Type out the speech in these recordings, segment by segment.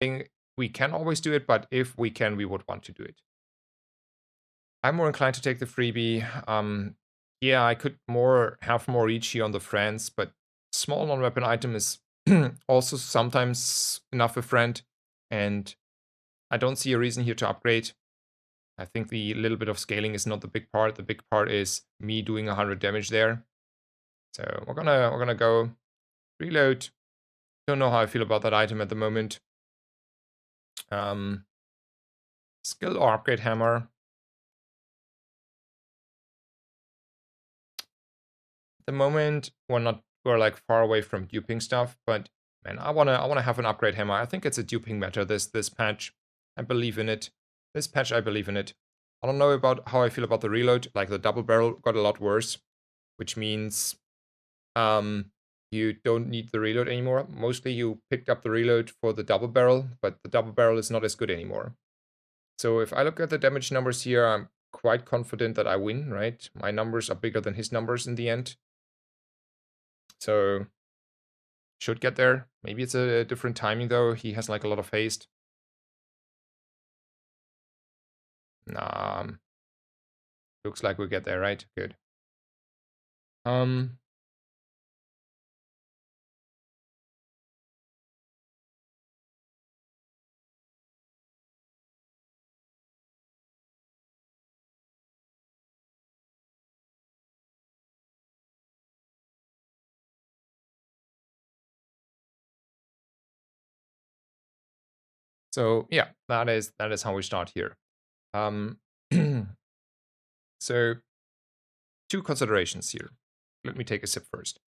think we can always do it, but if we can, we would want to do it. I'm more inclined to take the freebie. Yeah, I could have more reach here on the friends, but small non-weapon item is also sometimes enough a friend, and I don't see a reason here to upgrade. I think the little bit of scaling is not the big part. The big part is me doing 100 damage there. So we're gonna go reload. Don't know how I feel about that item at the moment. Skill or upgrade hammer. At the moment, we're like far away from duping stuff, but man, I wanna have an upgrade hammer. I think it's a duping meta, this patch. I believe in it. This patch, I believe in it. I don't know about how I feel about the reload. Like the double barrel got a lot worse, which means you don't need the reload anymore. Mostly you picked up the reload for the double barrel, but the double barrel is not as good anymore. So if I look at the damage numbers here, I'm quite confident that I win, right? My numbers are bigger than his numbers in the end. So should get there. Maybe it's a different timing though. He has like a lot of haste. Looks like we get there, right? Good. So yeah, that is how we start here. So 2 considerations here. Let me take a sip first.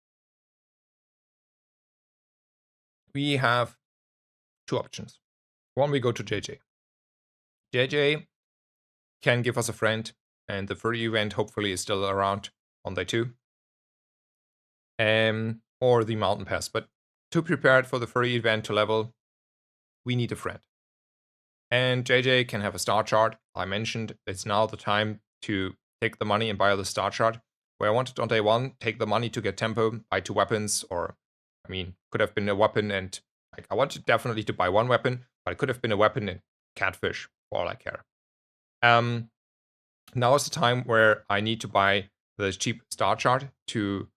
We have 2 options. One, we go to JJ. JJ can give us a friend, and the free event hopefully is still around on day 2. Or the mountain pass. But to prepare for the free event to level, we need a friend. And JJ can have a star chart. I mentioned it's now the time to take the money and buy the star chart. Where I wanted on day 1, take the money to get tempo, buy 2 weapons, or I mean, could have been a weapon and like I wanted definitely to buy 1 weapon, but it could have been a weapon and catfish for all I care. Now is the time where I need to buy the cheap star chart to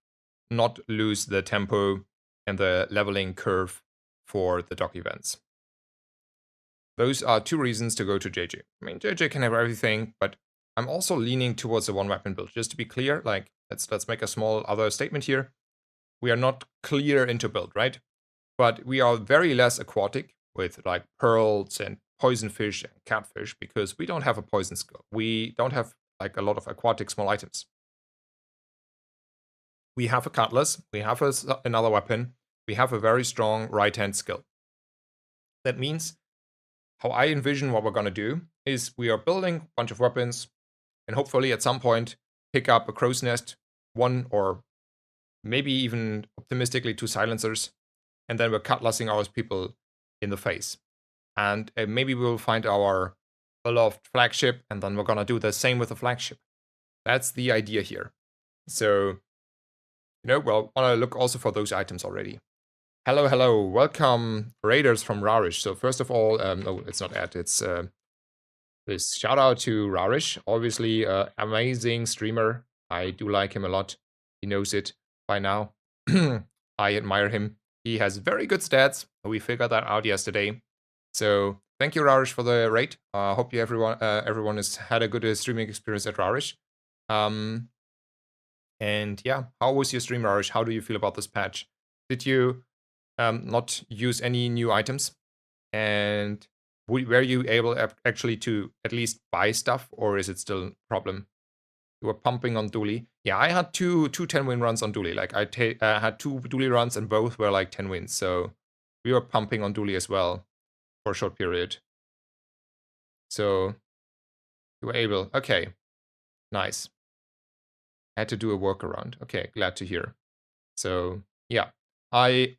not lose the tempo and the leveling curve for the dock events. Those are 2 reasons to go to JJ. I mean, JJ can have everything, but I'm also leaning towards a 1-weapon build. Just to be clear, like let's make a small other statement here. We are not clear into build, right? But we are very less aquatic with like pearls and poison fish and catfish because we don't have a poison skill. We don't have like a lot of aquatic small items. We have a cutlass, we have another weapon, we have a very strong right-hand skill. That means how I envision what we're going to do is we are building a bunch of weapons and hopefully at some point pick up a crow's nest, 1 or maybe even optimistically 2 silencers, and then we're cutlassing our people in the face. And maybe we will find our beloved flagship, and then we're gonna do the same with the flagship. That's the idea here. So, well, I wanna look also for those items already. Hello, welcome Raiders from Rarish. So first of all, no, it's not Ed, it's this shout out to Rarish, obviously amazing streamer. I do like him a lot. He knows it by now. I admire him. He has very good stats. We figured that out yesterday. So thank you, Rarish, for the raid. Hope you everyone has had a good streaming experience at Rarish. And yeah, how was your stream, Rarish? How do you feel about this patch? Did you not use any new items? And were you able actually to at least buy stuff, or is it still a problem? You were pumping on Dooley. Yeah, I had two 10-win runs on Dooley. Like I had 2 Dooley runs and both were like 10 wins. So we were pumping on Dooley as well for a short period. So you were able. Okay, nice. I had to do a workaround. Okay, glad to hear. So yeah, I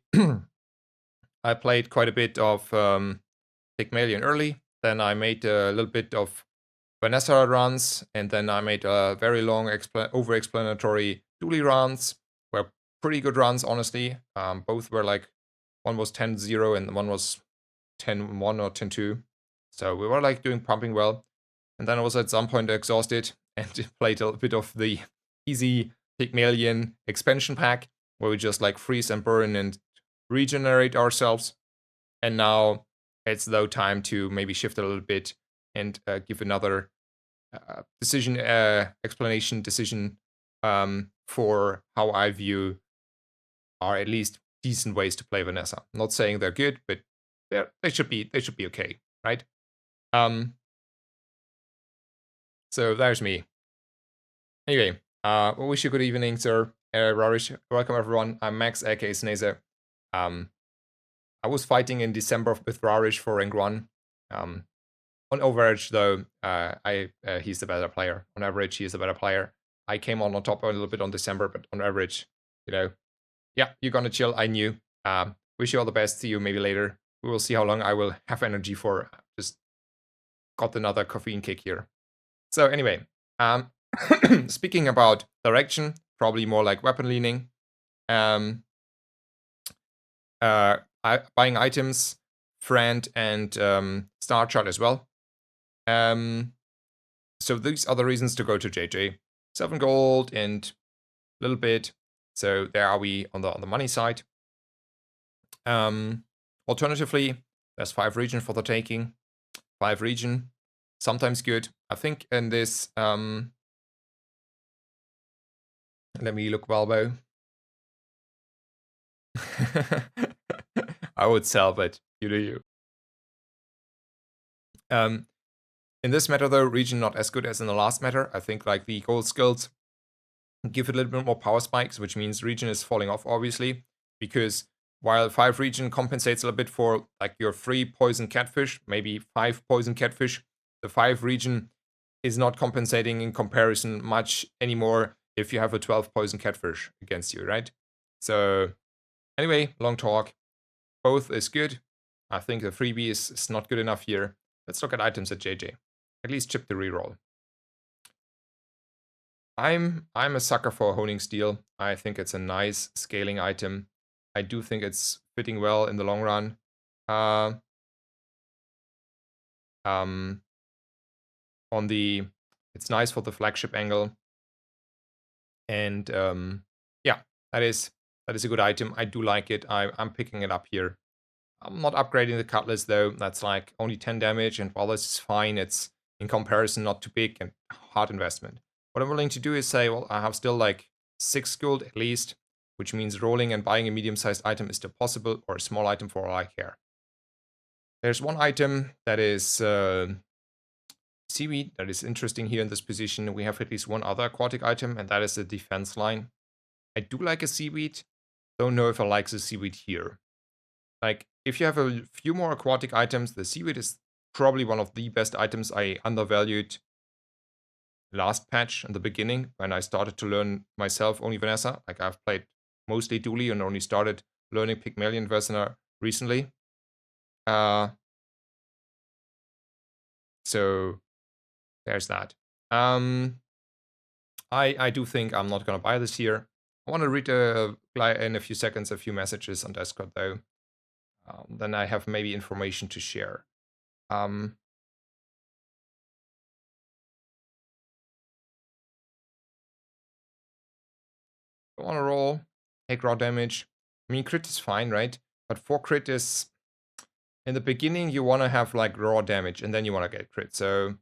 I played quite a bit of Pygmalion early. Then I made a little bit of Vanessa runs, and then I made a very long over-explanatory Dooley runs. Were pretty good runs, honestly. Both were like, one was 10-0 and one was 10-1 or 10-2. So we were like doing pumping well. And then I was at some point exhausted and played a bit of the easy Pygmalion expansion pack, where we just like freeze and burn and regenerate ourselves. And now it's though time to maybe shift a little bit and give another explanation decision for how I view are at least decent ways to play Vanessa. I'm not saying they're good, but they should be okay, right? So there's me. Anyway, wish you good evening, sir. Rarish, welcome everyone. I'm Max, aka Snazer. I was fighting in December with Rarish for rank 1. On average, though, he's the better player. On average, he is the better player. I came on top a little bit on December, but on average, yeah, you're gonna chill. I knew. Wish you all the best. See you maybe later. We will see how long I will have energy for. Just got another caffeine kick here. So anyway, speaking about direction, probably more like weapon leaning. Buying items, friend and star chart as well. So these are the reasons to go to JJ. 7 gold and a little bit. So there are we on the money side. Alternatively, there's 5 region for the taking. 5 region, sometimes good. I think in this, let me look Valbo. I would sell, but you do you. In this meta though, region not as good as in the last meta. I think like the gold skills give it a little bit more power spikes, which means region is falling off obviously, because while 5 region compensates a little bit for like your 3 poison catfish, maybe 5 poison catfish, the 5 region is not compensating in comparison much anymore if you have a 12 poison catfish against you, right? So anyway, long talk. Both is good. I think the freebie is not good enough here. Let's look at items at JJ. At least chip the reroll. I'm a sucker for honing steel. I think it's a nice scaling item. I do think it's fitting well in the long run. It's nice for the flagship angle. And yeah, that is a good item. I do like it. I'm picking it up here. I'm not upgrading the cutlass though. That's like only 10 damage, and while this is fine, it's in comparison not too big and hard investment. What I'm willing to do is say, well, I have still like 6 gold at least, which means rolling and buying a medium-sized item is still possible, or a small item for all I care. There's one item that is seaweed that is interesting here in this position. We have at least one other aquatic item, and that is the defense line. I do like a seaweed. Don't know if I like the seaweed here. Like, if you have a few more aquatic items, the seaweed is probably one of the best items. I undervalued last patch in the beginning when I started to learn myself only Vanessa. Like, I've played mostly Dooley and only started learning Pygmalion Versina recently. So there's that. I do think I'm not gonna buy this here. I want to read in a few seconds a few messages on Discord though. Then I have maybe information to share. I want to roll, take raw damage. I mean, crit is fine, right? But for crit is, in the beginning, you want to have like raw damage, and then you want to get crit. So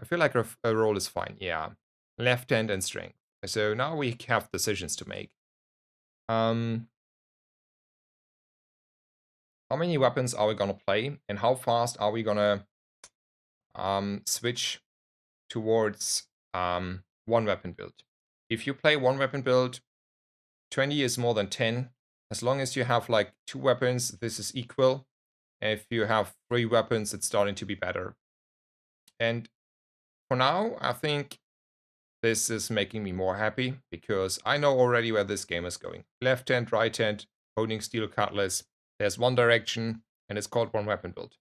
I feel like a roll is fine. Yeah, left hand and strength. So now we have decisions to make. How many weapons are we gonna play, and how fast are we gonna switch towards one weapon build? If you play one weapon build, 20 is more than 10. As long as you have like 2 weapons, this is equal. If you have 3 weapons, it's starting to be better. And for now, I think this is making me more happy, because I know already where this game is going. Left hand, right hand, holding steel cutlass. There's one direction, and it's called one weapon build.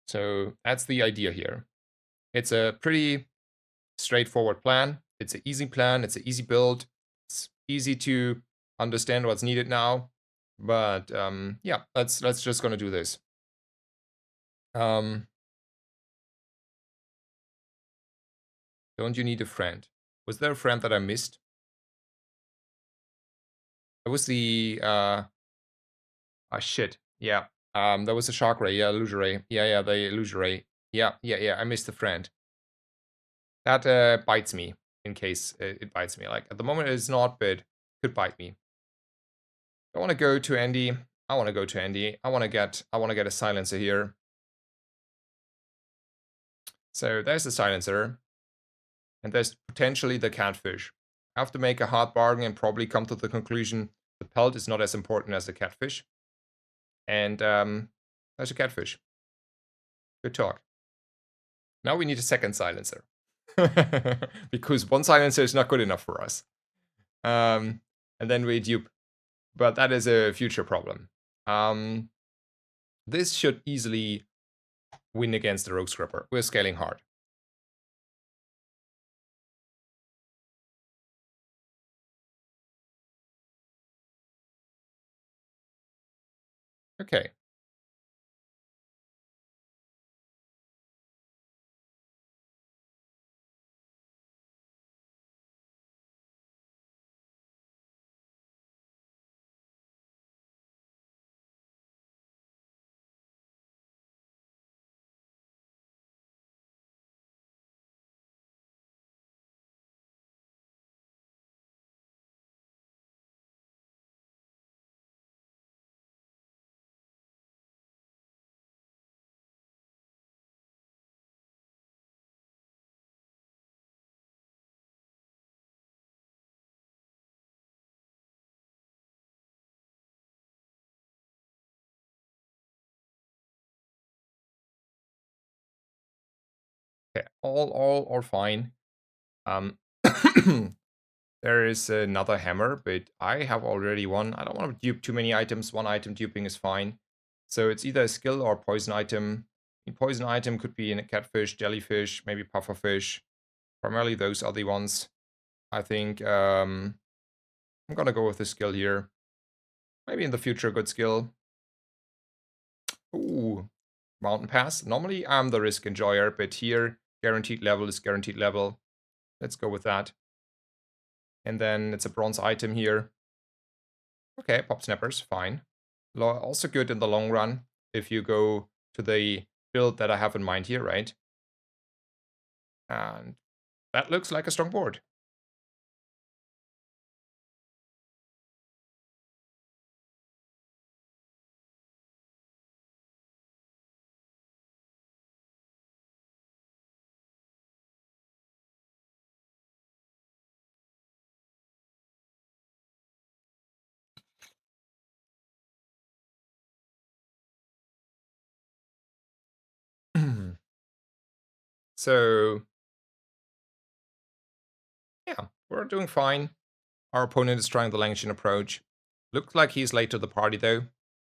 So that's the idea here. It's a pretty straightforward plan. It's an easy plan. It's an easy build. It's easy to understand what's needed now. But yeah, let's just gonna do this. Don't you need a friend? Was there a friend that I missed? It was the shit. Yeah. There was a shark ray. Yeah, illusion ray. Yeah, the illusion ray. Yeah. I missed a friend. That bites me in case it bites me. Like at the moment it's not, but could bite me. I want to go to Andy. I want to go to Andy. I want to get a silencer here. So there's the silencer. And there's potentially the catfish. I have to make a hard bargain and probably come to the conclusion the pelt is not as important as the catfish. And there's a catfish. Good talk. Now we need a second silencer. Because one silencer is not good enough for us. And then we dupe. But that is a future problem. This should easily win against the Rogue Scrapper. We're scaling hard. Okay. Okay. All fine. Um There is another hammer, but I have already one. I don't want to dupe too many items. One item duping is fine. So it's either a skill or a poison item. A poison item could be in a catfish, jellyfish, maybe pufferfish. Primarily those are the ones. I think I'm gonna go with the skill here. Maybe in the future a good skill. Ooh, mountain pass. Normally I'm the risk enjoyer, but here guaranteed level is guaranteed level. Let's go with that. And then it's a bronze item here. Okay, pop snappers, fine. Also good in the long run if you go to the build that I have in mind here, right? And that looks like a strong board. So, yeah, we're doing fine. Our opponent is trying the Langshan approach. Looks like he's late to the party though.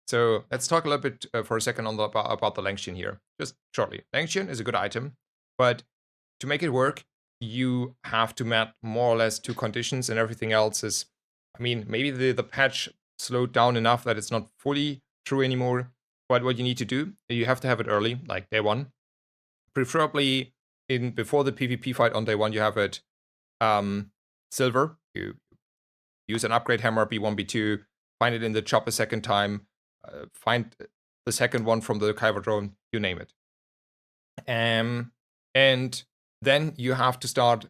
So let's talk a little bit for a second on about the Langshan here. Just shortly. Langshan is a good item, but to make it work, you have to map more or less two conditions, and everything else is, I mean, maybe the patch slowed down enough that it's not fully true anymore. But what you need to do, you have to have it early, like day one. Preferably in before the PvP fight on day one, you have it silver. You use an upgrade hammer, B1, B2, find it in the shop a second time, find the second one from the Kyber drone, you name it. And then you have to start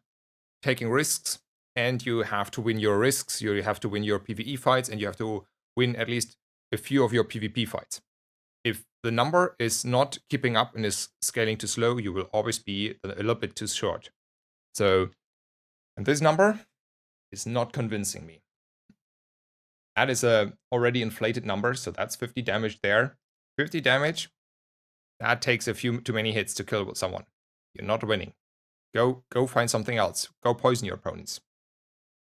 taking risks, and you have to win your risks. You have to win your PvE fights, and you have to win at least a few of your PvP fights. If the number is not keeping up and is scaling too slow, you will always be a little bit too short. So, and this number is not convincing me. That is a already inflated number, so that's 50 damage there. 50 damage, that takes a few too many hits to kill someone. You're not winning. Go find something else. Go poison your opponents.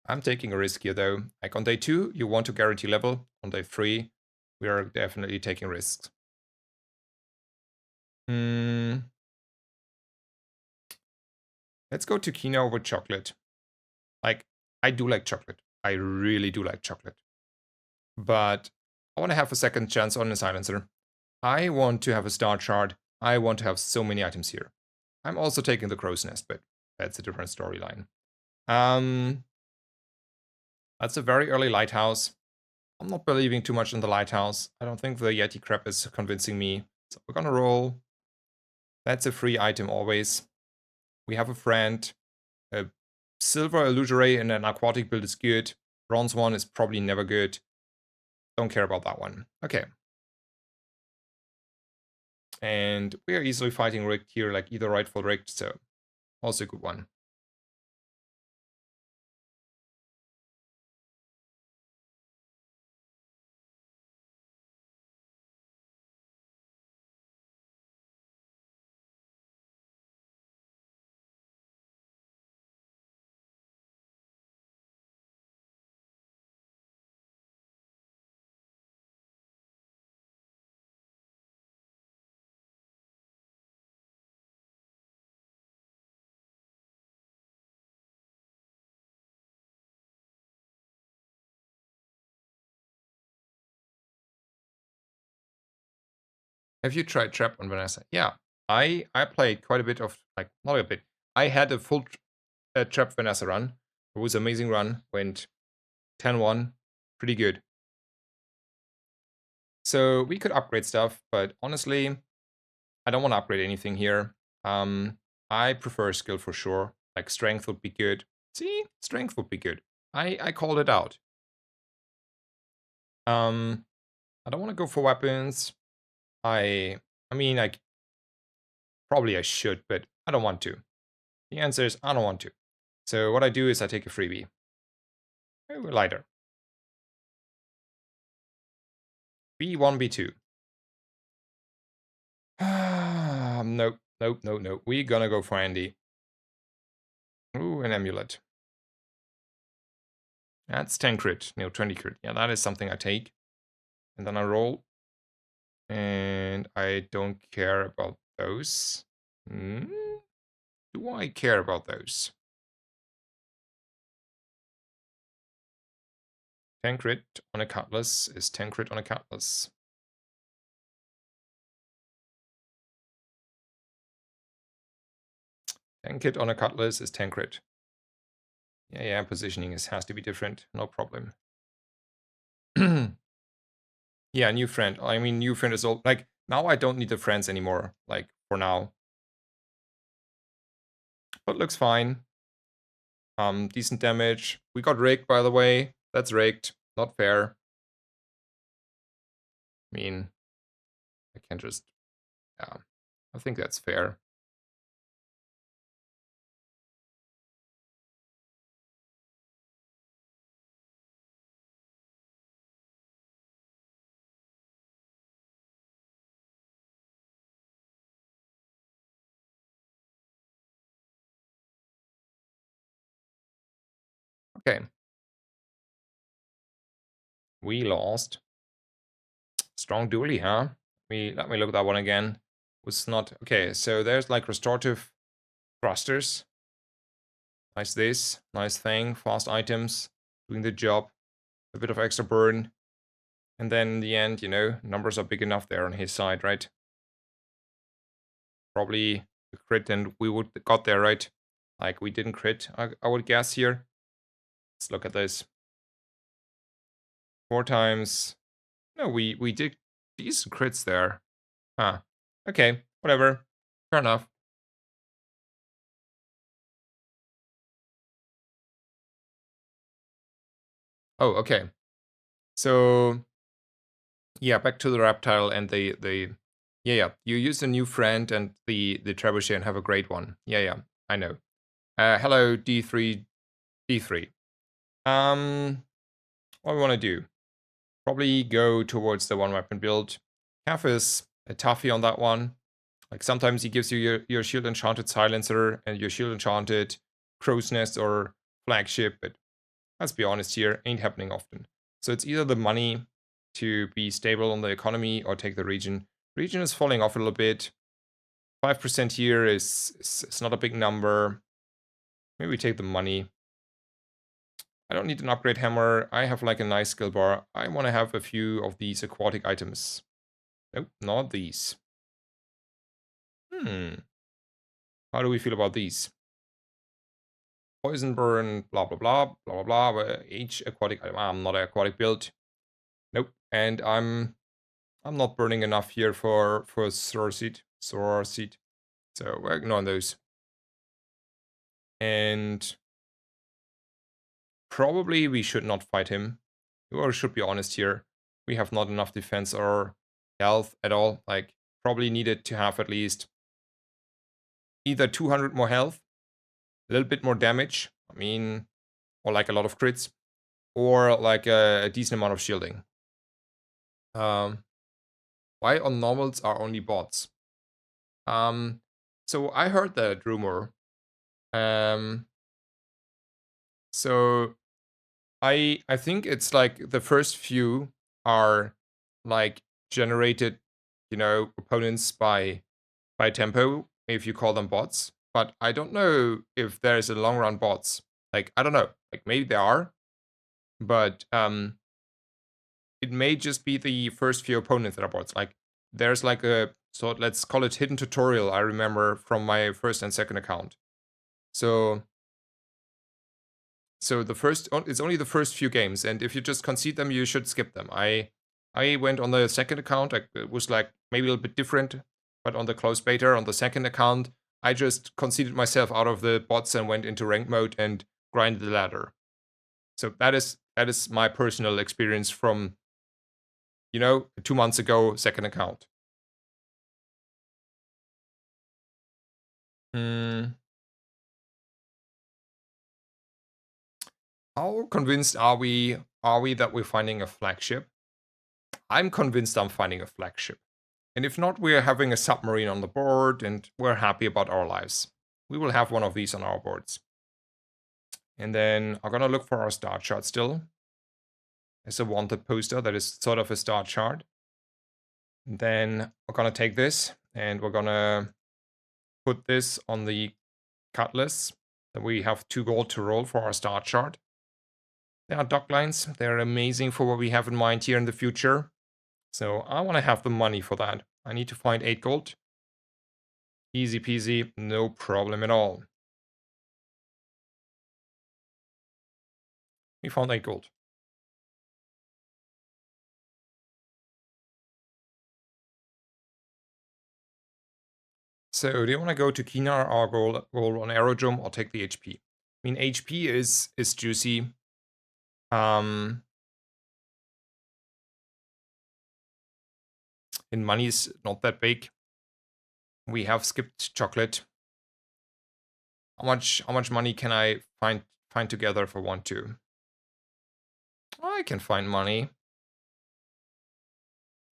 I'm taking a risk here though. Like on day 2, you want to guarantee level. On day 3, we are definitely taking risks. Let's go to Kino over chocolate. Like, I do like chocolate. I really do like chocolate. But I want to have a second chance on a silencer. I want to have a star chart. I want to have so many items here. I'm also taking the crow's nest, but that's a different storyline. That's a very early lighthouse. I'm not believing too much in the lighthouse. I don't think the Yeti crab is convincing me. So we're gonna roll. That's a free item always. We have a friend. A silver illusory in an aquatic build is good. Bronze one is probably never good. Don't care about that one. Okay. And we are easily fighting rigged here, like either rightful rigged, so also a good one. Have you tried Trap on Vanessa? Yeah, I played quite a bit of, like, not a bit. I had a full Trap Vanessa run. It was an amazing run. Went 10-1. Pretty good. So we could upgrade stuff, but honestly, I don't want to upgrade anything here. I prefer skill for sure. Like strength would be good. See, strength would be good. I called it out. I don't want to go for weapons. I mean, probably I should, but I don't want to. The answer is I don't want to. So what I do is I take a freebie. Oh, lighter. B1, B2. Nope, nope, nope, nope. We're gonna go for Andy. Ooh, an amulet. That's 10 crit. No, 20 crit. Yeah, that is something I take. And then I roll. And I don't care about those. Do I care about those? 10 crit on a cutlass is 10 crit on a cutlass. Ten crit on a cutlass is 10 crit. Yeah, positioning has to be different. No problem. Yeah, new friend. I mean, new friend is all, like, now I don't need the friends anymore, like, for now. But looks fine. Decent damage. We got rigged, by the way. That's rigged. Not fair. I mean, I can just, yeah, I think that's fair. Okay. We lost. Strong dually, huh? Let me look at that one again. Was not okay. So there's like restorative thrusters. Nice this, nice thing, fast items, doing the job, a bit of extra burn, and then in the end, you know, numbers are big enough there on his side, right? Probably a crit, and we would got there, right? Like we didn't crit, I would guess here. Let's look at this. 4 times. No, we did decent crits there. Huh. Okay, whatever. Fair enough. Oh, okay. So yeah, back to the reptile and the yeah. You use a new friend and the trebuchet and have a great one. Yeah, I know. Hello D3 D3. What we want to do? Probably go towards the one weapon build. Calf is a toughie on that one. Like sometimes he gives you your shield enchanted silencer and your shield enchanted crow's nest or flagship, but let's be honest here, ain't happening often. So it's either the money to be stable on the economy or take the region. Region is falling off a little bit. 5% here is not a big number. Maybe we take the money. I don't need an upgrade hammer. I have like a nice skill bar. I want to have a few of these aquatic items. Nope, not these. How do we feel about these? Poison burn, blah, blah, blah, blah, blah, blah. Each aquatic item. I'm not an aquatic build. Nope. And I'm not burning enough here for Soror Seed. So we're ignoring those. And probably we should not fight him. Or should be honest here. We have not enough defense or health at all. Like, probably needed to have at least either 200 more health, a little bit more damage. I mean, or like a lot of crits, or like a decent amount of shielding. Why on normals are only bots? So I heard that rumor. So I think it's like the first few are like generated, opponents by tempo if you call them bots. But I don't know if there's a long run bots. Like I don't know. Like maybe there are, but it may just be the first few opponents that are bots. Like there's like a let's call it hidden tutorial I remember from my first and second account. So the first it's only the first few games, and if you just concede them, you should skip them. I went on the second account. It was like maybe a little bit different, but on the closed beta on the second account, I just conceded myself out of the bots and went into rank mode and grinded the ladder. So that is my personal experience from 2 months ago, second account. How convinced are we that we're finding a flagship? I'm convinced I'm finding a flagship. And if not, we're having a submarine on the board and we're happy about our lives. We will have one of these on our boards. And then I'm gonna look for our star chart still. There's a wanted poster that is sort of a star chart. And then we're gonna take this and we're gonna put this on the cutlass. Then we have 2 gold to roll for our star chart. There are dock lines. They're amazing for what we have in mind here in the future. So I want to have the money for that. I need to find 8 gold. Easy peasy, no problem at all. We found 8 gold. So do you want to go to Kinar or go on Aerodrome or take the HP? I mean, HP is juicy. And money is not that big. We have skipped chocolate. How much money can I find together for 1-2? I can find money.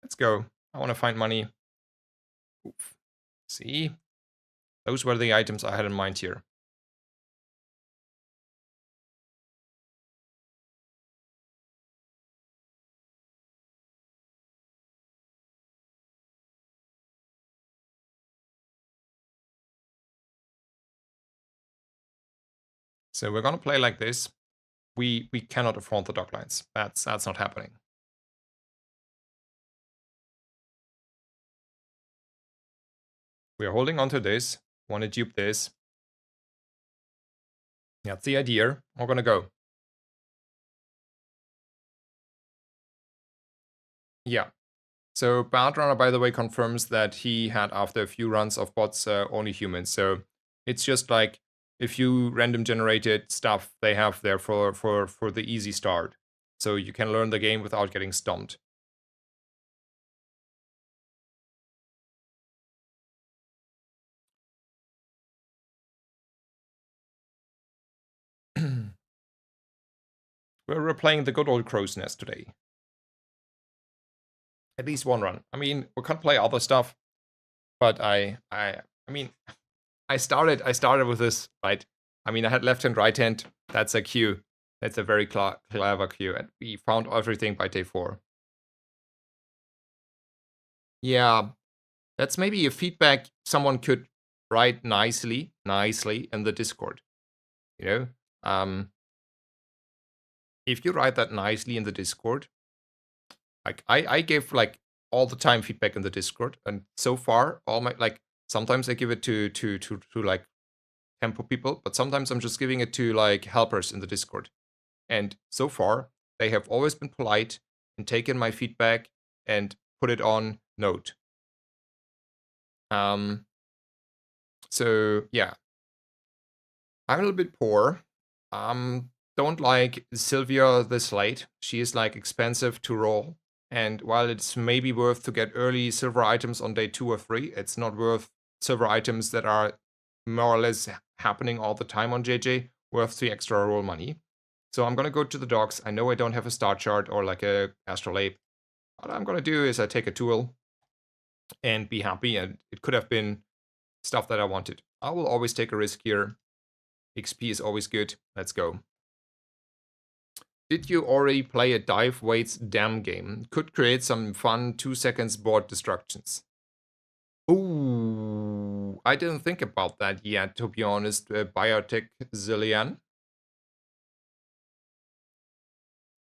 Let's go. I want to find money. Oof. See? Those were the items I had in mind here. So we're gonna play like this. We cannot afford the dock lines. That's not happening. We're holding on to this. Want to dupe this. That's the idea. We're gonna go. Yeah. So Badrunner, by the way, confirms that he had, after a few runs of bots, only humans. So it's just like if you random generated stuff, they have there for the easy start. So you can learn the game without getting stomped. We're playing the good old Crow's Nest today. At least one run. I mean, we can't play other stuff, but I mean, I started with this, right? I mean, I had left hand, right hand. That's a queue. That's a very clever queue, and we found everything by day 4. Yeah, that's maybe a feedback someone could write nicely in the Discord. You know, if you write that nicely in the Discord, like I gave like all the time feedback in the Discord, and so far all my like sometimes I give it to like tempo people, but sometimes I'm just giving it to like helpers in the Discord. And so far they have always been polite and taken my feedback and put it on note. So yeah, I'm a little bit poor. Don't like Sylvia this late. She is like expensive to roll. And while it's maybe worth to get early silver items on day 2 or 3, it's not worth silver items that are more or less happening all the time on JJ, worth the extra roll money. So I'm gonna go to the docks. I know I don't have a star chart or like a astrolabe. What I'm gonna do is I take a tool and be happy, and it could have been stuff that I wanted. I will always take a risk here. XP is always good. Let's go. Did you already play a dive weights dam game? Could create some fun 2 seconds board destructions. Ooh, I didn't think about that yet, to be honest. Biotech Zillion.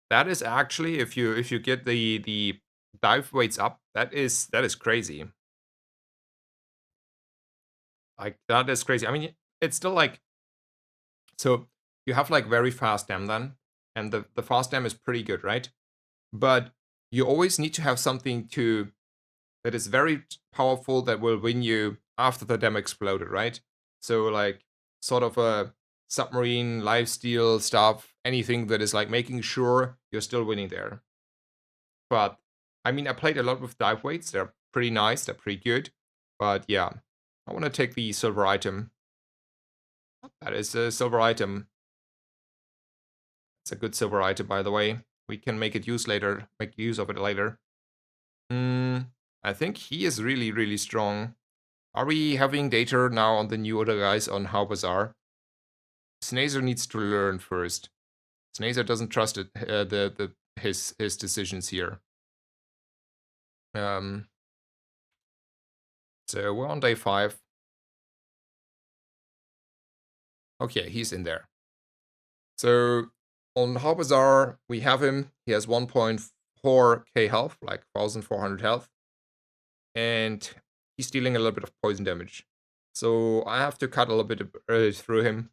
That is actually, if you get the dive weights up, that is crazy. Like that is crazy. I mean, it's still like, so you have like very fast dam then, and the fast dam is pretty good, right? But you always need to have something that is very powerful that will win you after the dam exploded, right? So like sort of a submarine lifesteal stuff, anything that is like making sure you're still winning there. But I mean, I played a lot with dive weights. They're pretty nice. They're pretty good. But yeah, I want to take the silver item. That is a silver item. It's a good silver item, by the way. We can make use of it later. I think he is really, really strong. Are we having data now on the new other guys on how bizarre? Snazer needs to learn first. Snazer doesn't trust it, his decisions here. So we're on day 5. Okay, he's in there. So on Harbazar, we have him. He has 1.4k health, like 1400 health. And he's dealing a little bit of poison damage. So I have to cut a little bit through him.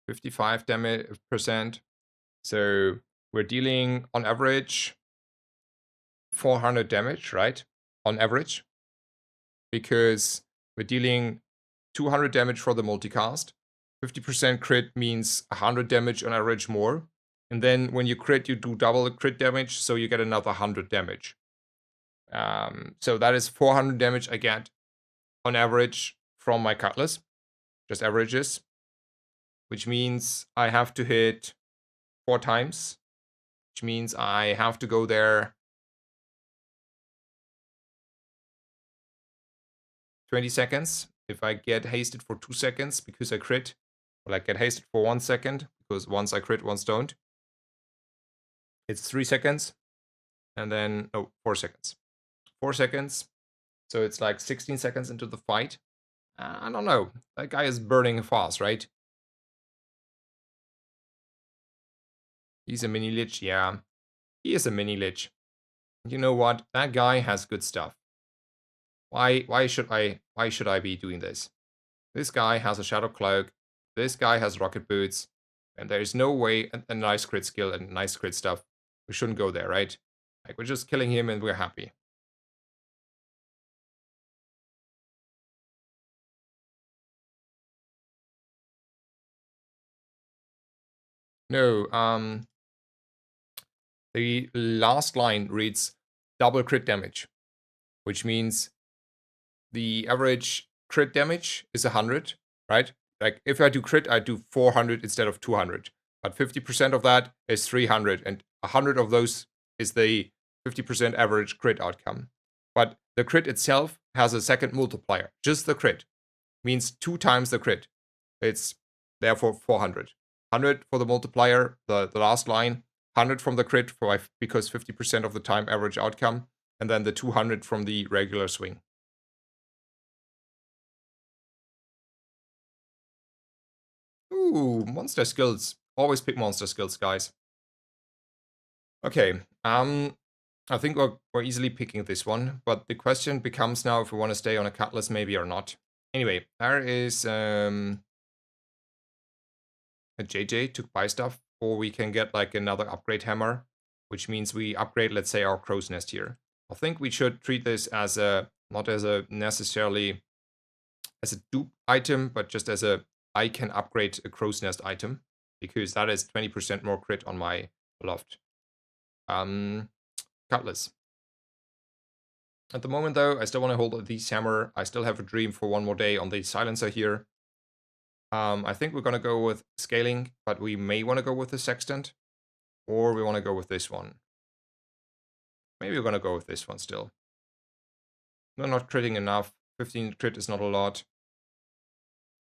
55 damage percent. So we're dealing on average 400 damage, right? On average. Because we're dealing 200 damage for the multicast. 50% crit means 100 damage on average more. And then when you crit, you do double the crit damage, so you get another 100 damage. So that is 400 damage I get on average from my cutlass. Just averages. Which means I have to hit 4 times. Which means I have to go there 20 seconds. If I get hasted for 2 seconds because I crit, or like get hasted for 1 second, because once I crit, once don't. It's 3 seconds. And then, 4 seconds. 4 seconds. So it's like 16 seconds into the fight. I don't know. That guy is burning fast, right? He's a mini lich, yeah. He is a mini lich. You know what? That guy has good stuff. Why should I be doing this? This guy has a shadow cloak. This guy has rocket boots. And there is no way a nice crit skill and nice crit stuff. We shouldn't go there, right? Like, we're just killing him and we're happy. No, the last line reads double crit damage, which means the average crit damage is 100, right? Like, if I do crit, I do 400 instead of 200. But 50% of that is 300, and 100 of those is the 50% average crit outcome. but the crit itself has a second multiplier. Just the crit means 2 times the crit. It's therefore 400. 100 for the multiplier, the last line. 100 from the crit because 50% of the time average outcome. And then the 200 from the regular swing. Ooh, monster skills. Always pick monster skills, guys. Okay, I think we're easily picking this one, but the question becomes now if we want to stay on a cutlass maybe or not. Anyway, there is a JJ to buy stuff, or we can get like another upgrade hammer, which means we upgrade, let's say, our crow's nest here. I think we should treat this as not as a necessarily as a dupe item, but just as I can upgrade a crow's nest item, because that is 20% more crit on my beloved cutlass. At the moment, though, I still want to hold the hammer. I still have a dream for one more day on the silencer here. I think we're going to go with scaling, but we may want to go with the sextant. Or we want to go with this one. Maybe we're going to go with this one still. We're not critting enough. 15 crit is not a lot.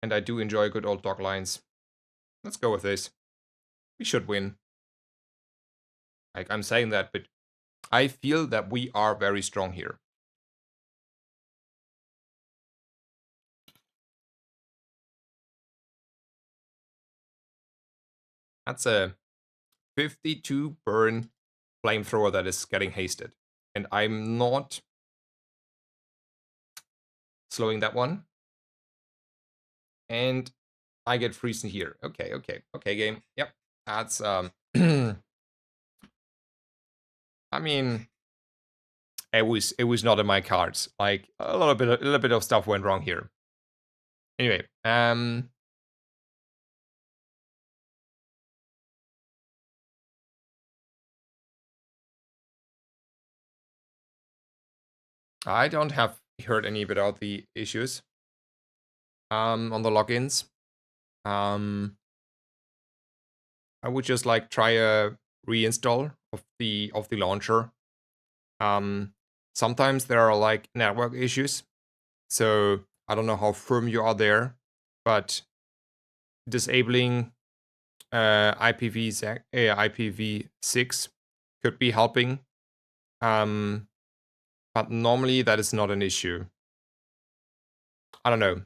And I do enjoy good old dog lines. Let's go with this. We should win. Like, I'm saying that, but I feel that we are very strong here. That's a 52 burn flamethrower that is getting hasted. And I'm not slowing that one. And I get freezing here. Okay, game. Yep. That's I mean, it was not in my cards. Like a little bit of stuff went wrong here. Anyway, I don't have heard any about the issues on the logins. I would just like try a reinstall of the launcher. Sometimes there are like network issues, so I don't know how firm you are there, but disabling IPv6 could be helping. But normally that is not an issue. I don't know.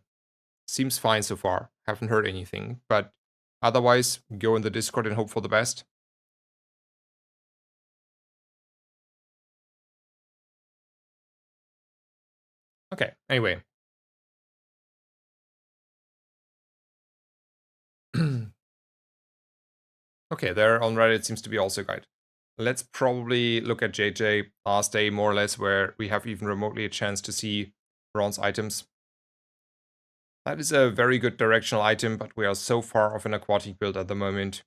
Seems fine so far. Haven't heard anything, but otherwise go in the Discord and hope for the best. Okay, anyway. Okay, there on Reddit seems to be also a guide. Let's probably look at JJ last day, more or less, where we have even remotely a chance to see bronze items. That is a very good directional item, but we are so far off an aquatic build at the moment.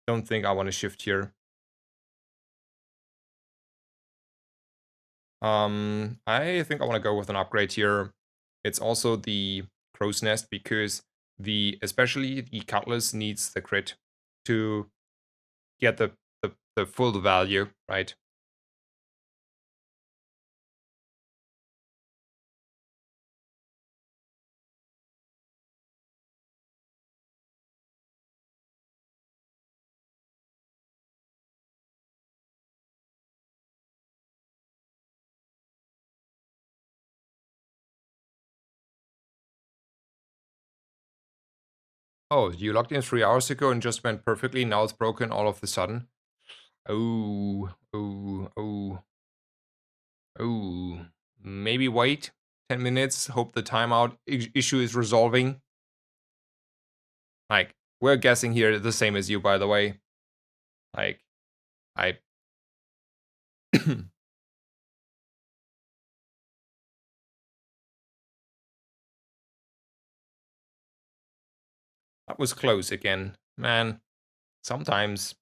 Don't think I want to shift here. I think I want to go with an upgrade here. It's also the crow's nest because especially the cutlass needs the crit to get the full value, right? Oh, you logged in 3 hours ago and just went perfectly. Now it's broken all of a sudden. Oh. Maybe wait 10 minutes. Hope the timeout issue is resolving. Like, we're guessing here the same as you, by the way. Like, I... That was close again. Man, sometimes.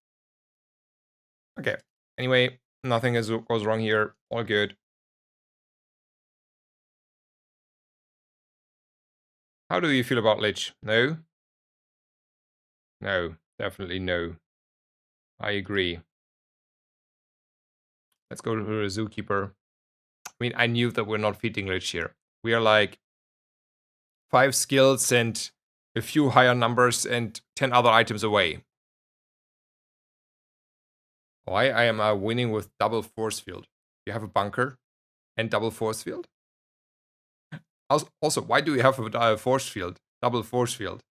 Okay. Anyway, nothing goes wrong here. All good. How do you feel about Lich? No? No. Definitely no. I agree. Let's go to the Zookeeper. mean, I knew that we're not feeding rich here. We are like 5 skills and a few higher numbers and 10 other items away. Why I am winning with double force field? You have a bunker and double force field? Also, why do you have a force field? Double force field?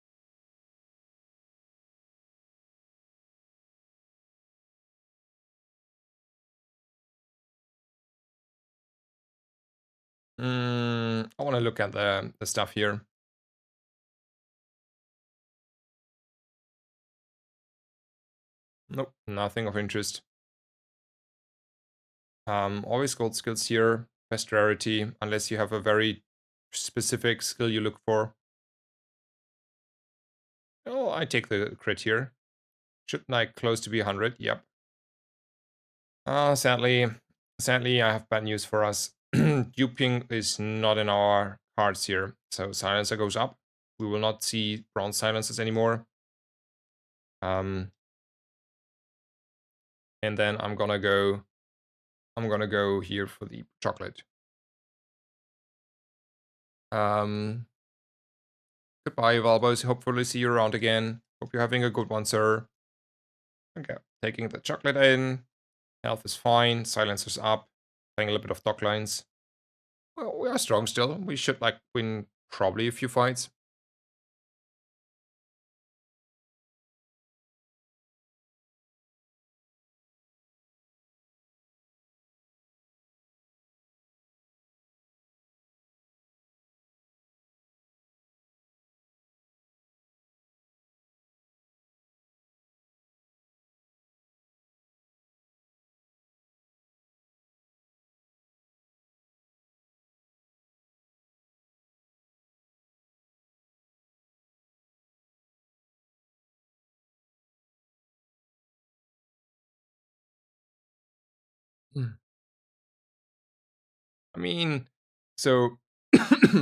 I want to look at the stuff here. Nope, nothing of interest. Always gold skills here. Best rarity, unless you have a very specific skill you look for. Oh, I take the crit here. Should like close to be 100. Yep. Sadly, I have bad news for us. Duping is not in our cards here. So silencer goes up. We will not see bronze silencers anymore. And then I'm gonna go here for the chocolate. Goodbye, Valbos. Hopefully see you around again. Hope you're having a good one, sir. Okay, taking the chocolate in. Health is fine. Silencer's up. Playing a little bit of dock lines. Well, we are strong still. We should like win probably a few fights. Hmm. I mean, so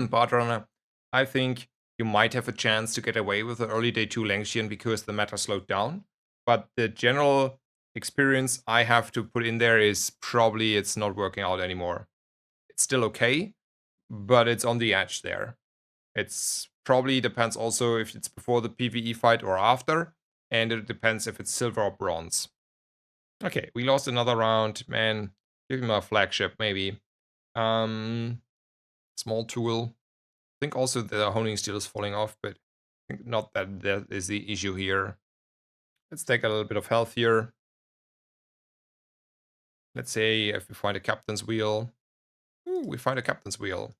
Bard Runner, I think you might have a chance to get away with the early day 2 Langshian because the meta slowed down. But the general experience I have to put in there is probably it's not working out anymore. It's still okay, but it's on the edge there. It's probably depends also if it's before the PvE fight or after, and it depends if it's silver or bronze. Okay, we lost another round, man. Give him a flagship, maybe. Small tool. I think also the honing steel is falling off, but I think not that that is the issue here. Let's take a little bit of health here. Let's say if we find a captain's wheel. Ooh, we find a captain's wheel.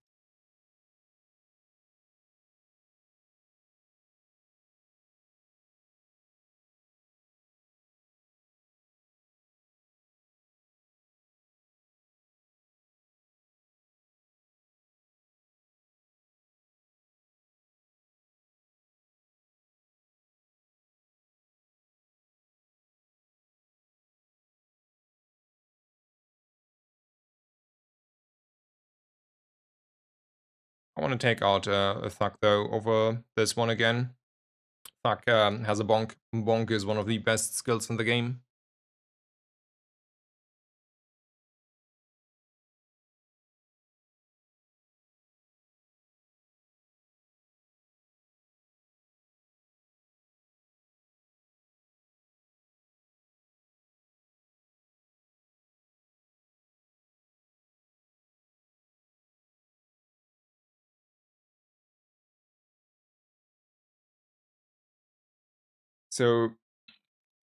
I want to take out a Thug though over this one again. Thug has a bonk. Bonk is one of the best skills in the game. So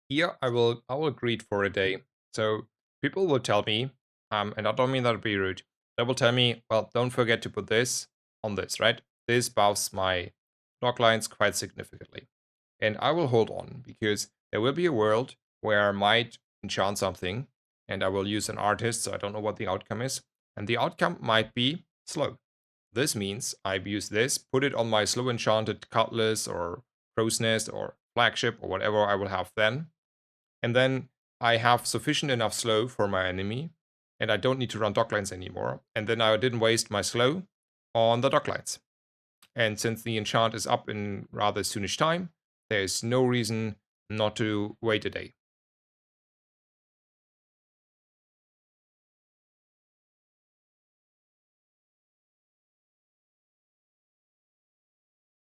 here I will greet for a day. So people will tell me, and I don't mean that to be rude. They will tell me, well, don't forget to put this on this, right? This buffs my block lines quite significantly. And I will hold on because there will be a world where I might enchant something and I will use an artist, so I don't know what the outcome is. And the outcome might be slow. This means I use this, put it on my slow enchanted cutlass or crow's nest or flagship or whatever I will have then. And then I have sufficient enough slow for my enemy, and I don't need to run docklines anymore. And then I didn't waste my slow on the docklines. And since the enchant is up in rather soonish time, there is no reason not to wait a day.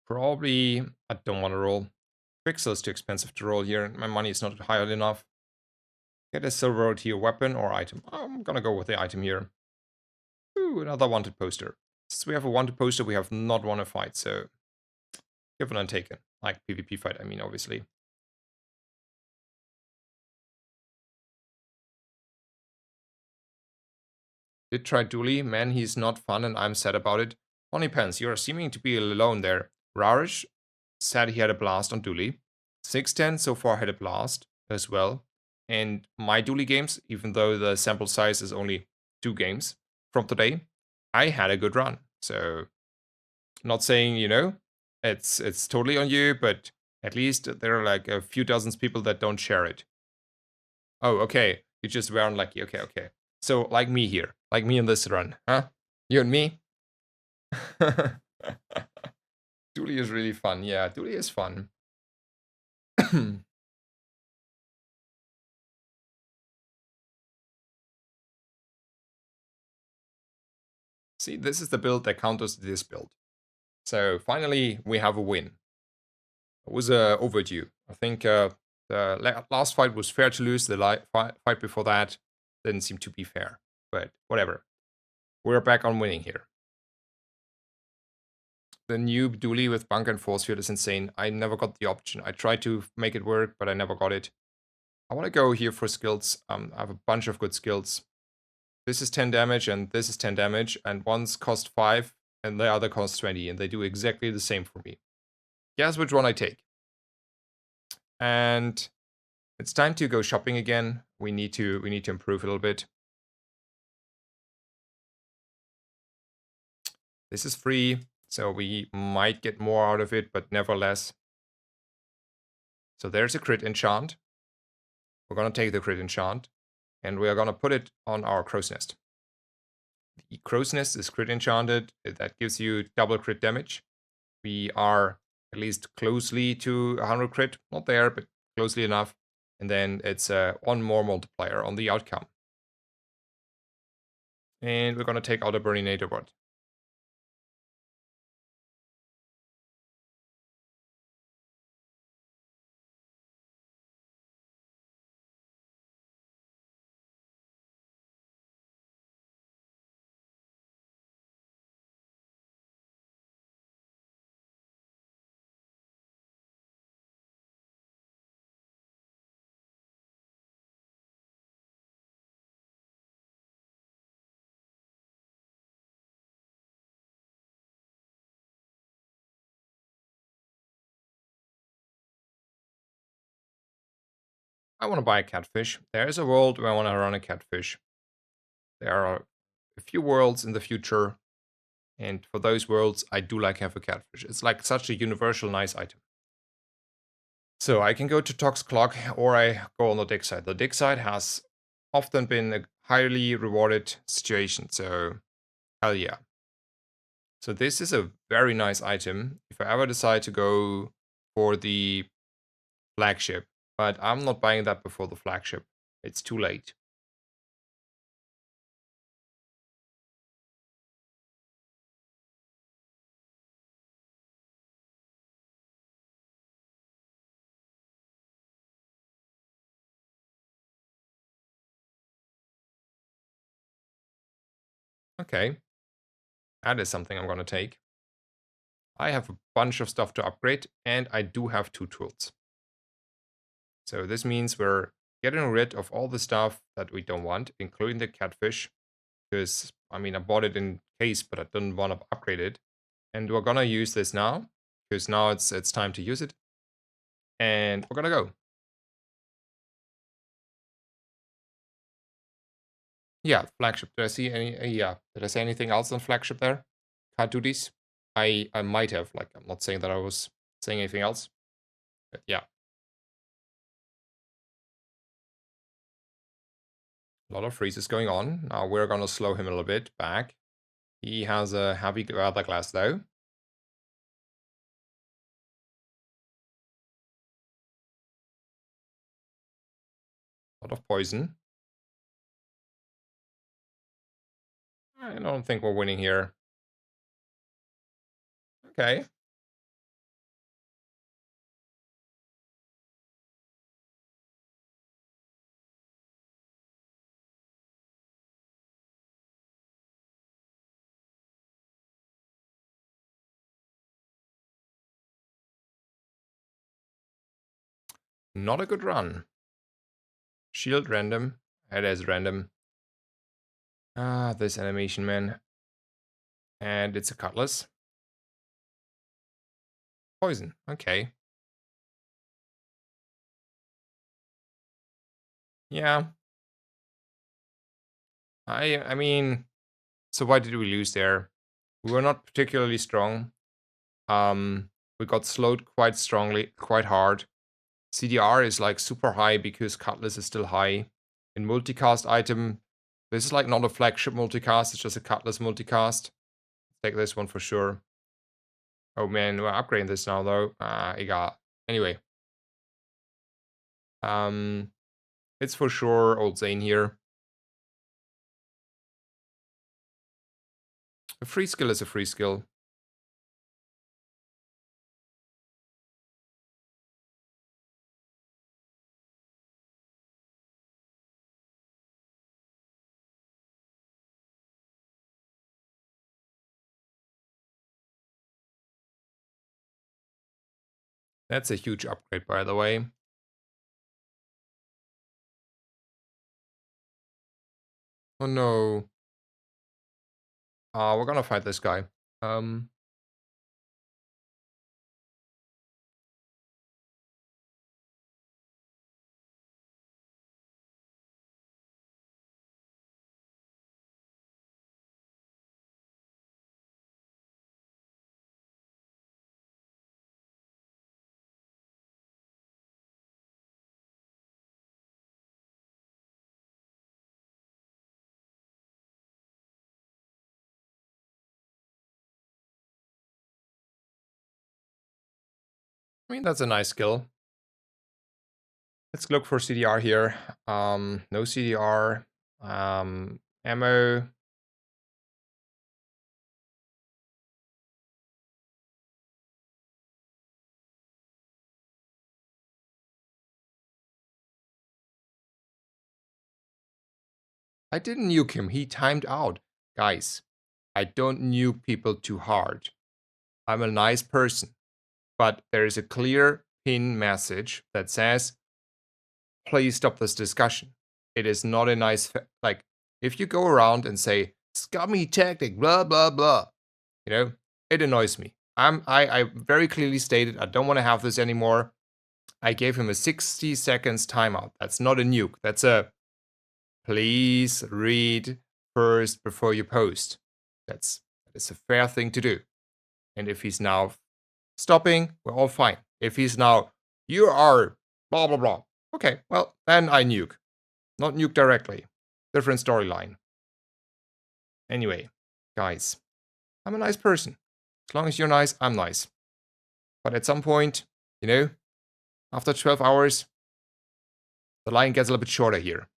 Probably, I don't want to roll. Pixel is too expensive to roll here, and my money is not high enough. Get a silver tier weapon or item. I'm gonna go with the item here. Ooh, another wanted poster. Since we have a wanted poster, we have not won a fight, so given and taken. Like PvP fight, I mean, obviously. Did try Dooley. Man, he's not fun and I'm sad about it. Honey Pants, you are seeming to be alone there. Rarish said he had a blast on Dooley. 610 so far had a blast as well. And my Dooley games, even though the sample size is only 2 games from today, I had a good run. So, not saying, it's totally on you, but at least there are like a few dozens people that don't share it. Oh, okay. You just were unlucky. Okay, okay. So, like me here. Like me in this run, huh? You and me? Dooley is really fun. Yeah, Dooley is fun. See, this is the build that counters this build. So finally, we have a win. It was overdue. I think the last fight was fair to lose. The fight before that didn't seem to be fair. But whatever. We're back on winning here. The new Dooley with bunker and force field is insane. I never got the option. I tried to make it work, but I never got it. I want to go here for skills. I have a bunch of good skills. This is 10 damage and this is 10 damage, and one's cost 5 and the other costs 20, and they do exactly the same for me. Guess which one I take. And it's time to go shopping again. We need to improve a little bit. This is free, so we might get more out of it, but nevertheless. So there's a crit enchant. We're gonna take the crit enchant, and we are gonna put it on our crow's nest. The crow's nest is crit enchanted. That gives you double crit damage. We are at least closely to 100 crit. Not there, but closely enough. And then it's one more multiplier on the outcome. And we're going to take out a Burninator board. I want to buy a catfish. There is a world where I want to run a catfish. There are a few worlds in the future. And for those worlds, I do like have a catfish. It's like such a universal nice item. So I can go to Tox Clock or I go on the dig side. The dig side has often been a highly rewarded situation. So hell yeah. So this is a very nice item if I ever decide to go for the flagship. But I'm not buying that before the flagship. It's too late. Okay. That is something I'm going to take. I have a bunch of stuff to upgrade, and I do have 2 tools. So this means we're getting rid of all the stuff that we don't want, including the catfish. Because, I mean, I bought it in case, but I didn't want to upgrade it. And we're going to use this now, because now it's time to use it. And we're going to go. Yeah, flagship. Did I see any? Yeah, did I say anything else on flagship there? Card duties. I might have. Like, I'm not saying that I was saying anything else. But yeah, a lot of freezes going on. Now we're gonna slow him a little bit back. He has a heavy weather glass though. A lot of poison. I don't think we're winning here. Okay. Not a good run. Shield random. It is random. Ah, this animation, man. And it's a cutlass. Poison. Okay. Yeah. I mean, so why did we lose there? We were not particularly strong. We got slowed quite strongly, quite hard. CDR is like super high because Cutlass is still high. In multicast item, this is like not a flagship multicast, it's just a Cutlass multicast. Take this one for sure. Oh man, we're upgrading this now though. Egal. Anyway. It's for sure Old Zane here. A free skill is a free skill. That's a huge upgrade, by the way. Oh no. We're gonna fight this guy. I mean, that's a nice skill. Let's look for CDR here. No CDR. Ammo. I didn't nuke him. He timed out. Guys, I don't nuke people too hard. I'm a nice person. But there is a clear pin message that says, please stop this discussion. It is not a nice, like, if you go around and say, scummy tactic, blah, blah, blah, you know, it annoys me. I very clearly stated I don't want to have this anymore. I gave him a 60 seconds timeout. That's not a nuke. That's a please read first before you post. That is a fair thing to do. And if he's now stopping, we're all fine. If he's now, you are blah blah blah. Okay, well, then I nuke. Not nuke directly. Different storyline. Anyway, guys, I'm a nice person. As long as you're nice, I'm nice. But at some point, you know, after 12 hours, the line gets a little bit shorter here.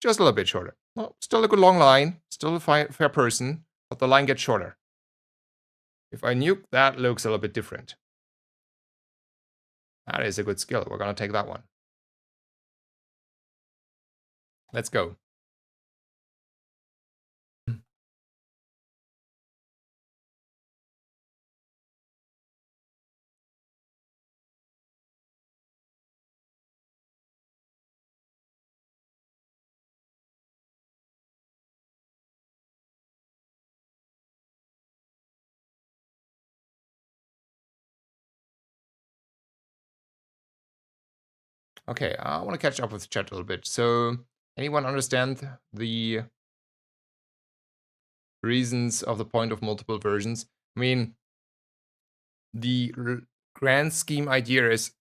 Just a little bit shorter. Well, still a good long line, still a fair person, but the line gets shorter. If I nuke, that looks a little bit different. That is a good skill. We're gonna take that one. Let's go. Okay, I want to catch up with chat a little bit. So, anyone understand the reasons of the point of multiple versions? I mean, the grand scheme idea is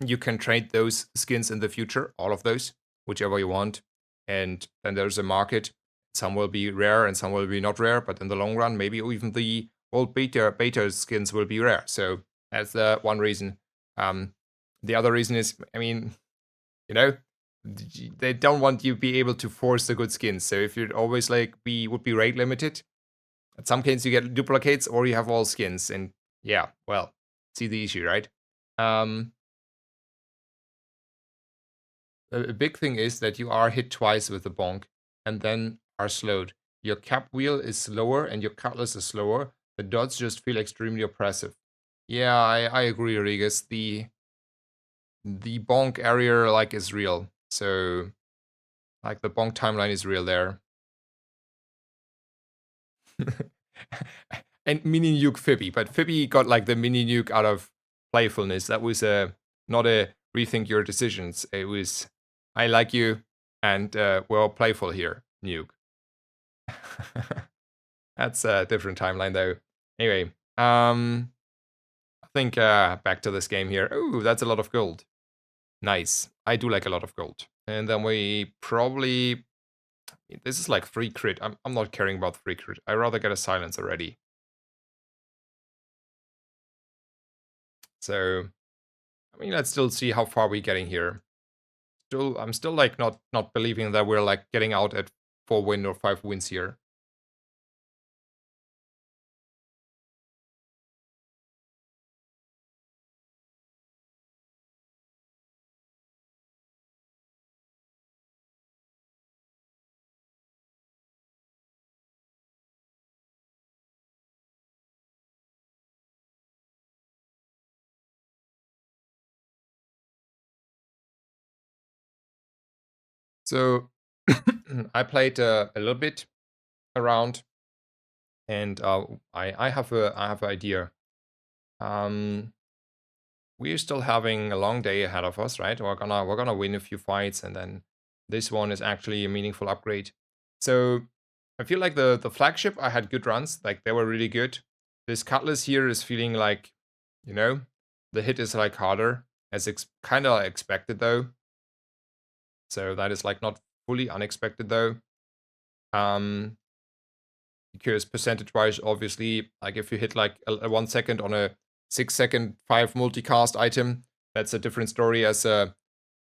you can trade those skins in the future, all of those, whichever you want. And then there's a market. Some will be rare and some will be not rare, but in the long run, maybe even the old beta skins will be rare. So that's the one reason. The other reason is, I mean, you know, they don't want you to be able to force the good skins. So if you'd always like would be rate limited, at some cases you get duplicates or you have all skins. And yeah, well, see the issue, right? A big thing is that you are hit twice with the bonk and then are slowed. Your cap wheel is slower and your cutlass is slower. The dots just feel extremely oppressive. Yeah, I agree, Regis. the bonk area like is real. So like the bonk timeline is real there. And mini nuke Phoebe, but Phoebe got like the mini nuke out of playfulness. That was not a rethink your decisions. It was I like you and we're all playful here. Nuke. That's a different timeline though. Anyway, I think back to this game here. Ooh, that's a lot of gold. Nice. I do like a lot of gold. And then we probably this is like 3 crit. I'm not caring about 3 crit. I rather get a silence already. So I mean, let's still see how far we're getting here. I'm still like not believing that we're like getting out at 4 win or 5 wins here. So I played a little bit around, and I have an idea. We're still having a long day ahead of us, right? We're gonna win a few fights, and then this one is actually a meaningful upgrade. So I feel like the flagship I had good runs, like they were really good. This cutlass here is feeling like, you know, the hit is like harder as kind of expected though. So that is like not fully unexpected though. Um, because percentage-wise, obviously, like if you hit like a 1 second on a 6-second 5 multicast item, that's a different story as a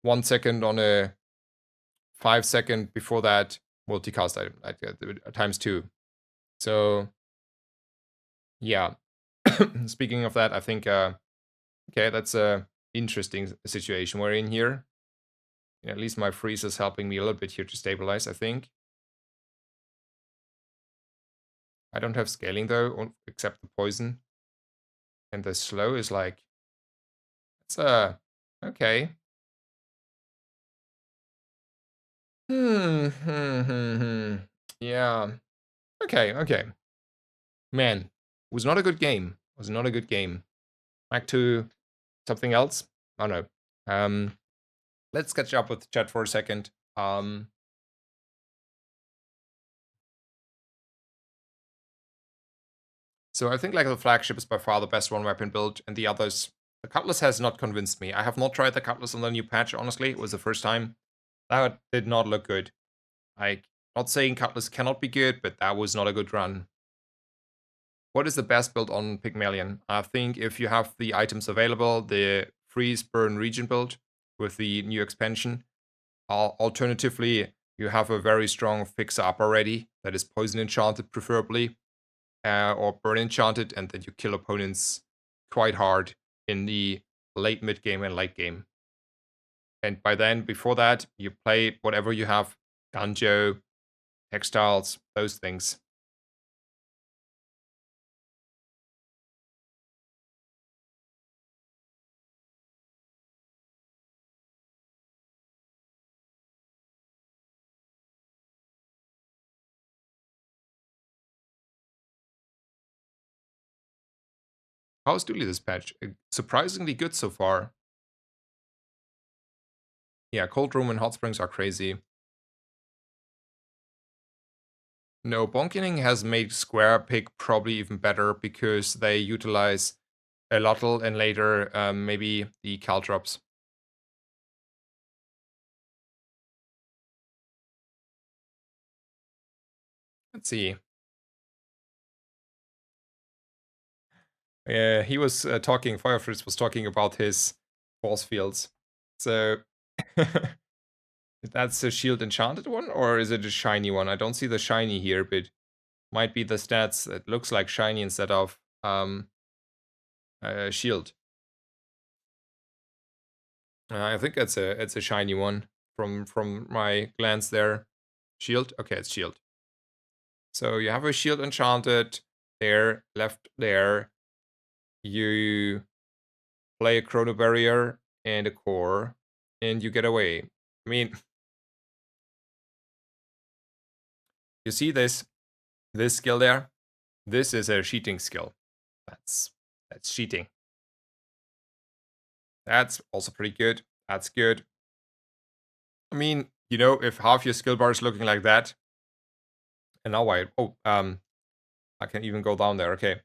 1 second on a 5-second before that multicast item, like times 2. So yeah. Speaking of that, I think okay, that's a interesting situation we're in here. At least my freeze is helping me a little bit here to stabilize, I think. I don't have scaling though, except the poison. And the slow is like, it's okay. Yeah. Okay. Man, was not a good game. Was not a good game. Back to something else. Oh no. Let's catch up with chat for a second. So I think like the flagship is by far the best one weapon build, and the others. The cutlass has not convinced me. I have not tried the cutlass on the new patch. Honestly, it was the first time. That did not look good. Like, not saying cutlass cannot be good, but that was not a good run. What is the best build on Pygmalion? I think if you have the items available, the freeze burn region build with the new expansion. Alternatively, you have a very strong fixer up already that is poison enchanted, preferably, or burn enchanted, and then you kill opponents quite hard in the late mid game and late game. And by then, before that, you play whatever you have, Ganjo, textiles, those things. How's Dooley this patch? Surprisingly good so far. Yeah, Cold Room and Hot Springs are crazy. No, Bonkening has made Square Pick probably even better because they utilize a Lottle and later maybe the Caltrops. Let's see. He was talking, Firefritz was talking about his force fields. So that's a shield enchanted one, or is it a shiny one? I don't see the shiny here, but might be the stats. It looks like shiny instead of shield. I think it's a shiny one from my glance there. Shield? Okay, it's shield. So you have a shield enchanted there, left there. You play a chrono barrier and a core, and you get away. I mean, you see this skill there? This is a cheating skill. That's cheating. That's also pretty good. That's good. I mean, you know, if half your skill bar is looking like that, and now I can even go down there. Okay.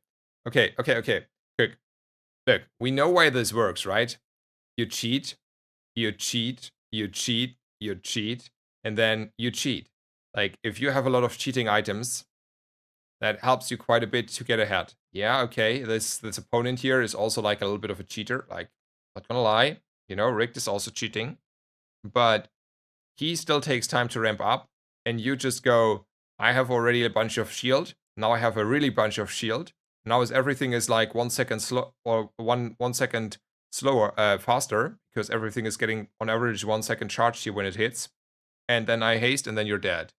Okay. Quick. Look, we know why this works, right? You cheat, you cheat, you cheat, you cheat, and then you cheat. Like, if you have a lot of cheating items, that helps you quite a bit to get ahead. Yeah, okay, this opponent here is also like a little bit of a cheater. Like, not gonna lie, you know, Rick is also cheating, but he still takes time to ramp up, and you just go, I have already a bunch of shield, now I have a really bunch of shield. Now everything is like 1 second slow, or one second slower, faster, because everything is getting on average 1 second charged here when it hits. And then I haste, and then you're dead.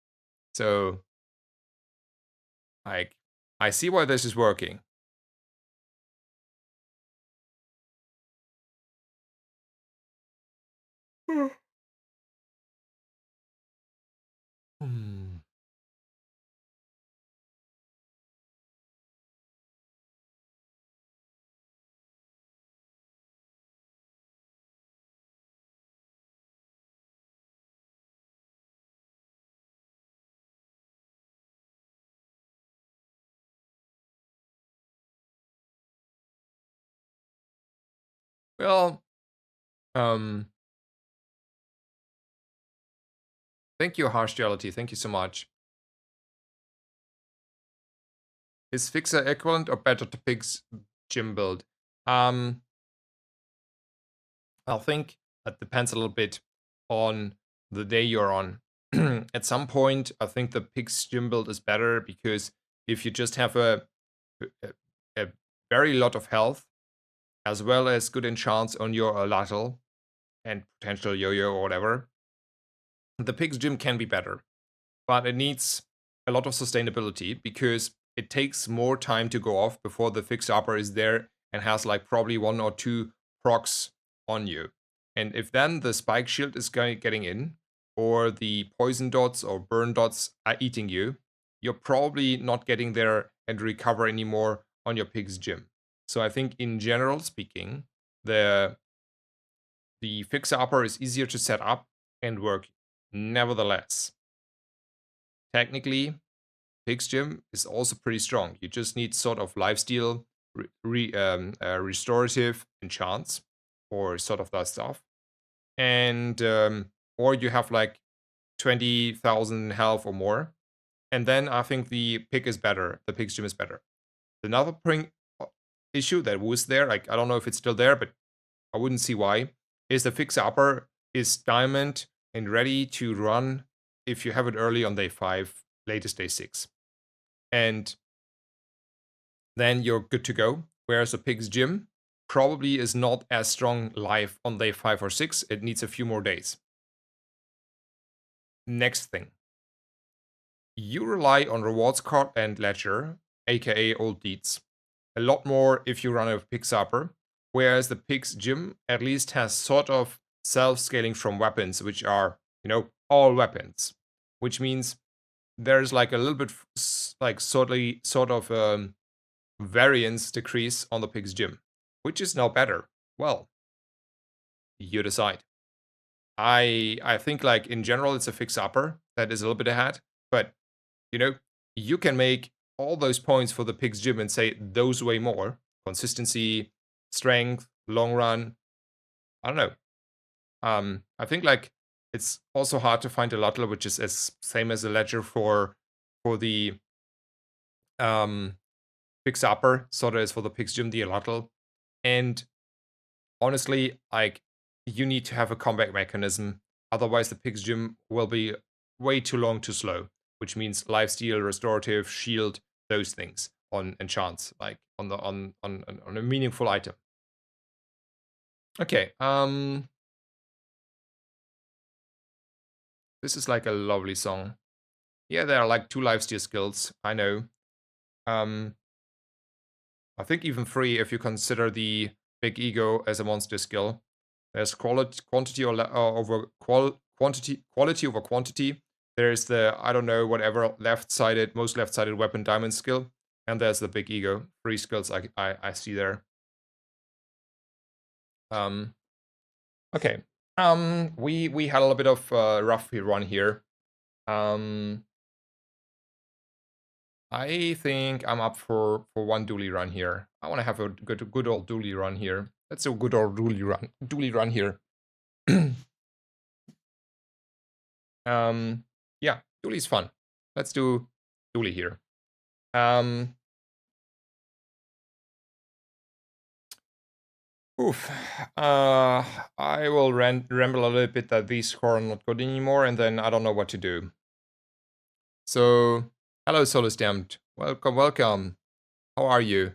So, like, I see why this is working. Hmm. Well, um, thank you, Harsh Duality. Thank you so much. Is Fixer equivalent or better to Pig's gym build? I think that depends a little bit on the day you're on. At some point, I think the Pig's gym build is better because if you just have a, a very lot of health, as well as good enchants on your lateral and potential yo-yo or whatever, the Pig's gym can be better. But it needs a lot of sustainability because it takes more time to go off before the fixer upper is there and has like probably 1 or 2 procs on you. And if then the spike shield is getting in, or the poison dots or burn dots are eating you, you're probably not getting there and recover anymore on your pig's gym. So I think in general speaking, the fixer upper is easier to set up and work. Nevertheless, technically, Pig's Gym is also pretty strong. You just need sort of lifesteal, restorative enchants, or sort of that stuff. And, or you have like 20,000 health or more. And then I think the pick is better. The Pig's Gym is better. Another issue that was there, like, I don't know if it's still there, but I wouldn't see why, is the Fixer Upper is diamond and ready to run if you have it early on day 5, latest day 6. And then you're good to go. Whereas a Pig's Gym probably is not as strong live on day 5 or 6. It needs a few more days. Next thing. You rely on rewards card and ledger, aka old deeds, a lot more if you run a Pig's Upper, whereas the Pig's Gym at least has sort of self-scaling from weapons, which are, you know, all weapons. Which means there's like a little bit like sort of variance decrease on the Pig's Gym. Which is now better? Well, you decide. I think like in general it's a fix upper that is a little bit ahead, but you know, you can make all those points for the Pig's Gym and say those way more. Consistency, strength, long run. I don't know. I think like it's also hard to find a Lutler which is as same as a ledger for the fix upper, sort of as for the Pig's Gym, the Luttle. And honestly, like, you need to have a comeback mechanism. Otherwise, the Pig's Gym will be way too long too slow, which means lifesteal, restorative, shield, those things on enchants, like on the on a meaningful item. Okay, this is like a lovely song. Yeah, there are like 2 lifesteal skills, I know. I think even 3 if you consider the big ego as a monster skill. There's quantity over quality over quantity. There's the, I don't know, whatever most left-sided weapon diamond skill. And there's the big ego. 3 skills I see there. Okay. We had a little bit of rough run here. I think I'm up for one dually run here. I want to have a good old dually run here. Let's do a good old dually run here. Yeah, dually's fun. Let's do dually here. I will ramble a little bit that these core are not good anymore, and then I don't know what to do. So, hello, Solus Damned. Welcome, welcome. How are you?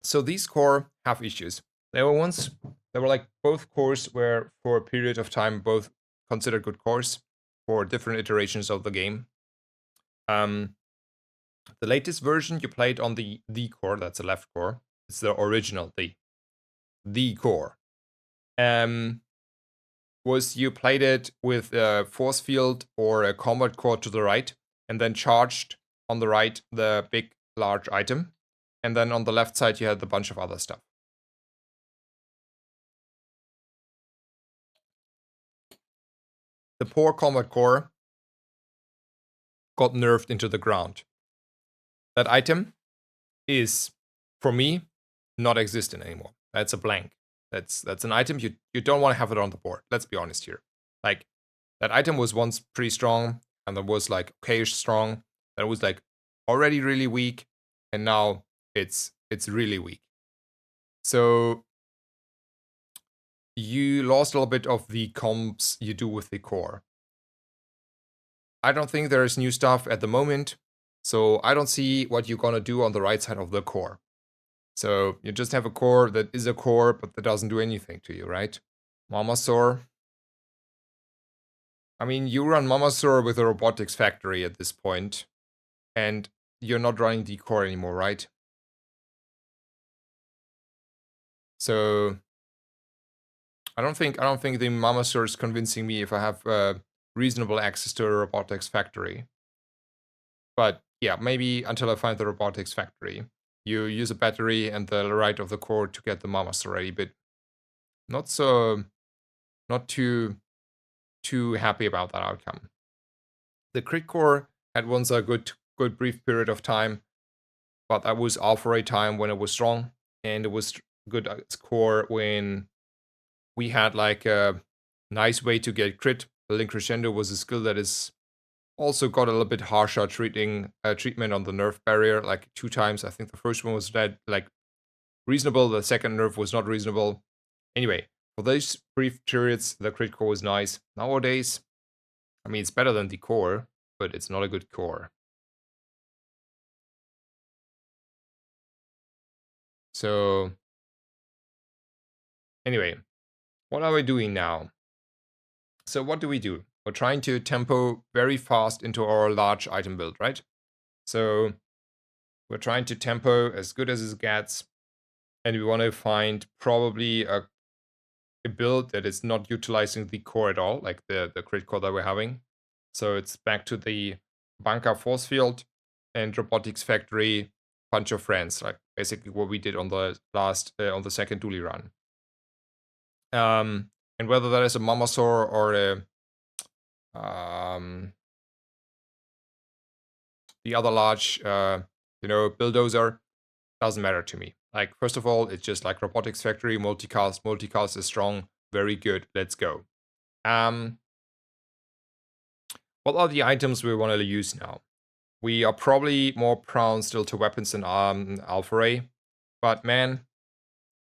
So these core have issues. They were like both cores were for a period of time both considered good cores for different iterations of the game. The latest version you played on the core, that's the left core. It's the original the core. Was you played it with a force field or a combat core to the right, and then charged on the right the big large item, and then on the left side you had a bunch of other stuff. The poor combat core got nerfed into the ground. That item is, for me, not existent anymore. That's a blank. That's an item you don't want to have it on the board. Let's be honest here. Like, that item was once pretty strong, and that was like okayish strong. That was like already really weak, and now it's really weak. So you lost a little bit of the comps you do with the core. I don't think there is new stuff at the moment, so I don't see what you're gonna do on the right side of the core. So you just have a core that is a core, but that doesn't do anything to you, right? Mamasaur. I mean, you run Mamasaur with a robotics factory at this point, and you're not running the core anymore, right? So I don't think the Mamasaur is convincing me if I have reasonable access to a robotics factory. But yeah, maybe until I find the robotics factory. You use a battery and the right of the core to get the Mamasaur ready, but not too happy about that outcome. The crit core had once a good brief period of time, but that was alpha ray time when it was strong, and it was good as core when we had like a nice way to get crit. The Link Crescendo was a skill that is also got a little bit harsher treatment on the nerf barrier, like 2 times. I think the first one was that like reasonable, the second nerf was not reasonable. Anyway, for those brief periods, the crit core was nice. Nowadays, I mean, it's better than the core, but it's not a good core. So, anyway, what are we doing now? So what do? We're trying to tempo very fast into our large item build, right? So we're trying to tempo as good as it gets, and we want to find probably a build that is not utilizing the core at all, like the crit core that we're having. So it's back to the Banca force field and robotics factory, bunch of friends, like basically what we did on the on the second dually run. And whether that is a Mamasaur or a the other large bulldozer, doesn't matter to me. Like, first of all, it's just like robotics factory, multicast is strong, very good, let's go. What are the items we want to use now? We are probably more prone still to weapons than Alpha Ray, but man,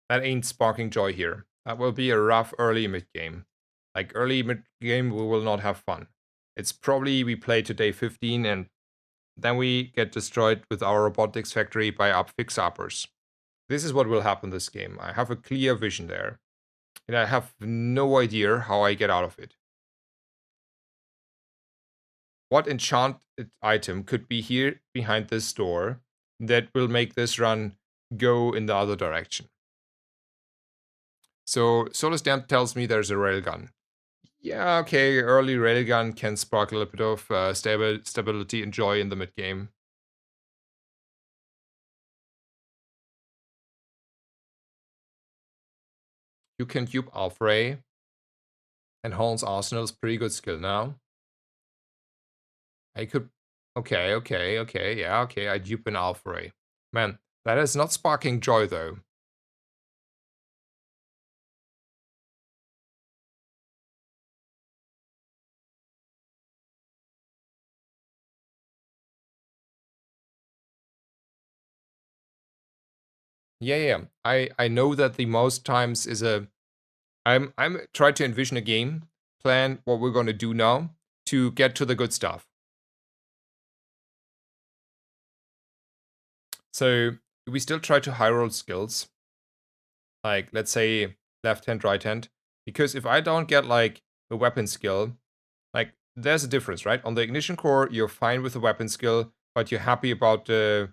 that ain't sparking joy here. That will be a rough early mid-game. Like, early mid-game, we will not have fun. It's probably we play to day 15 and then we get destroyed with our robotics factory by fix-uppers. This is what will happen this game. I have a clear vision there, and I have no idea how I get out of it. What enchanted item could be here behind this door that will make this run go in the other direction? So Solar Stamp tells me there's a railgun. Yeah, okay, early railgun can spark a little bit of stability and joy in the mid game. You can dupe Alfray, and Horn's Arsenal is pretty good skill now. I could... Okay, yeah, okay, I dupe an Alfray. Man, that is not sparking joy though. Yeah. I know that the most times is a... I'm trying to envision a game plan, what we're gonna do now to get to the good stuff. So we still try to high roll skills, like let's say left hand, right hand, because if I don't get like a weapon skill, like there's a difference, right? On the ignition core, you're fine with the weapon skill, but you're happy about the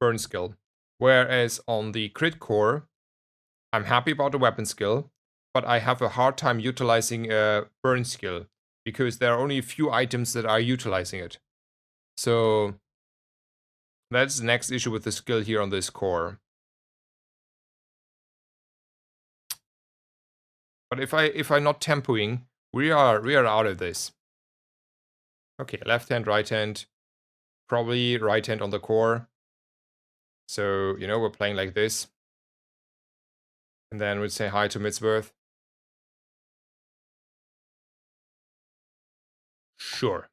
burn skill. Whereas on the crit core, I'm happy about the weapon skill, but I have a hard time utilizing a burn skill because there are only a few items that are utilizing it. So that's the next issue with the skill here on this core. But if I'm not tempoing, we are out of this. Okay, left hand, right hand, probably right hand on the core. So, you know, we're playing like this. And then we'd say hi to Midsworth. Sure.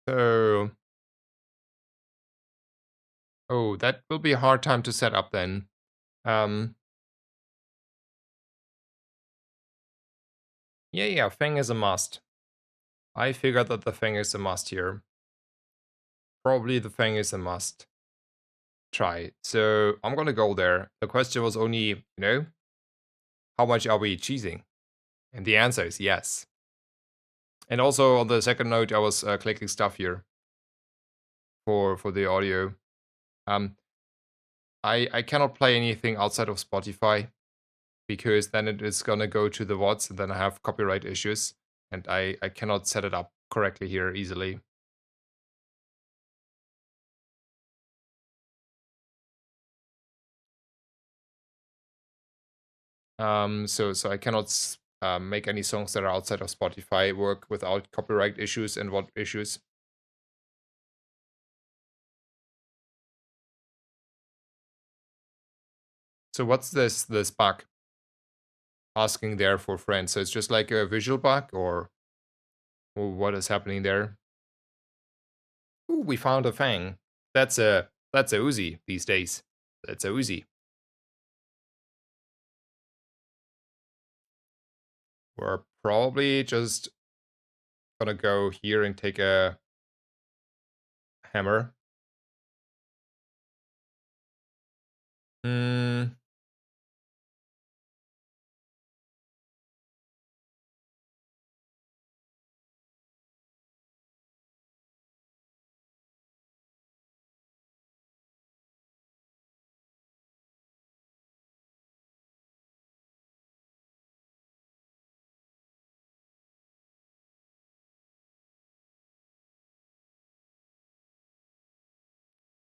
So, oh, that will be a hard time to set up then. Yeah, Fang is a must. I figured that the Fang is a must here. Probably the Fang is a must. Try. So I'm gonna go there. The question was only, you know, how much are we cheesing? And the answer is yes. And also on the second note, I was clicking stuff here for the audio. I cannot play anything outside of Spotify because then it is gonna go to the VODs and then I have copyright issues and I cannot set it up correctly here easily. So I cannot make any songs that are outside of Spotify work without copyright issues and what issues. So what's this bug? Asking there for friends. So it's just like a visual bug or what is happening there? Ooh, we found a Fang. That's a Uzi these days. That's a Uzi. We're probably just gonna go here and take a hammer. Hmm.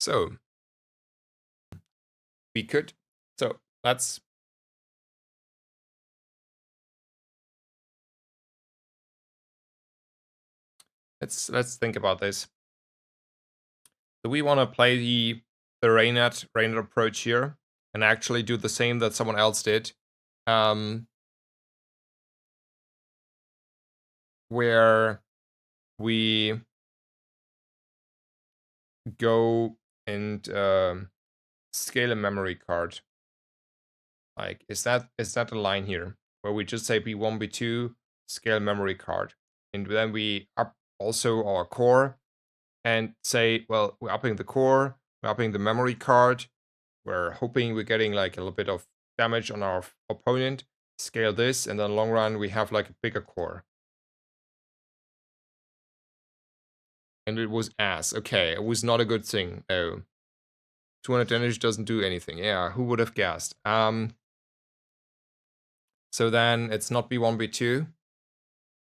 So we could. So let's think about this. Do we want to play the Raynet approach here and actually do the same that someone else did? Where we go and scale a memory card? Like, is that the line here where we just say B1, B2, scale memory card, and then we up also our core and say, well, we're upping the core, we're upping the memory card, we're hoping we're getting like a little bit of damage on our opponent, scale this, and then long run we have like a bigger core. And it was ass. Okay, it was not a good thing. No. 200 damage doesn't do anything. Yeah, who would have guessed? So then it's not B1, B2.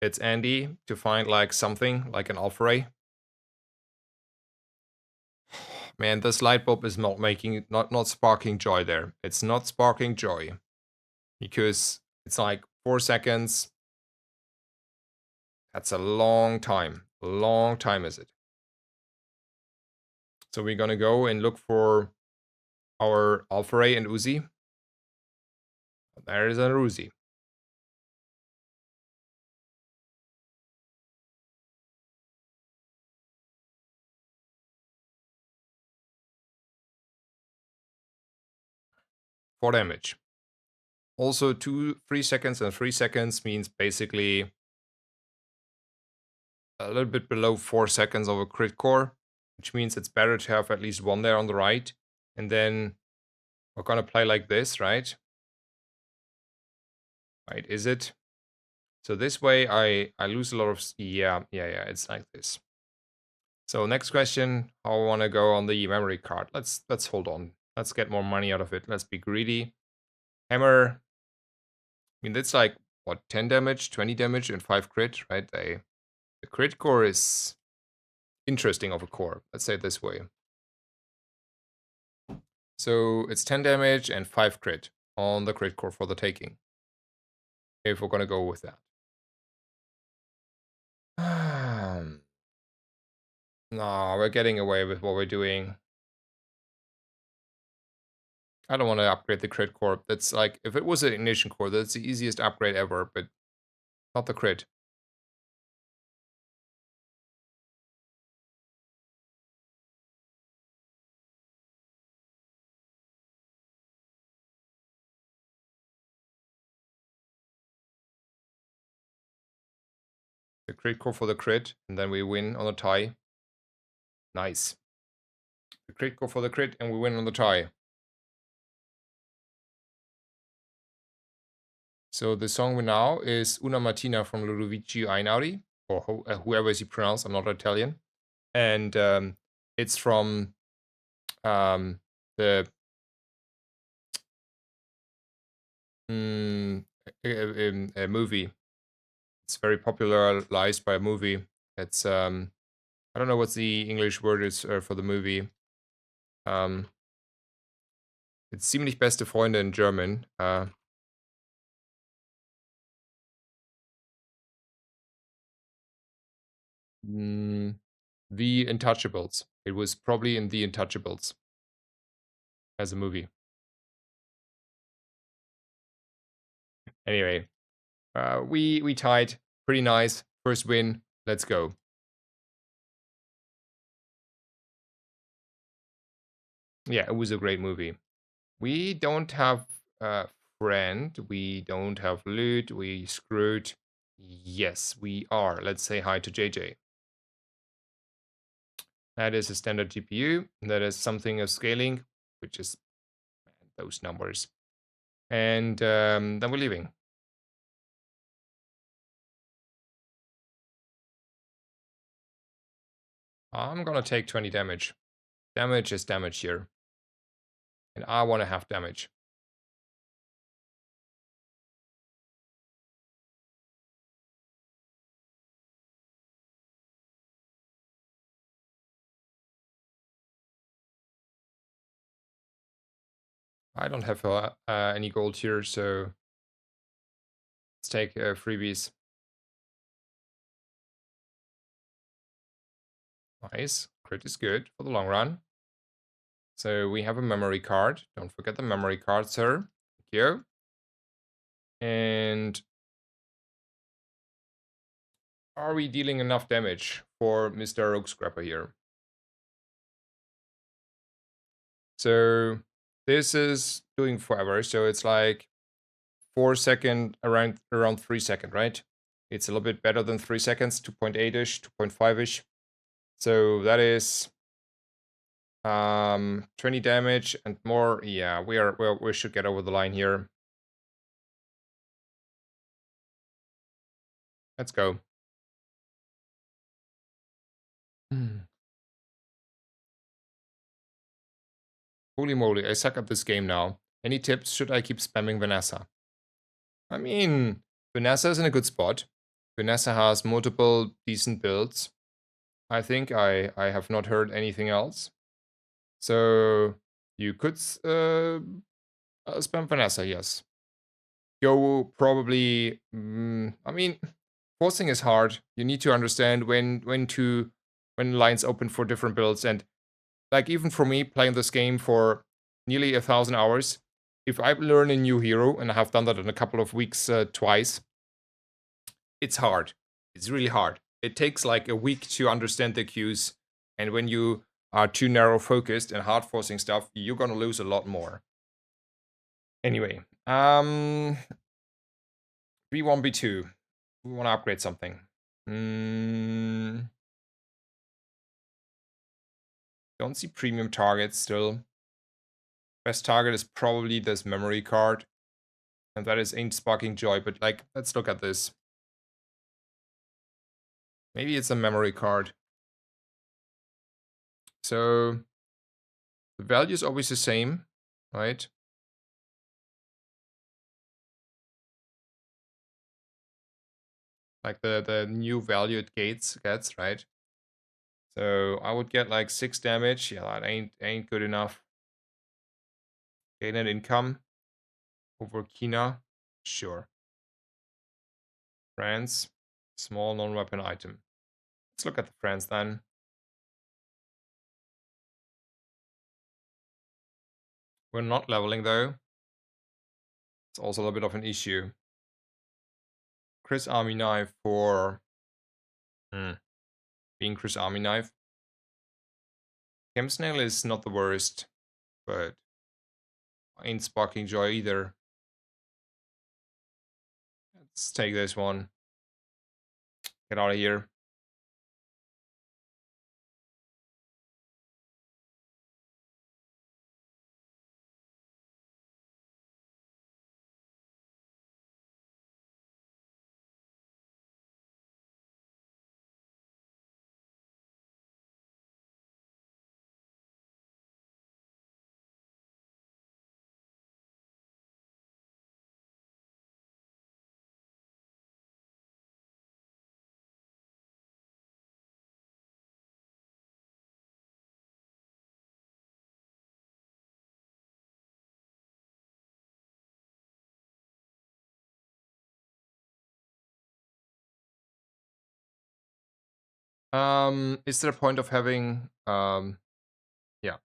It's Andy to find like something, like an alpha ray. Man, this light bulb is not making, not sparking joy there. It's not sparking joy. Because it's like 4 seconds. That's a long time. Long time is it? So we're gonna go and look for our alpha ray and Uzi. There is a Uzi. For damage. Also 3 seconds and 3 seconds means basically a little bit below 4 seconds of a crit core, which means it's better to have at least one there on the right. And then we're gonna play like this, right? Right, is it? So this way I lose a lot of, yeah, it's like this. So next question, how I wanna go on the memory card. Let's hold on. Let's get more money out of it. Let's be greedy. Hammer. I mean, that's like, what, 10 damage, 20 damage, and 5 crit, right? The crit core is interesting of a core. Let's say it this way. So it's 10 damage and 5 crit on the crit core for the taking. If we're gonna go with that. No, we're getting away with what we're doing. I don't want to upgrade the crit core. That's like, if it was an ignition core, that's the easiest upgrade ever, but not the crit. The crit core for the crit, and then we win on the tie. Nice. The crit core for the crit, and we win on the tie. So the song we now is Una Mattina from Ludovico Einaudi, or whoever is he pronounced, I'm not Italian. And it's from the a movie. It's very popularized by a movie. It's I don't know what the English word is for the movie. It's ziemlich beste Freunde in German. The Untouchables. It was probably in The Untouchables as a movie. Anyway, we tied. Pretty nice. First win. Let's go. Yeah, it was a great movie. We don't have a friend. We don't have loot. We screwed. Yes, we are. Let's say hi to JJ. That is a standard GPU. That is something of scaling, which is those numbers. And then we're leaving. I'm gonna take 20 damage. Damage is damage here. And I want to have damage. I don't have any gold here, so let's take freebies. Nice. Crit is good for the long run. So we have a memory card. Don't forget the memory card, sir. Thank you. And are we dealing enough damage for Mr. Rogue Scrapper here? So this is doing forever. So it's like 4 second, around 3 second, right? It's a little bit better than 3 seconds, 2.8-ish, 2.5-ish. So that is 20 damage and more. Yeah, we should get over the line here. Let's go. Holy moly, I suck at this game now. Any tips? Should I keep spamming Vanessa? I mean, Vanessa is in a good spot. Vanessa has multiple decent builds. I think I have not heard anything else. So you could spam Vanessa, yes. Go probably. I mean, forcing is hard. You need to understand when lines open for different builds, and like even for me playing this game for nearly 1,000 hours, if I learn a new hero, and I have done that in a couple of weeks twice, it's hard. It's really hard. It takes like a week to understand the cues, and when you are too narrow focused and hard forcing stuff, you're gonna lose a lot more. Anyway, B1, B2. We want to upgrade something. Don't see premium targets still. Best target is probably this memory card. And that is Ain't Sparking Joy, but like, let's look at this. Maybe it's a memory card. So the value is always the same, right? Like the new value it gets, right? So I would get like 6 damage. Yeah, that ain't good enough. Gain an income over Kina. Sure. Friends. Small non-weapon item. Let's look at the friends then. We're not leveling though. It's also a little bit of an issue. Chris Army Knife for being Chris Army Knife. Chem Snail is not the worst, but ain't Sparking Joy either. Let's take this one. Get out of here. Is there a point of having yeah,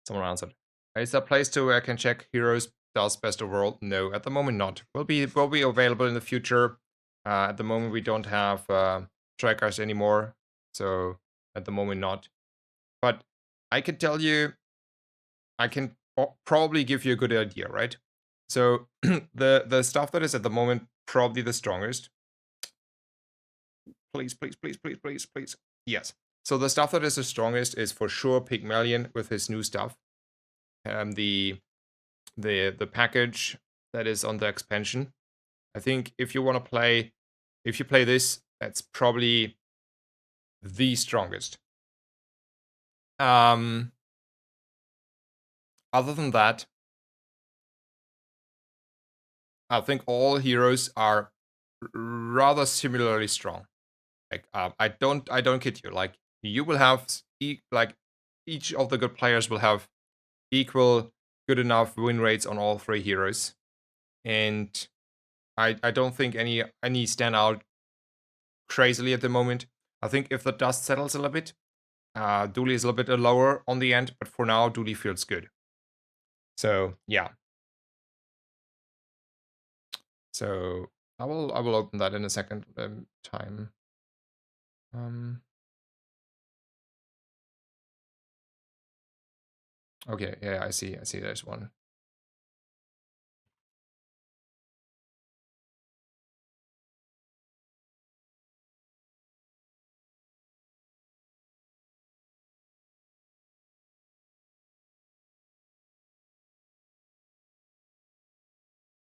someone answered. Is there a place to where I can check heroes does best overall? No, at the moment not. Will be available in the future. At the moment we don't have trackers anymore, so at the moment not. But I can tell you, I can probably give you a good idea, right? So the stuff that is at the moment probably the strongest. Please, please, please, please, please, please. Yes. So the stuff that is the strongest is for sure Pygmalion with his new stuff. The package that is on the expansion. I think if you want to play, if you play this, that's probably the strongest. Other than that, I think all heroes are rather similarly strong. Like I don't kid you. Like you will have like each of the good players will have equal good enough win rates on all three heroes, and I don't think any stand out crazily at the moment. I think if the dust settles a little bit, Dooley is a little bit lower on the end, but for now Dooley feels good. So yeah. So I will open that in a second time. Okay, yeah, I see. There's one.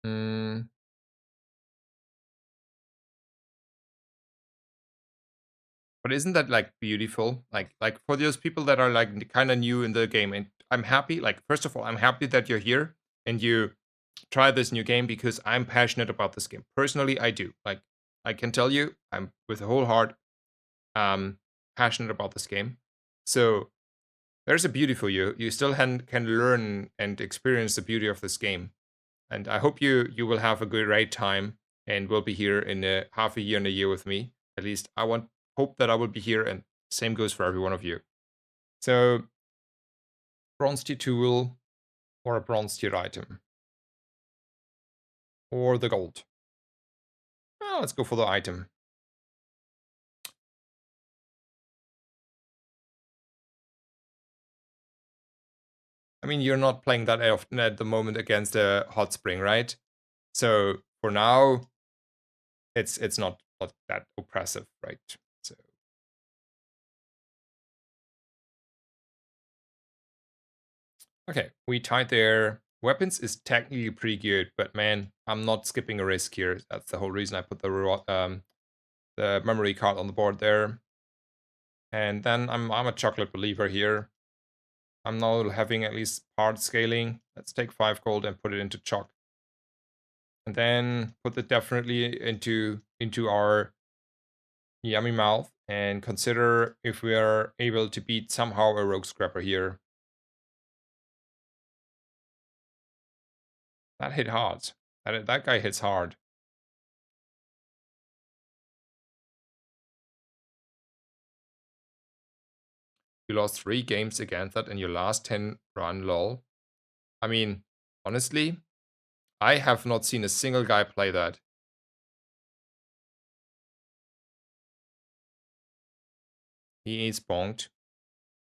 Hmm. But isn't that like beautiful? Like for those people that are like kind of new in the game, and I'm happy. Like first of all, I'm happy that you're here and you try this new game because I'm passionate about this game. Personally, I do. Like I can tell you, I'm with a whole heart passionate about this game. So there's a beauty for you. You still can learn and experience the beauty of this game. And I hope you will have a great time and will be here in a half a year and a year with me. At least I hope that I will be here, and same goes for every one of you. So bronze tier tool or a bronze tier item or the gold. Well, let's go for the item. I mean, you're not playing that often at the moment against a hot spring, right? So for now, it's not that oppressive, right? So okay, we tied there. Weapons is technically pretty good, but man, I'm not skipping a risk here. That's the whole reason I put the memory card on the board there. And then I'm a chocolate believer here. I'm now having at least part scaling. Let's take 5 gold and put it into chalk. And then put it definitely into our yummy mouth and consider if we are able to beat somehow a rogue scrapper here. That hit hard. That guy hits hard. You lost 3 games against that in your last 10 run, lol. I mean, honestly, I have not seen a single guy play that. He is bonked.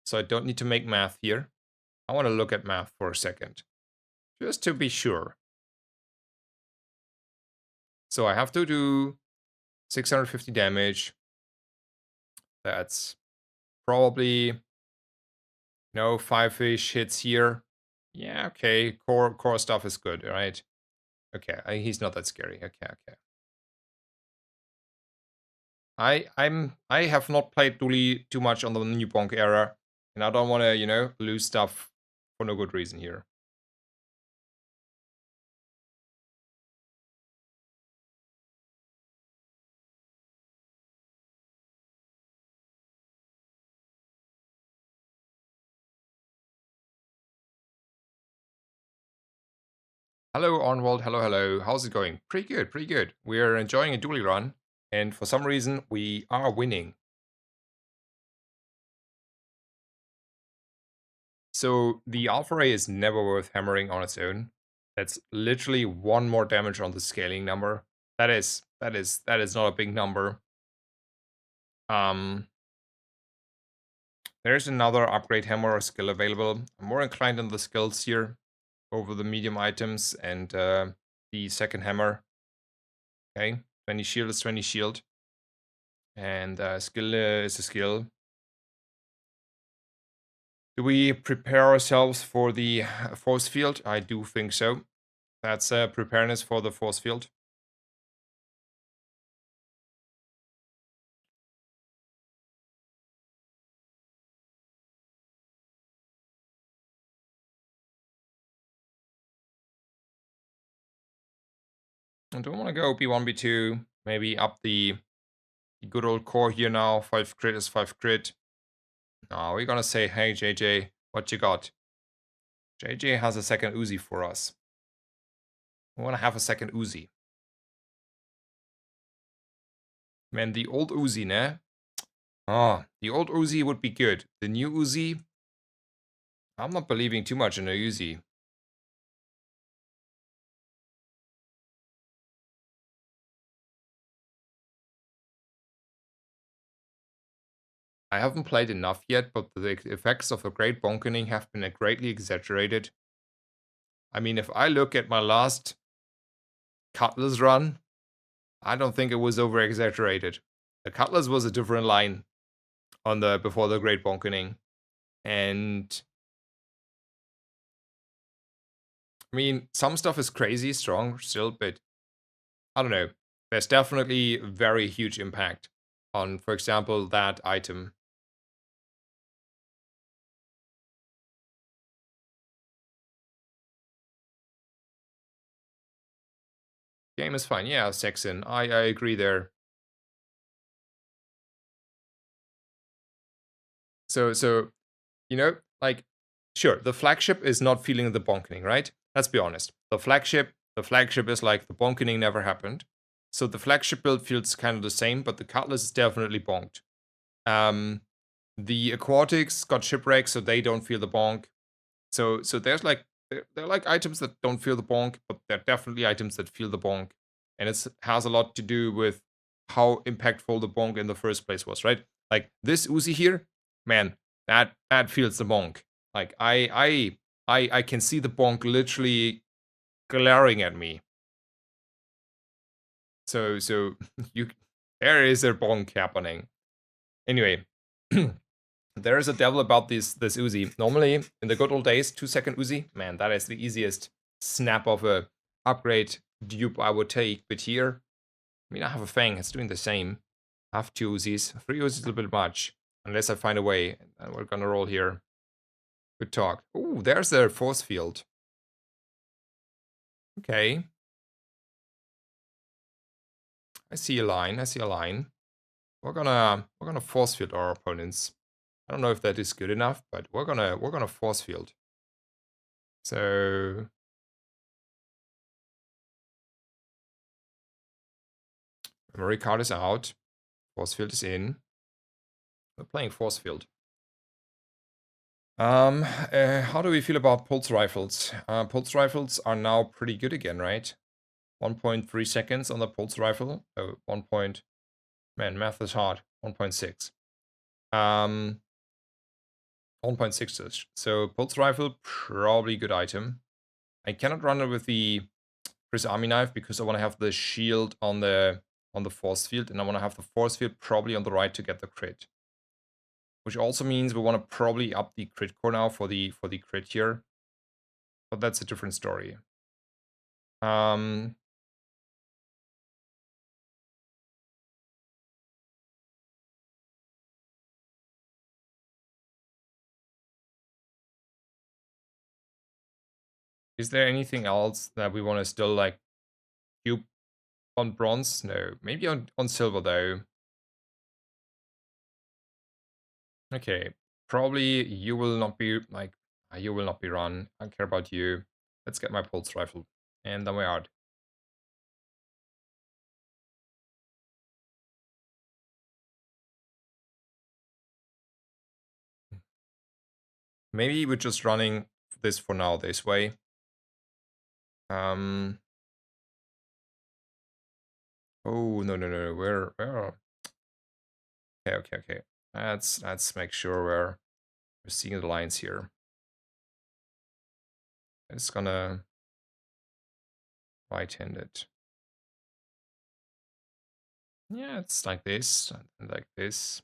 So I don't need to make math here. I want to look at math for a second. Just to be sure. So I have to do 650 damage. That's probably, 5-ish hits here. Yeah, okay. Core stuff is good, right? Okay, he's not that scary. Okay. I have not played Dooley too much on the new Bonk era, and I don't want to, lose stuff for no good reason here. Hello, Arnwald. Hello. How's it going? Pretty good, pretty good. We're enjoying a Dooley run, and for some reason, we are winning. So the Alpha Ray is never worth hammering on its own. That's literally one more damage on the scaling number. That is not a big number. Um, there's another upgrade hammer or skill available. I'm more inclined on the skills here over the medium items and the second hammer. Okay, 20 shield is 20 shield, and skill is a skill. Do we prepare ourselves for the force field? I do think so. That's preparedness for the force field. I don't want to go B1, B2. Maybe up the good old core here now. 5 crit is 5 crit. No, we're gonna say, hey JJ, what you got? JJ has a second Uzi for us. We wanna have a second Uzi. Man, the old Uzi, ne? Oh, the old Uzi would be good. The new Uzi, I'm not believing too much in the Uzi. I haven't played enough yet, but the effects of a great bonkening have been greatly exaggerated. I mean, if I look at my last Cutlass run, I don't think it was over exaggerated. The Cutlass was a different line on the before the great bonkening. And I mean, some stuff is crazy strong still, but I don't know. There's definitely very huge impact on, for example, that item. Game is fine. Yeah, Saxon. I agree there. So you know, like, sure, the flagship is not feeling the bonkening, right? Let's be honest. The flagship is like the bonkening never happened. So the flagship build feels kind of the same, but the Cutlass is definitely bonked. The aquatics got shipwrecked, so they don't feel the bonk. So there's like they're like items that don't feel the bonk, but they're definitely items that feel the bonk, and it has a lot to do with how impactful the bonk in the first place was, right? Like this Uzi here, man, that feels the bonk. Like I can see the bonk literally glaring at me. So you there is a bonk happening. Anyway, there is a devil about this Uzi. Normally, in the good old days, 2-second Uzi, man, that is the easiest snap of a upgrade dupe I would take. But here, I mean, I have a Fang, it's doing the same. I have 2 Uzis. 3 Uzis is a little bit much, unless I find a way. And we're gonna roll here. Good talk. Ooh, there's the force field. Okay. I see a line. I see a line. We're gonna force field our opponents. I don't know if that is good enough, but we're gonna force field. So memory card is out. Force field is in. We're playing force field. How do we feel about pulse rifles? Pulse rifles are now pretty good again, right? 1.3 seconds on the pulse rifle. Oh, 1 point. Man, math is hard. 1.6. 1.6. So pulse rifle, probably good item. I cannot run it with the Chris Army knife because I want to have the shield on the force field, and I want to have the force field probably on the right to get the crit. Which also means we want to probably up the crit core now for the crit here. But that's a different story. Um, is there anything else that we want to still like dupe on bronze? No. Maybe on silver though. Okay. Probably you will not be like you will not be run. I don't care about you. Let's get my pulse rifle. And then we're out. Maybe we're just running this for now this way. Oh no. We're okay. Let's make sure we're seeing the lines here. It's gonna right-hand it. Yeah, it's like this and like this.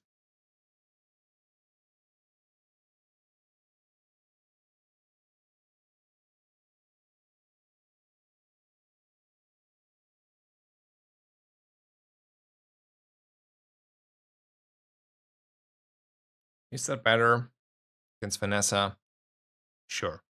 Is that better against Vanessa? Sure.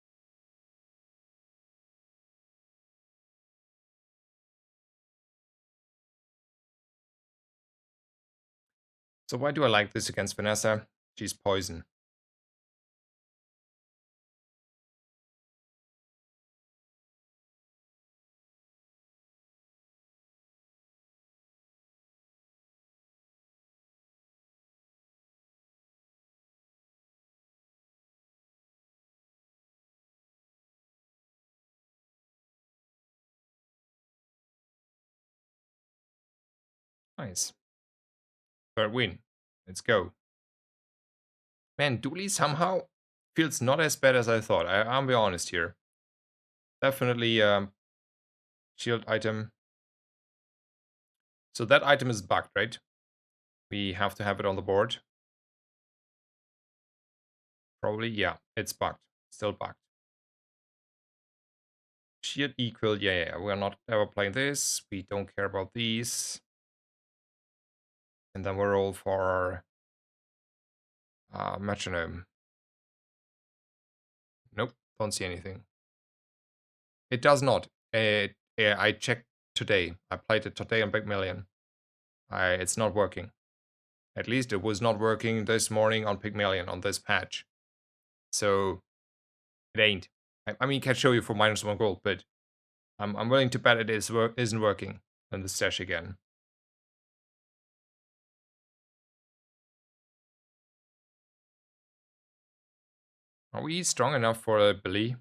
So why do I like this against Vanessa? She's poison. Nice. Third win. Let's go. Man, Dooley somehow feels not as bad as I thought. I'll be honest here. Definitely shield item. So that item is bugged, right? We have to have it on the board. Probably, yeah, it's bugged. Still bugged. Shield equal, yeah. We're not ever playing this. We don't care about these. And then we're all for metronome. Nope, don't see anything. It does not. I checked today. I played it today on Big Million. It's not working. At least it was not working this morning on Pygmalion on this patch. So it ain't. I mean, can show you for -1 gold, but I'm willing to bet it isn't working in the stash again. Are we strong enough for a Billy?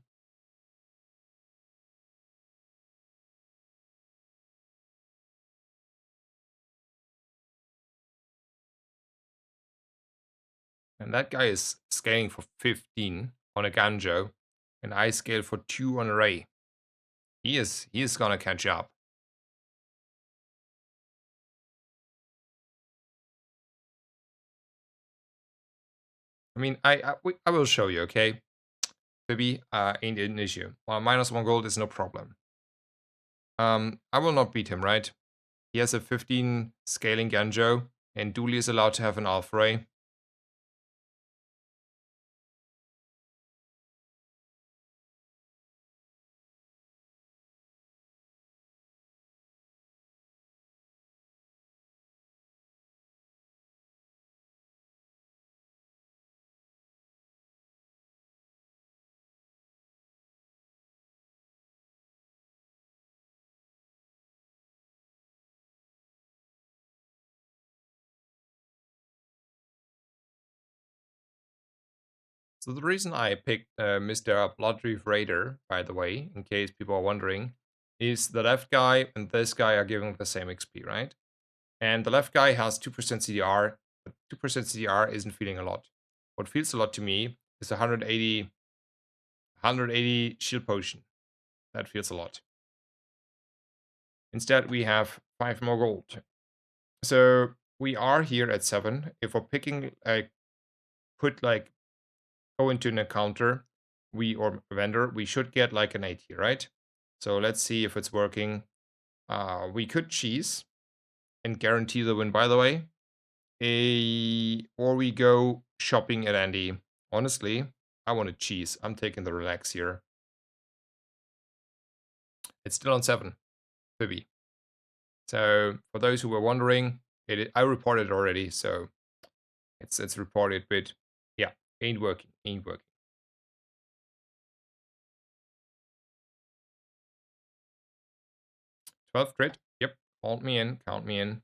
And that guy is scaling for 15 on a Ganjo, and I scale for 2 on a Ray. He is gonna catch up. I mean, I will show you, okay? Maybe ain't an issue. Well, -1 gold is no problem. I will not beat him, right? He has a 15 scaling Ganjo, and Dooley is allowed to have an Alpha Ray. So the reason I picked Mr. Bloodreef Raider, by the way, in case people are wondering, is the left guy and this guy are giving the same XP, right? And the left guy has 2% CDR, but 2% CDR isn't feeling a lot. What feels a lot to me is 180 shield potion. That feels a lot. Instead, we have 5 more gold. So we are here at 7. If we're picking, go into an encounter, or vendor, we should get like an 8 here, right? So let's see if it's working. We could cheese and guarantee the win, by the way. Or we go shopping at Andy. Honestly, I want to cheese. I'm taking the relax here. It's still on 7. Phoebe. So for those who were wondering, I reported already, so it's reported, but yeah, ain't working. 12th crit. Yep. Count me in.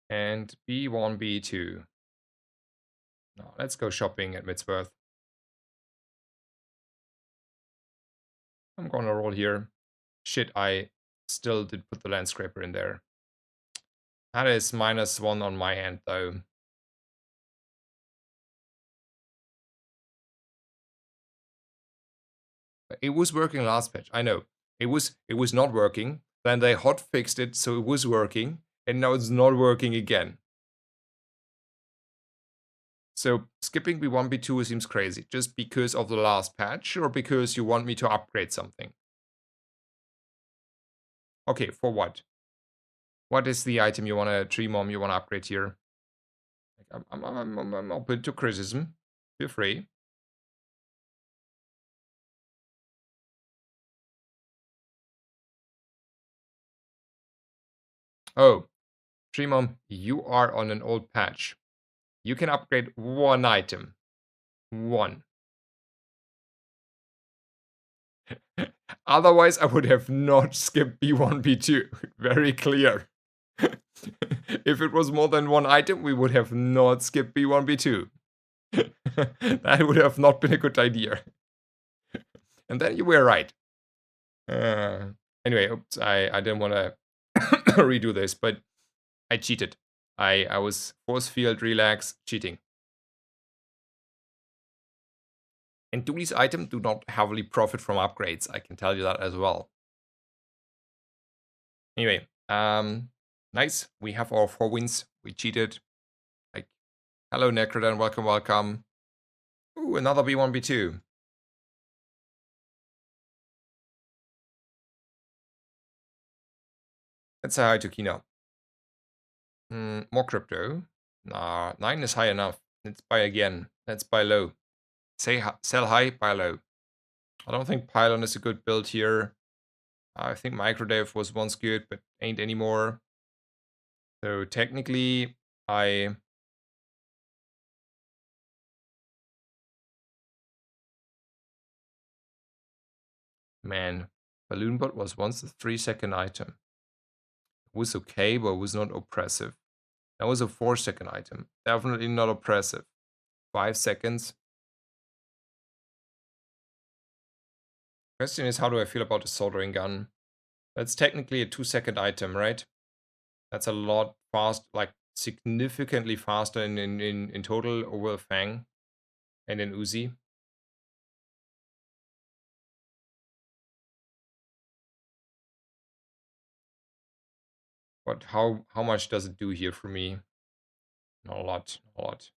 And B1, B2. Now let's go shopping at Midsworth. I'm gonna roll here. Shit, I still did put the land scraper in there. That is -1 on my end though. It was working last patch, I know. It was not working. Then they hot fixed it so it was working, and now it's not working again. So skipping B1, B2 seems crazy, just because of the last patch, or because you want me to upgrade something? Okay, for what? What is the item you want to tree mom you want to upgrade here? I'm open to criticism. Feel free. Oh, tree mom, you are on an old patch. You can upgrade 1 item. 1. Otherwise, I would have not skipped B1, B2. Very clear. If it was more than 1 item, we would have not skipped B1, B2. That would have not been a good idea. And then you were right. Anyway, oops, I didn't want to redo this, but I cheated. I was force field relax cheating. And Dooley's items do not heavily profit from upgrades, I can tell you that as well. Anyway, nice. We have our 4 wins. We cheated. Like, hello Necrodon, welcome, welcome. Ooh, another B1, B2. Let's say hi to Kino. More crypto. Nah, 9 is high enough. Let's buy again. Let's buy low. Sell high, buy low. I don't think Pylon is a good build here. I think Microdev was once good, but ain't anymore. So technically, Man, Balloon Bot was once a 3-second item. It was okay, but it was not oppressive. That was a 4-second item. Definitely not oppressive. 5 seconds. Question is, how do I feel about the soldering gun? That's technically a 2-second item, right? That's a lot fast, like significantly faster in total over a Fang and an Uzi. But how much does it do here for me? Not a lot, not a lot.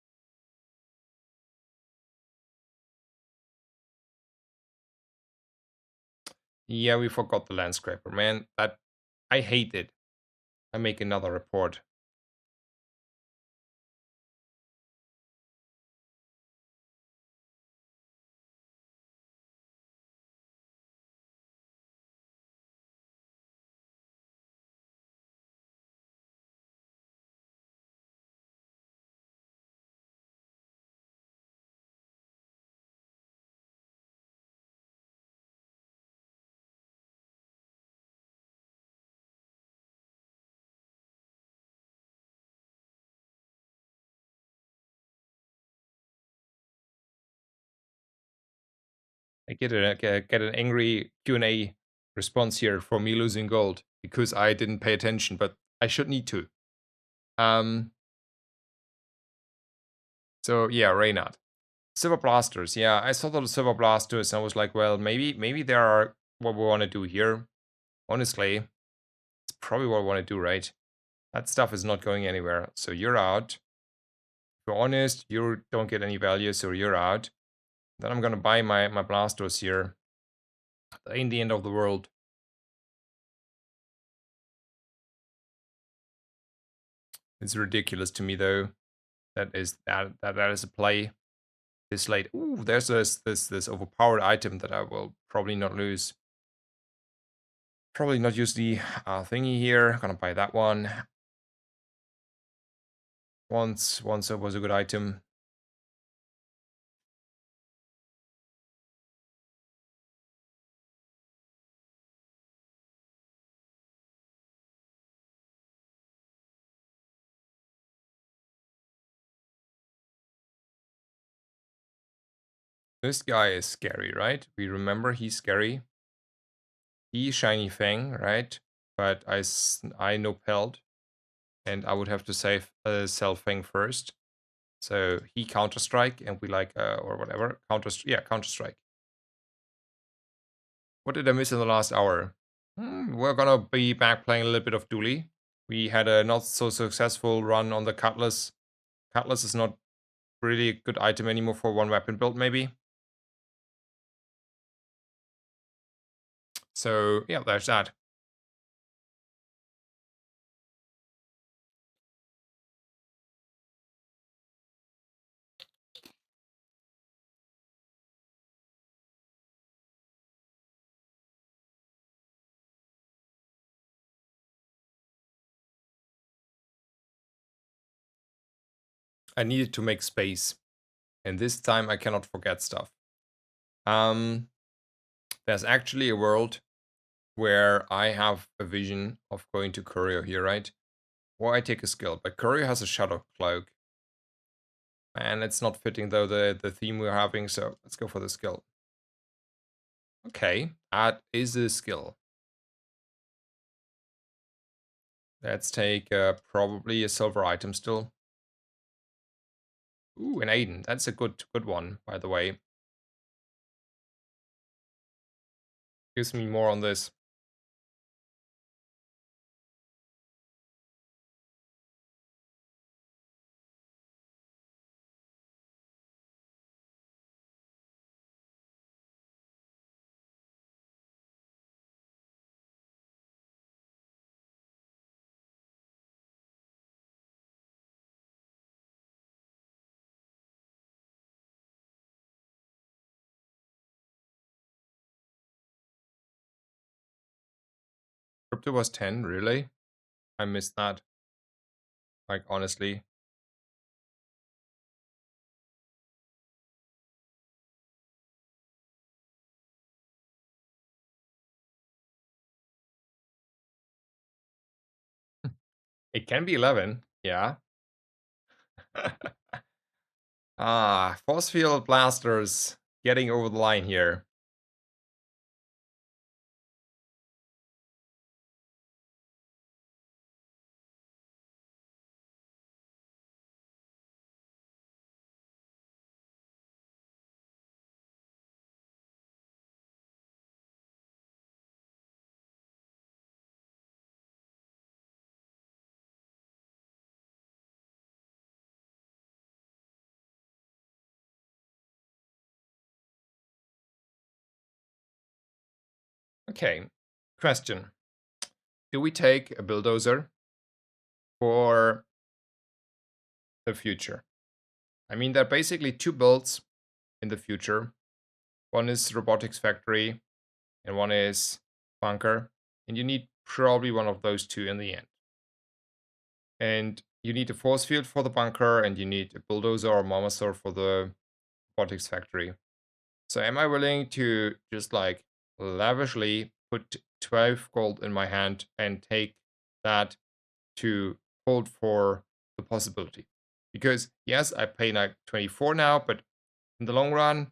Yeah, we forgot the Landscraper, man. That I hate it. I make another report. I get an angry Q&A response here for me losing gold because I didn't pay attention, but I should need to. So yeah, Reynard. Silver Blasters. Yeah, I saw the Silver Blasters and I was like, well, maybe there are what we want to do here. Honestly, it's probably what I want to do, right? That stuff is not going anywhere. So you're out. If you're honest, you don't get any value, so you're out. Then I'm gonna buy my Blasters here. That ain't the end of the world. It's ridiculous to me though. That is a play this late. Ooh, there's this overpowered item that I will probably not lose. Probably not use the thingy here. Gonna buy that one. Once it was a good item. This guy is scary, right? We remember he's scary. He shiny fang, right? But I no pelt, and I would have to sell fang first. So he counter strike, and we like or whatever counter strike. What did I miss in the last hour? We're gonna be back playing a little bit of Dooley. We had a not so successful run on the Cutlass. Cutlass is not really a good item anymore for one weapon build, maybe. So yeah, there's that. I needed to make space, and this time I cannot forget stuff. There's actually a world where I have a vision of going to Courier here, right? Or I take a skill, but Courier has a Shadow Cloak. And it's not fitting though the theme we're having, so let's go for the skill. Okay, that is a skill. Let's take probably a silver item still. Ooh, an Aiden. That's a good one, by the way. Gives me more on this. Crypto was 10, really? I missed that. Like, honestly. It can be 11, yeah. Force field blasters getting over the line here. Okay, question. Do we take a bulldozer for the future? I mean, there are basically two builds in the future. One is robotics factory and one is bunker. And you need probably one of those two in the end. And you need a force field for the bunker and you need a bulldozer or Momosaur for the robotics factory. So am I willing to just like lavishly put 12 gold in my hand and take that to hold for the possibility? Because yes, I pay like 24 now, but in the long run,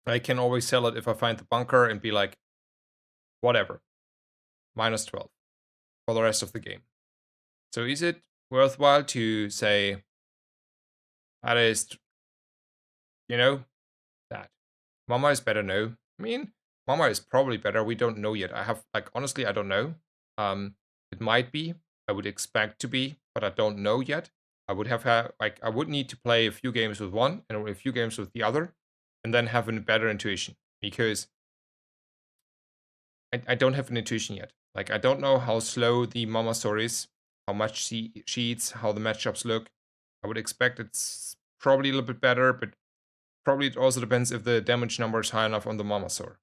I can always sell it if I find the bunker and be like, whatever, minus 12 for the rest of the game. So is it worthwhile to say that is, you know, that Mama is better? No. I mean, Mama is probably better. We don't know yet. I have, like, honestly, I don't know. It might be. I would expect to be, but I don't know yet. I would have had, like, I would need to play a few games with one and a few games with the other, and then have a better intuition because I don't have an intuition yet. Like, I don't know how slow the Mama story is, how much she eats, how the matchups look. I would expect it's probably a little bit better, but probably it also depends if the damage number is high enough on the Mamasaur.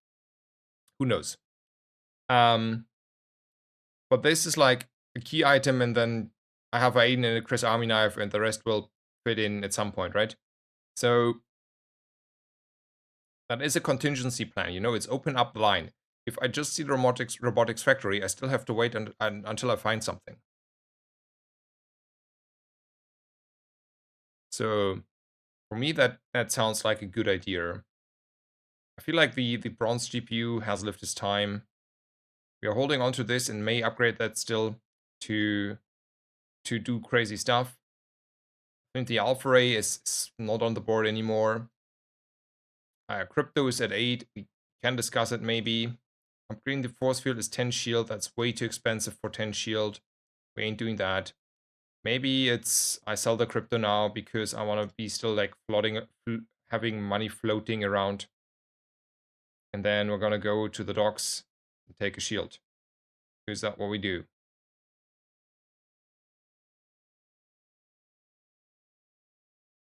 Who knows? But this is like a key item, and then I have Aiden and a Chris Army Knife, and the rest will fit in at some point, right? So that is a contingency plan. You know, it's open up the line. If I just see the robotics factory, I still have to wait until I find something. So for me, that sounds like a good idea. I feel like the bronze GPU has lived its time. We are holding on to this and may upgrade that still to do crazy stuff. I think the Alpha Ray is not on the board anymore. Crypto is at 8. We can discuss it maybe. Upgrading the force field is 10 shield. That's way too expensive for 10 shield. We ain't doing that. Maybe it's I sell the crypto now because I want to be still like having money floating around. And then we're gonna go to the docks and take a shield. Is that what we do?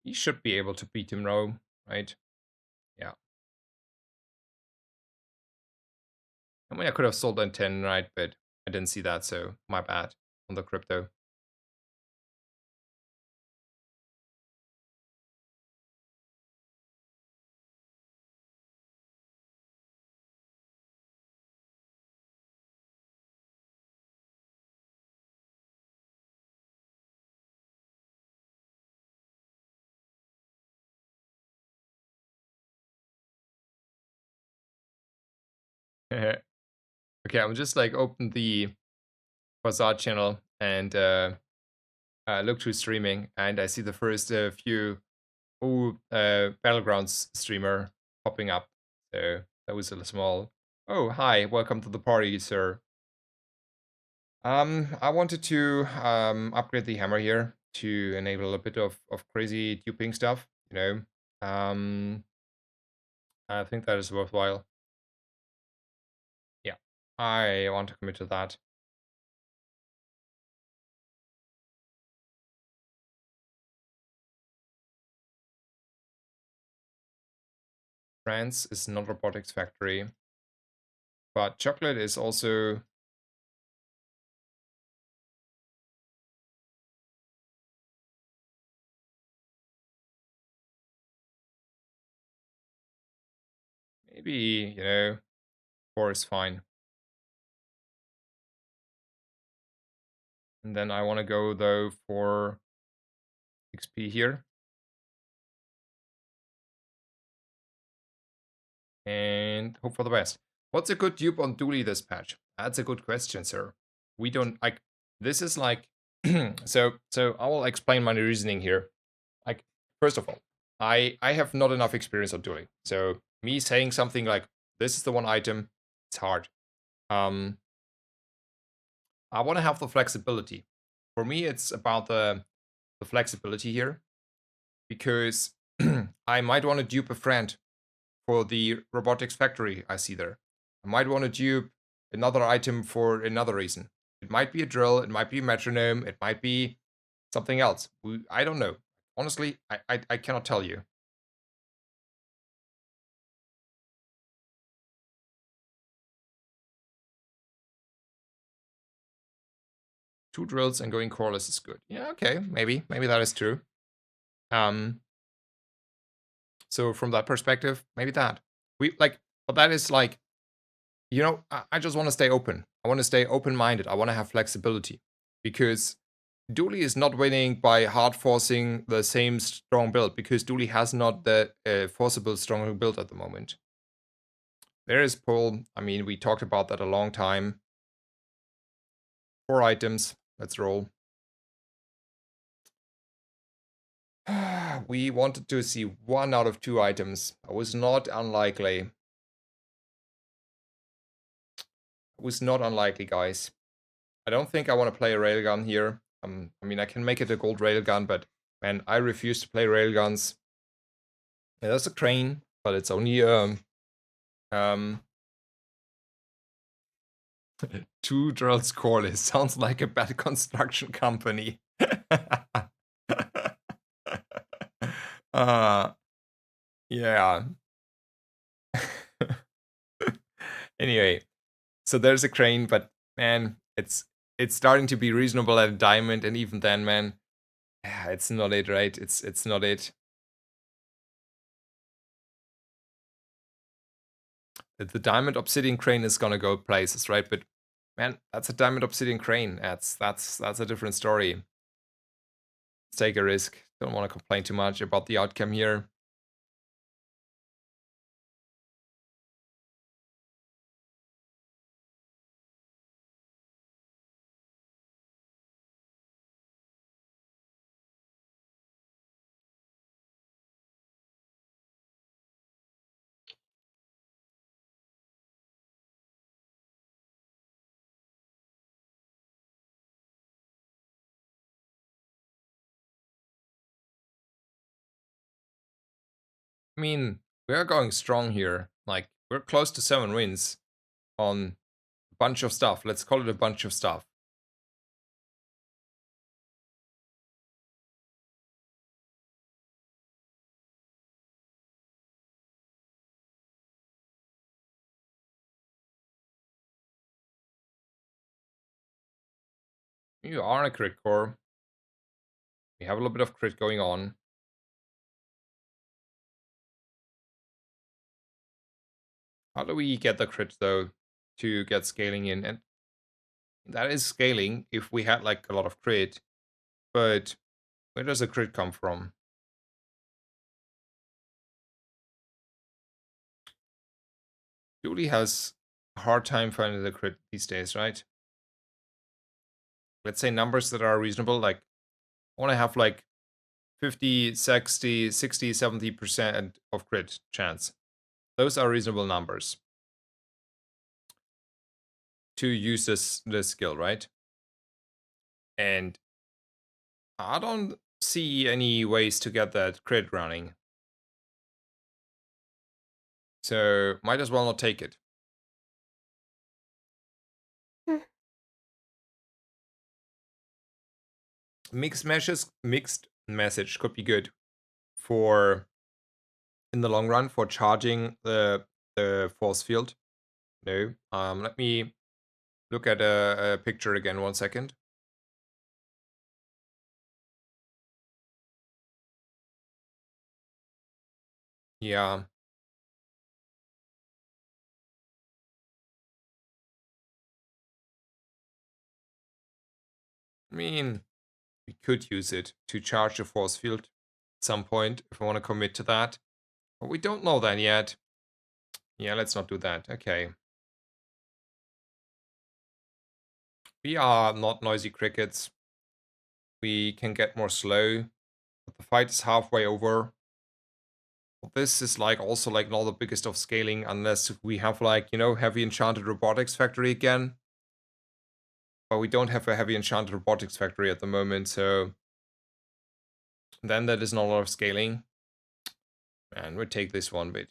He should be able to beat him now, right? Yeah. I mean, I could have sold on 10, right? But I didn't see that, so my bad on the crypto. Okay, I'm just like open the Bazaar channel and look to streaming, and I see the first few Battlegrounds streamer popping up. So that was a small Oh, hi. Welcome to the party, sir. I wanted to upgrade the hammer here to enable a bit of crazy duping stuff, you know. I think that is worthwhile. Yeah, I want to commit to that. France is not robotics factory, but chocolate is also maybe, 4 is fine. And then I want to go though for XP here and hope for the best. What's a good dupe on Dooley this patch? That's a good question, sir. We don't like this is like so I will explain my reasoning here. Like first of all, I have not enough experience on Dooley. So me saying something like this is the one item, it's hard. I want to have the flexibility. For me, it's about the flexibility here because I might want to dupe a friend for the robotics factory I see there. I might want to dupe another item for another reason. It might be a drill, it might be a metronome, it might be something else. I don't know. Honestly, I cannot tell you. Two drills and going coreless is good. Yeah, okay, maybe that is true. Um, so from that perspective, maybe that but that is like, I just want to stay open. I want to stay open-minded. I want to have flexibility because Dooley is not winning by hard forcing the same strong build because Dooley has not the forcible strong build at the moment. There is pull. I mean, we talked about that a long time. 4 items. Let's roll. We wanted to see 1 out of 2 items. It was not unlikely. It was not unlikely, guys. I don't think I want to play a railgun here. I mean, I can make it a gold railgun, but man, I refuse to play railguns. Yeah, there's a crane, but it's only um 2 drills coreless. Sounds like a bad construction company. uh yeah. Anyway, so there's a crane, but man, it's starting to be reasonable at a diamond, and even then, man, it's not it, right? It's not it. The diamond obsidian crane is gonna go places, right? But man, that's a diamond obsidian crane. That's a different story. Let's take a risk. Don't want to complain too much about the outcome here. I mean, we are going strong here. Like, we're close to 7 wins on a bunch of stuff. Let's call it a bunch of stuff. You are in a crit core. We have a little bit of crit going on. How do we get the crit, though, to get scaling in? And that is scaling if we had, like, a lot of crit. But where does the crit come from? Dooley has a hard time finding the crit these days, right? Let's say numbers that are reasonable, like I want to have like 50, 60, 60, 70% of crit chance. Those are reasonable numbers. to use this skill, right? And I don't see any ways to get that crit running. So might as well not take it. Mixed message could be good for in the long run for charging the force field. No. Let me look at a picture again 1 second. Yeah. I mean, we could use it to charge the force field at some point if I want to commit to that. But we don't know that yet. Yeah, let's not do that. Okay. We are not noisy crickets. We can get more slow. But the fight is halfway over. This is like also like not the biggest of scaling unless we have like, you know, heavy enchanted robotics factory again. But we don't have a heavy enchanted robotics factory at the moment, so then that is not a lot of scaling. And we'll take this one, but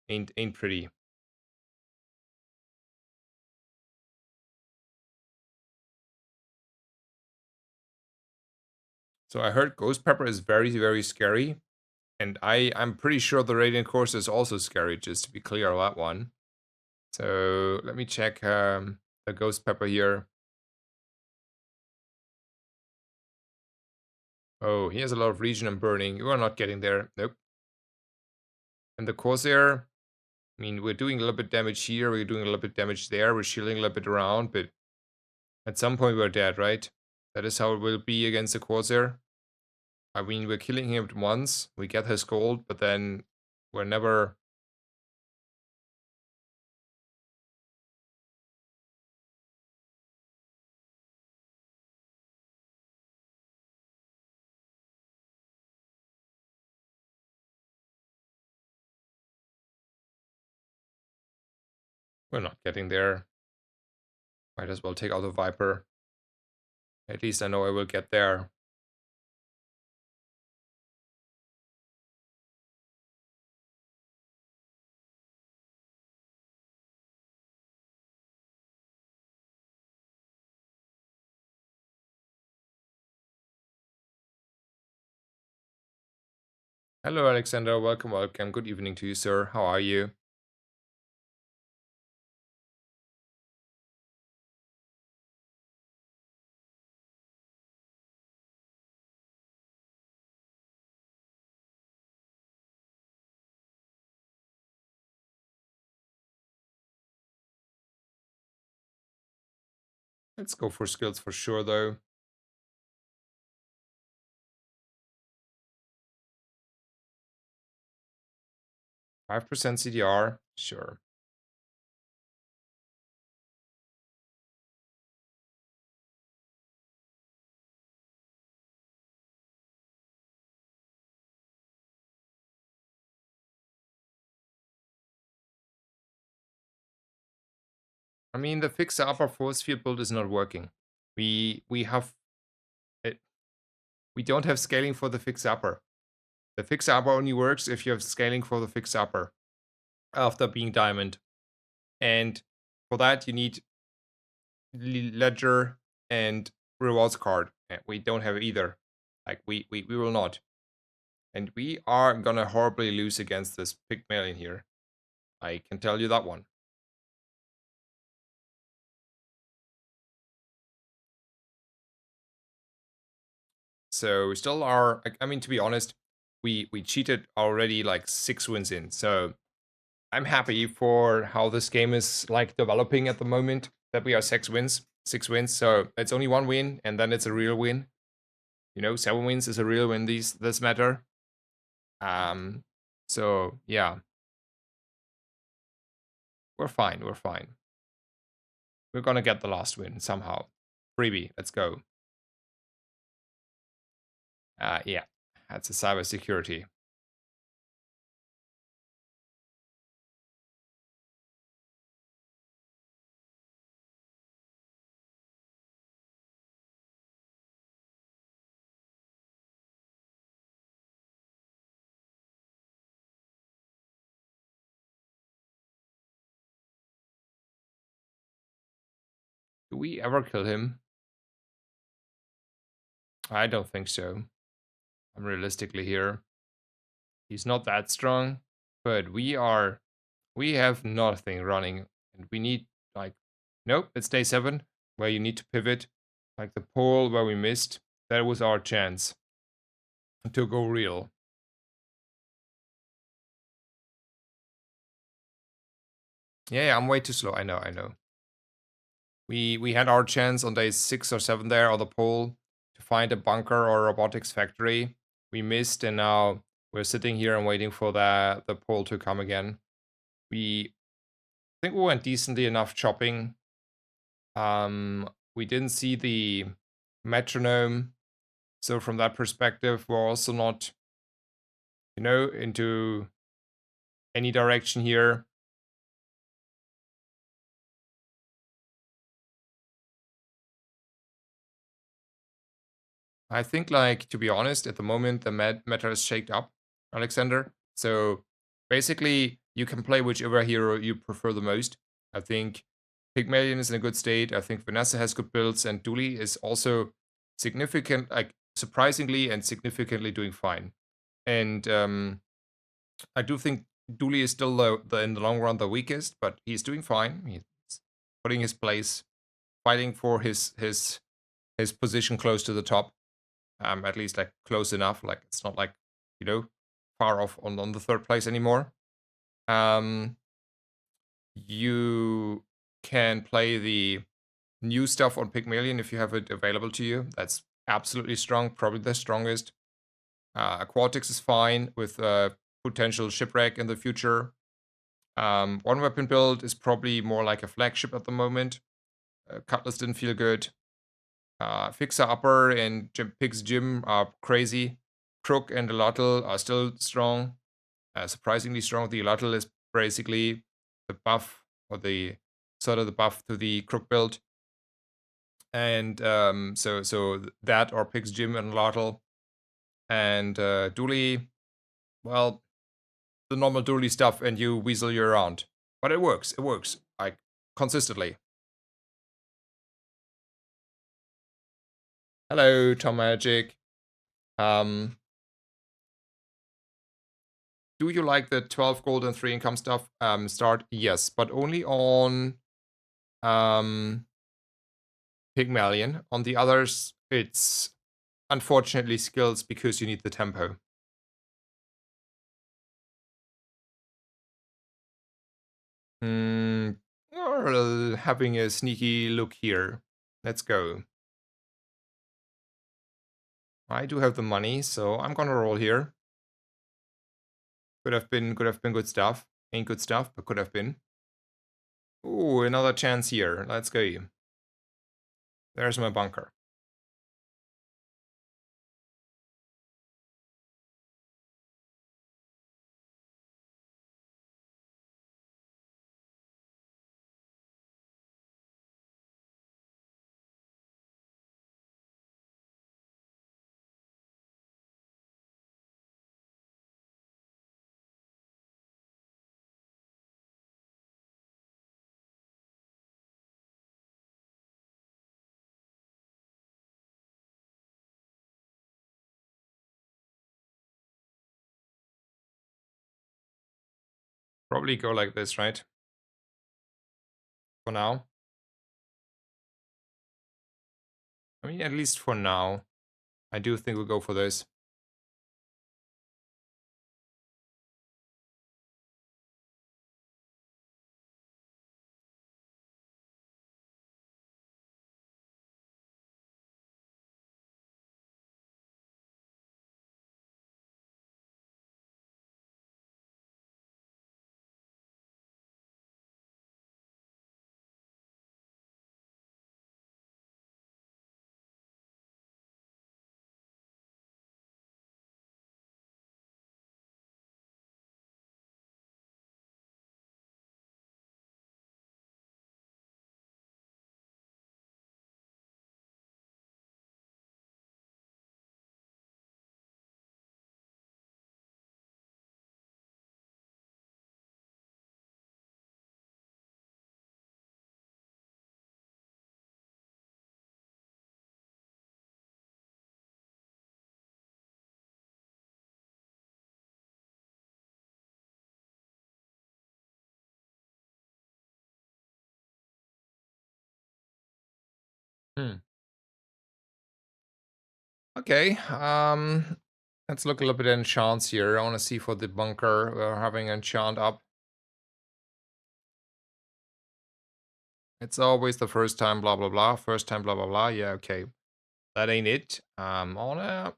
ain't pretty. So I heard Ghost Pepper is very, very scary. And I'm pretty sure the Radiant course is also scary, just to be clear on that one. So let me check the Ghost Pepper here. Oh, he has a lot of region and burning. You are not getting there. Nope. And the Corsair, I mean, we're doing a little bit damage here. We're doing a little bit damage there. We're shielding a little bit around, but at some point we're dead, right? That is how it will be against the Corsair. I mean, we're killing him once. We get his gold, but then we're never... We're not getting there. Might as well take out the Viper. At least I know I will get there. Hello, Alexander. Welcome, welcome. Good evening to you, sir. How are you? Let's go for skills for sure, though. 5% CDR, sure. I mean, the fixer upper force field build is not working. We have it. We don't have scaling for the fixer upper. The fixer upper only works if you have scaling for the fixer upper after being diamond. And for that, you need ledger and rewards card. And we don't have either. Like, we will not. And we are gonna horribly lose against this Pygmalion here. I can tell you that one. So we still are, I mean, to be honest, we cheated already like 6 wins in. So I'm happy for how this game is like developing at the moment, that we are 6 wins. 6 wins. So it's only 1 win and then it's a real win. You know, 7 wins is a real win this matter. So yeah. We're fine, we're fine. We're gonna get the last win somehow. Freebie, let's go. Yeah, that's a cybersecurity. Do we ever kill him? I don't think so. I'm realistically here. He's not that strong, but we have nothing running, and we need, like, nope, it's day 7, where you need to pivot. Like the pole where we missed, that was our chance to go real. Yeah, I'm way too slow. I know. We had our chance on day 6 or 7 there on the pole to find a bunker or a robotics factory. We missed, and now we're sitting here and waiting for the pole to come again. We think we went decently enough chopping. We didn't see the metronome, so from that perspective, we're also not, into any direction here. I think, like, to be honest, at the moment, the meta is shaked up, Alexander. So basically, you can play whichever hero you prefer the most. I think Pygmalion is in a good state. I think Vanessa has good builds, and Dooley is also significant, like surprisingly and significantly doing fine. And I do think Dooley is still in the long run the weakest, but he's doing fine. He's putting his place, fighting for his position close to the top. At least like close enough. Like it's not like, far off on the 3rd place anymore. You can play the new stuff on Pygmalion if you have it available to you. That's absolutely strong, probably the strongest. Aquatics is fine with potential shipwreck in the future. One weapon build is probably more like a flagship at the moment. Cutlass didn't feel good. Fixer Upper and Pig's Gym are crazy. Crook and Alotl are still strong. Surprisingly strong. The Alotl is basically the buff, or the sort of the buff to the Crook build. And so that, or Pig's Gym and Alotl. And Dooley, well, the normal Dooley stuff, and you weasel you around. But it works. It works. Like, consistently. Hello, Tom Magic. Do you like the 12 gold and 3 income stuff? Start, yes, but only on Pygmalion. On the others, it's unfortunately skills because you need the tempo. Or having a sneaky look here. Let's go. I do have the money, so I'm gonna roll here. Could have been good stuff. Ain't good stuff, but could have been. Ooh, another chance here. Let's go. There's my bunker. Probably go like this, right? For now. I mean, at least for now. I do think we'll go for this. Okay, let's look a little bit at enchants here. I want to see for the bunker. We're having enchant up. It's always the first time, blah, blah, blah. First time, blah, blah, blah. Yeah, okay. That ain't it. I want to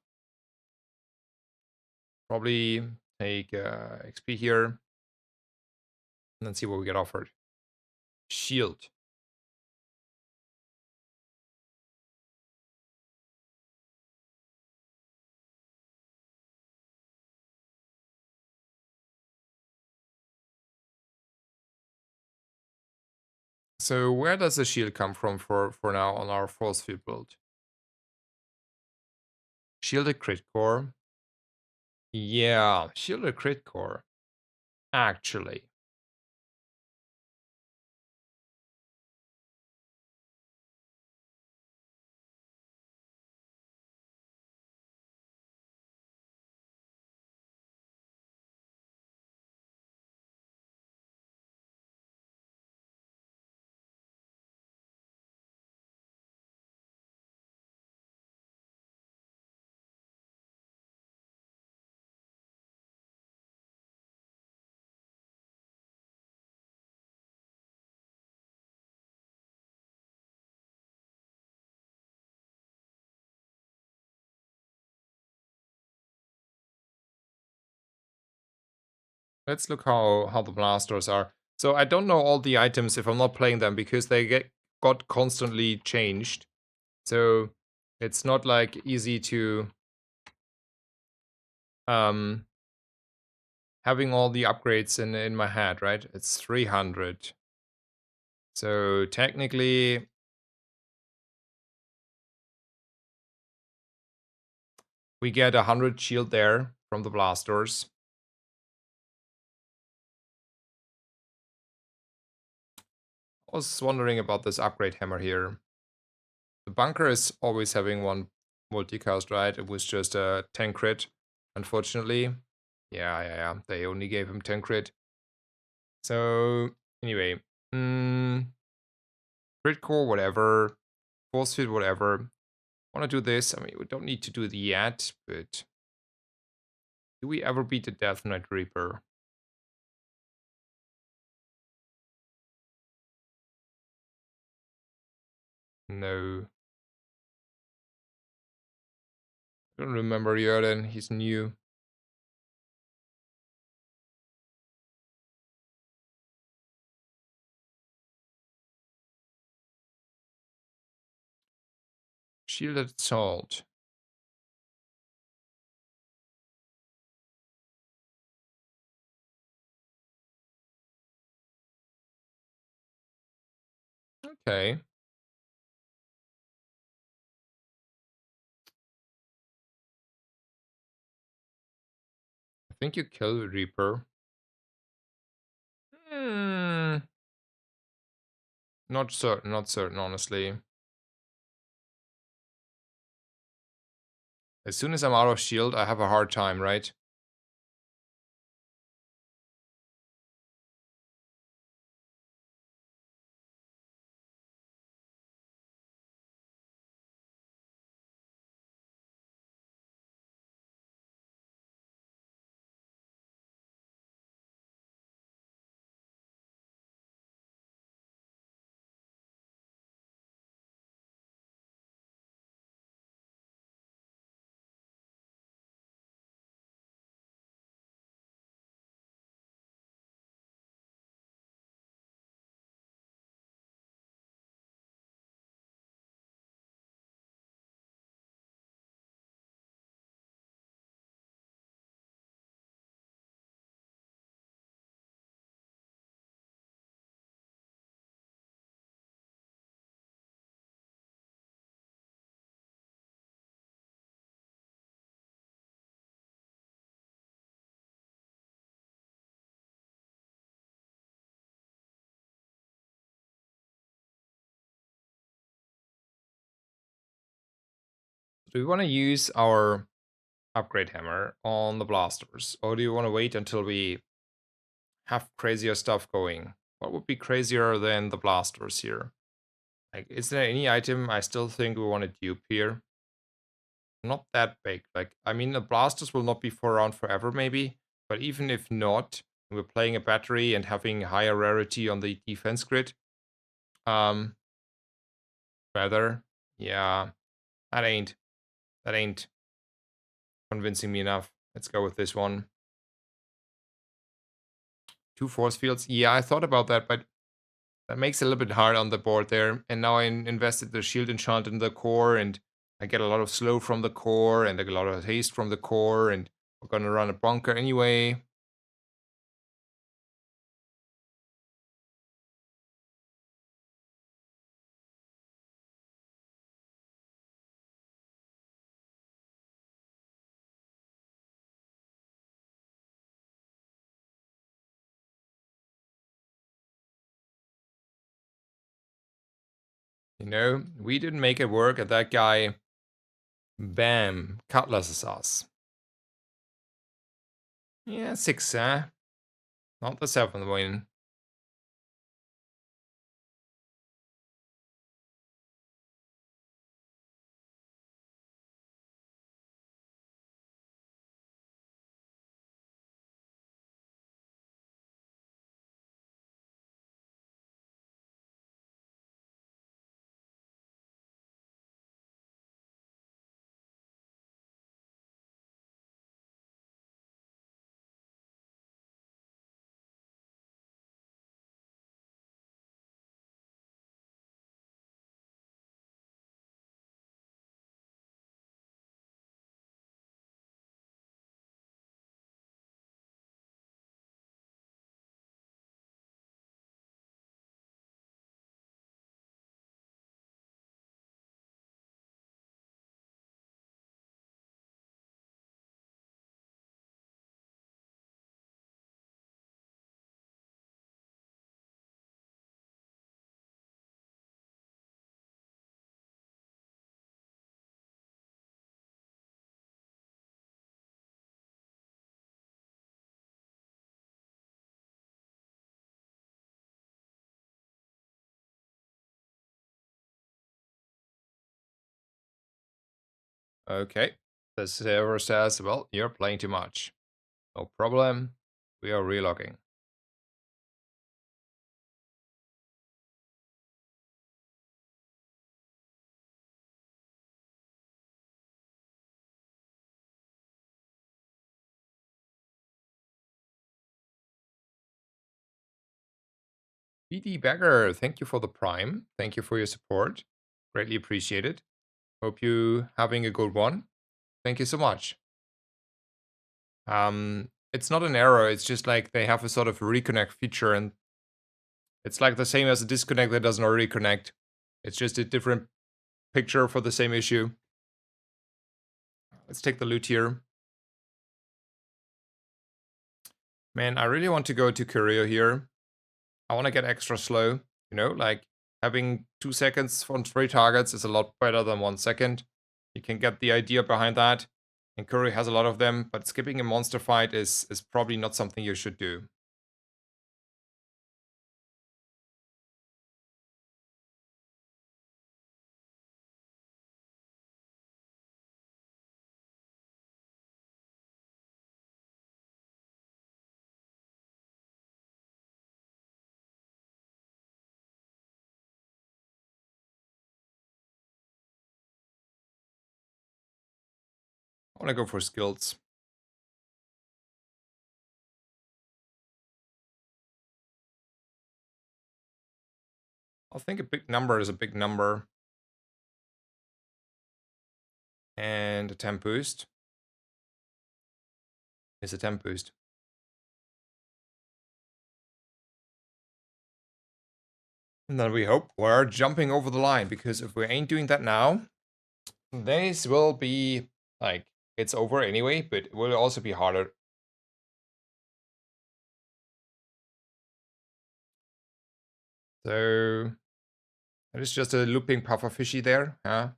probably take XP here and then see what we get offered. Shield. So where does the shield come from for now on our force field build? Shielded crit core. Yeah, shielded crit core. Actually. Let's look how the blasters are. So I don't know all the items if I'm not playing them because they got constantly changed. So it's not like easy to having all the upgrades in my head, right? It's 300. So technically we get 100 shield there from the blasters. I was wondering about this upgrade hammer here. The bunker is always having one multicast, right? It was just a 10 crit, unfortunately. Yeah. They only gave him 10 crit. So, anyway. Crit core, whatever. Force field, whatever. Want to do this. I mean, we don't need to do it yet, but... Do we ever beat the Death Knight Reaper? No. Don't remember Jordan. He's new. Shielded Salt. Okay. I think you kill Reaper. Not certain, honestly. As soon as I'm out of shield, I have a hard time, right? Do we want to use our upgrade hammer on the blasters? Or do you want to wait until we have crazier stuff going? What would be crazier than the blasters here? Like, is there any item I still think we want to dupe here? not that big. Like, I mean, the blasters will not be for around forever, maybe. But even if not, we're playing a battery and having higher rarity on the defense grid. Um, Feather, yeah, that ain't convincing me enough. Let's go with this one. 2 force fields. Yeah, I thought about that, but that makes it a little bit hard on the board there. And now I invested the shield enchant in the core, and I get a lot of slow from the core, and I get a lot of haste from the core, and we're gonna run a bunker anyway. You know, we didn't make it work, and that guy, bam, cutlasses us. Yeah, 6, not the 7th win. Okay. The server says, well, you're playing too much. No problem. We are relogging. BD Bagger, thank you for the prime. Thank you for your support. Greatly appreciated. Hope you having a good one. Thank you so much. It's not an error, it's just like they have a sort of reconnect feature, and it's like the same as a disconnect that doesn't already connect. It's just a different picture for the same issue. Let's take the loot here. Man, I really want to go to Korea here. I want to get extra slow, you know, like having 2 seconds on 3 targets is a lot better than 1 second. You can get the idea behind that. And Curry has a lot of them, but skipping a monster fight is probably not something you should do. I want to go for skills. I think a big number is a big number. And a temp boost is a temp boost. And then we hope we're jumping over the line, because if we ain't doing that now, this will be like, it's over anyway, but it will also be harder. So it is just a looping pufferfishy there, huh?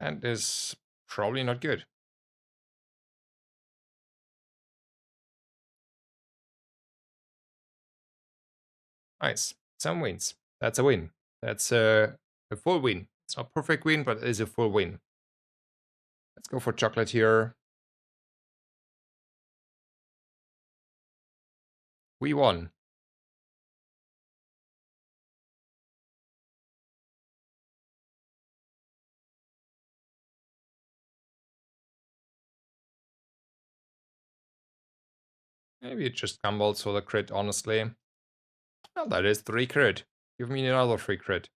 And is Probably not good. Nice. 7 wins. That's a win. That's a full win. It's not a perfect win, but it is a full win. Let's go for chocolate here. We won. Maybe it just gambled for the crit, honestly. Oh, that is 3 crit. Give me another 3 crit.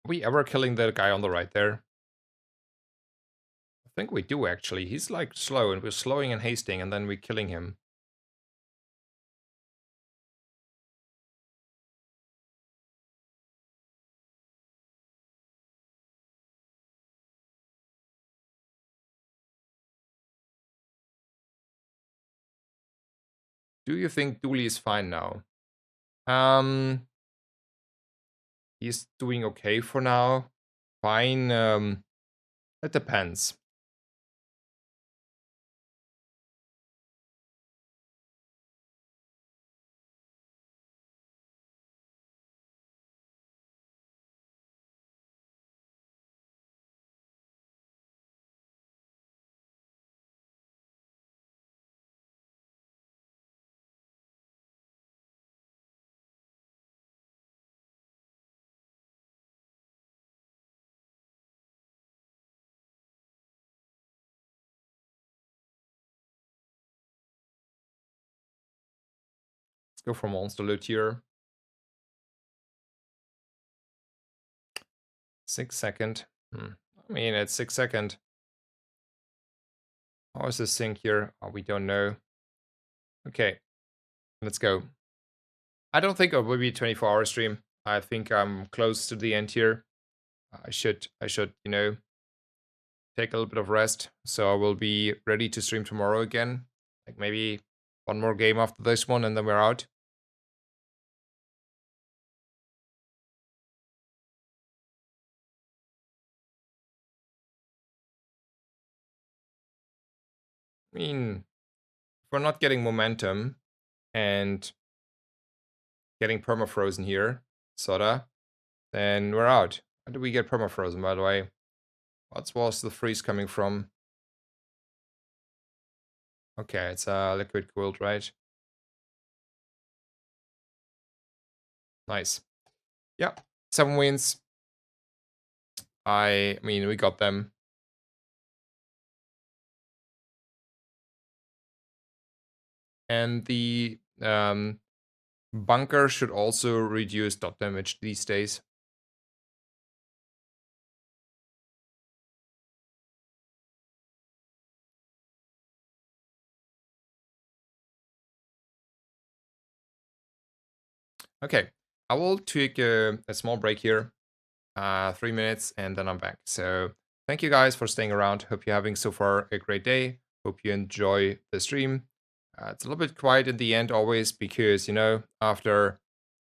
Are we ever killing the guy on the right there? I think we do, actually. He's like slow, and we're slowing and hasting, and then we're killing him. Do you think Dooley is fine now? He's doing okay for now. Fine, it depends. Let's go for monster loot here. 6 second. I mean, it's 6 second. How is this sync here? Oh, we don't know. Okay, let's go. I don't think it will be a 24-hour stream. I think I'm close to the end here. I should, take a little bit of rest. So I will be ready to stream tomorrow again. Like maybe one more game after this one, and then we're out. I mean, if we're not getting momentum and getting permafrozen here, sorta, then we're out. How do we get permafrozen, by the way? What was the freeze coming from? Okay, it's liquid cooled, right? Nice. Yeah, 7 wins. I mean, we got them. And the bunker should also reduce dot damage these days. Okay, I will take a small break here, 3 minutes, and then I'm back. So thank you guys for staying around. Hope you're having so far a great day. Hope you enjoy the stream. It's a little bit quiet in the end always because, after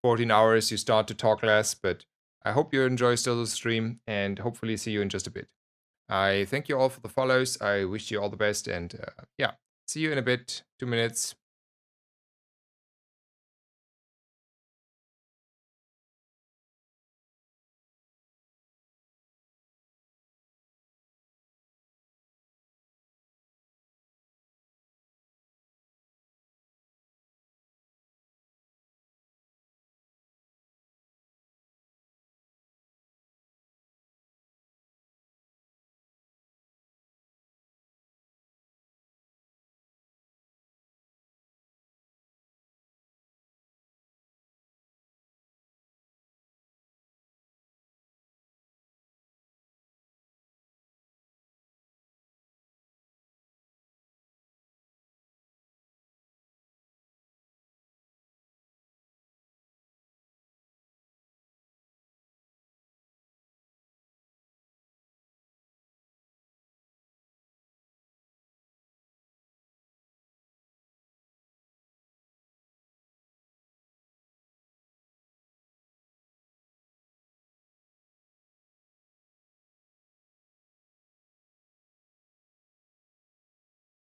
14 hours you start to talk less, but I hope you enjoy still the stream and hopefully see you in just a bit. I thank you all for the follows. I wish you all the best, and yeah, see you in a bit, 2 minutes.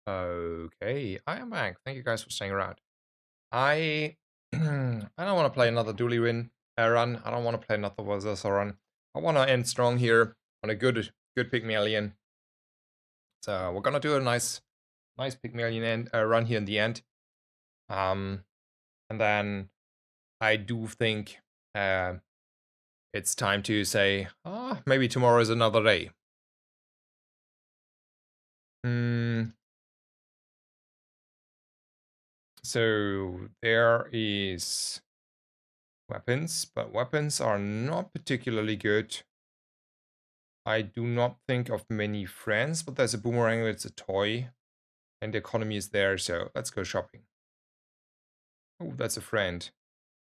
Okay, I am back. Thank you guys for staying around. I I don't want to play another dually win run. I don't want to play another versus run. I want to end strong here on a good Pygmalion. So we're gonna do a nice Pygmalion run here in the end. And then I do think it's time to say, maybe tomorrow is another day. So there is weapons, but weapons are not particularly good. I do not think of many friends, but there's a boomerang, it's a toy, and the economy is there, so let's go shopping. Oh, that's a friend.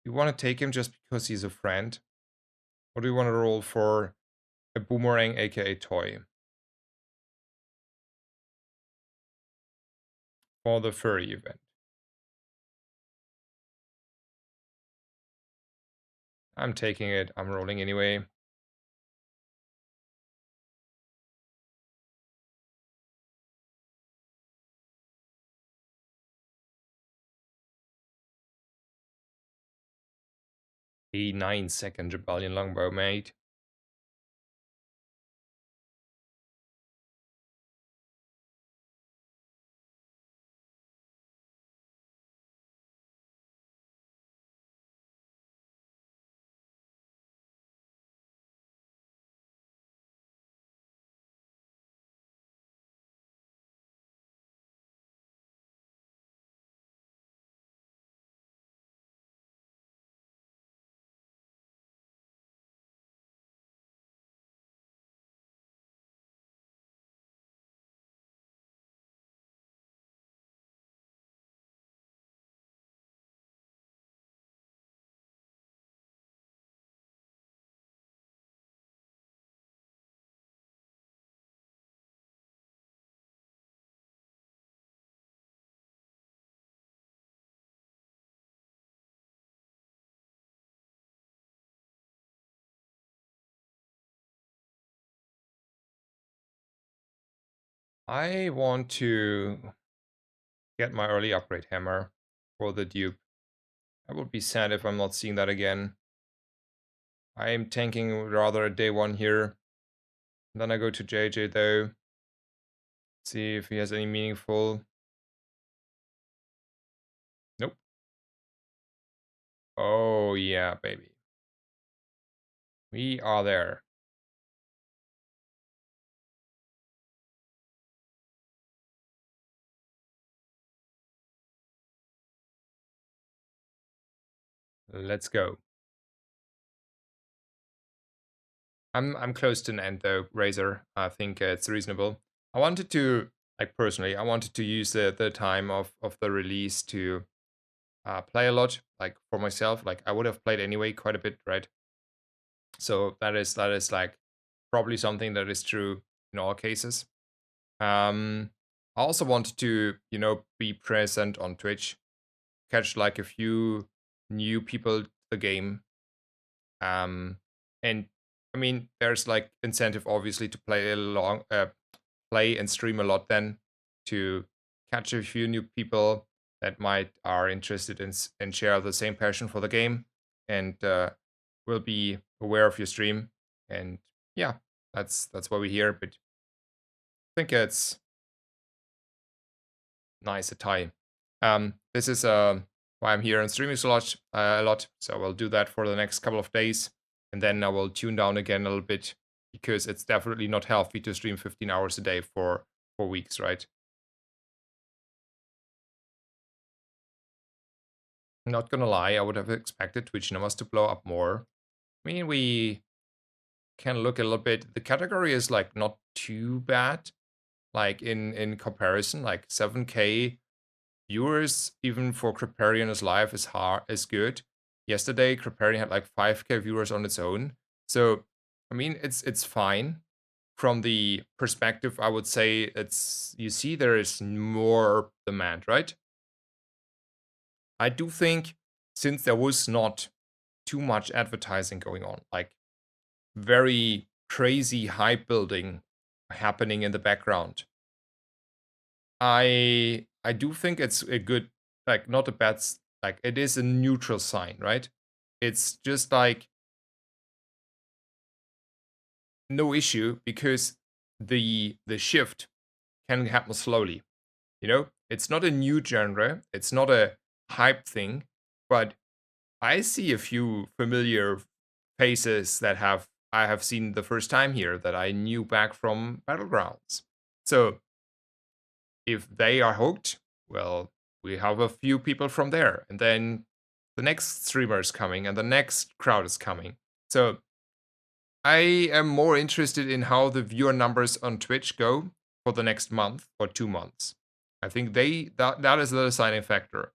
You want to take him just because he's a friend? Or do you want to roll for a boomerang, aka toy? For the furry event. I'm taking it, I'm rolling anyway. A 9-second rebellion longbow, mate. I want to get my early upgrade hammer for the dupe. I would be sad if I'm not seeing that again. I am tanking rather a day one here. Then I go to JJ though. See if he has any meaningful. Nope. Oh yeah, baby. We are there. Let's go. I'm close to an end though, Razor. I think it's reasonable. I wanted to, like personally, I wanted to use the time of the release to play a lot, like for myself. Like I would have played anyway quite a bit, right? So that is like probably something that is true in all cases. I also wanted to, be present on Twitch, catch like a few new people to the game. And I mean, there's like incentive obviously to play and stream a lot then to catch a few new people that might are interested in and share the same passion for the game and will be aware of your stream. And yeah, that's why we're here. But I think it's nice a tie. This is why I'm here and streaming a lot. So I'll do that for the next couple of days, and then I will tune down again a little bit because it's definitely not healthy to stream 15 hours a day for 4 weeks, right? Not gonna lie, I would have expected Twitch numbers to blow up more. I mean, we can look a little bit. The category is like not too bad, like in comparison, like 7K viewers even for Creparian is live is good. Yesterday, Creparian had like 5K viewers on its own. So I mean it's fine. From the perspective, I would say it's you see there is more demand, right? I do think since there was not too much advertising going on, like very crazy hype building happening in the background. I do think it's a good, like, not a bad, like, it is a neutral sign, right? It's just like no issue because the shift can happen slowly. You know, it's not a new genre, it's not a hype thing, but I see a few familiar faces that I have seen the first time here that I knew back from Battlegrounds. So if they are hooked, well, we have a few people from there, and then the next streamer is coming, and the next crowd is coming. So I am more interested in how the viewer numbers on Twitch go for the next month or 2 months. I think that is the deciding factor.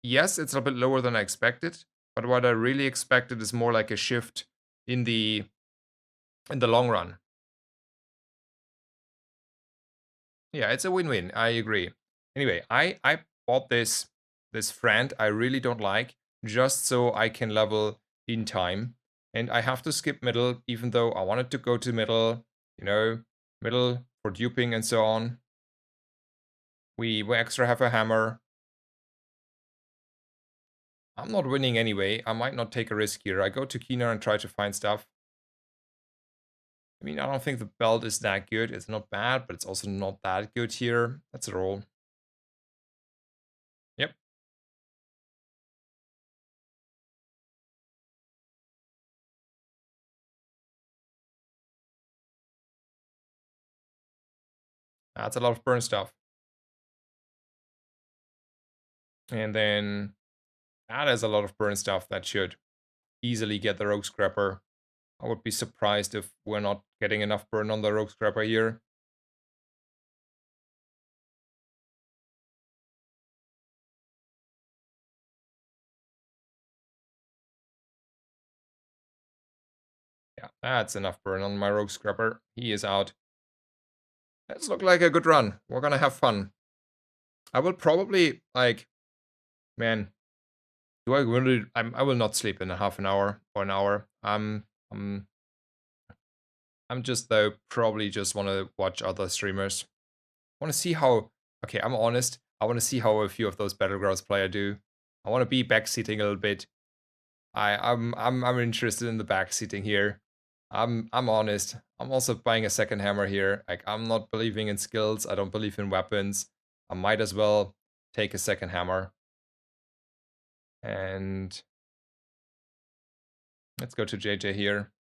Yes, it's a bit lower than I expected, but what I really expected is more like a shift in the long run. Yeah, it's a win-win. I agree. Anyway, I bought this friend I really don't like just so I can level in time, and I have to skip middle even though I wanted to go to middle, you know, middle for duping and so on. We extra have a hammer. I'm not winning anyway. I might not take a risk here. I go to Keener and try to find stuff. I mean, I don't think the belt is that good. It's not bad, but it's also not that good here. That's a roll. Yep, that's a lot of burn stuff. And then that is a lot of burn stuff that should easily get the Rogue Scrapper. I would be surprised if we're not getting enough burn on the Rogue Scrapper here. Yeah, that's enough burn on my Rogue Scrapper. He is out. Let's look like a good run. We're gonna have fun. I will probably, like, man, do I really? I will not sleep in a half an hour or an hour. I'm just though probably just want to watch other streamers. I want to see how. Okay, I'm honest. I want to see how a few of those battlegrounds player do. I want to be backseating a little bit. I'm interested in the backseating here. I'm honest. I'm also buying a second hammer here. Like, I'm not believing in skills. I don't believe in weapons. I might as well take a second hammer. And let's go to JJ here.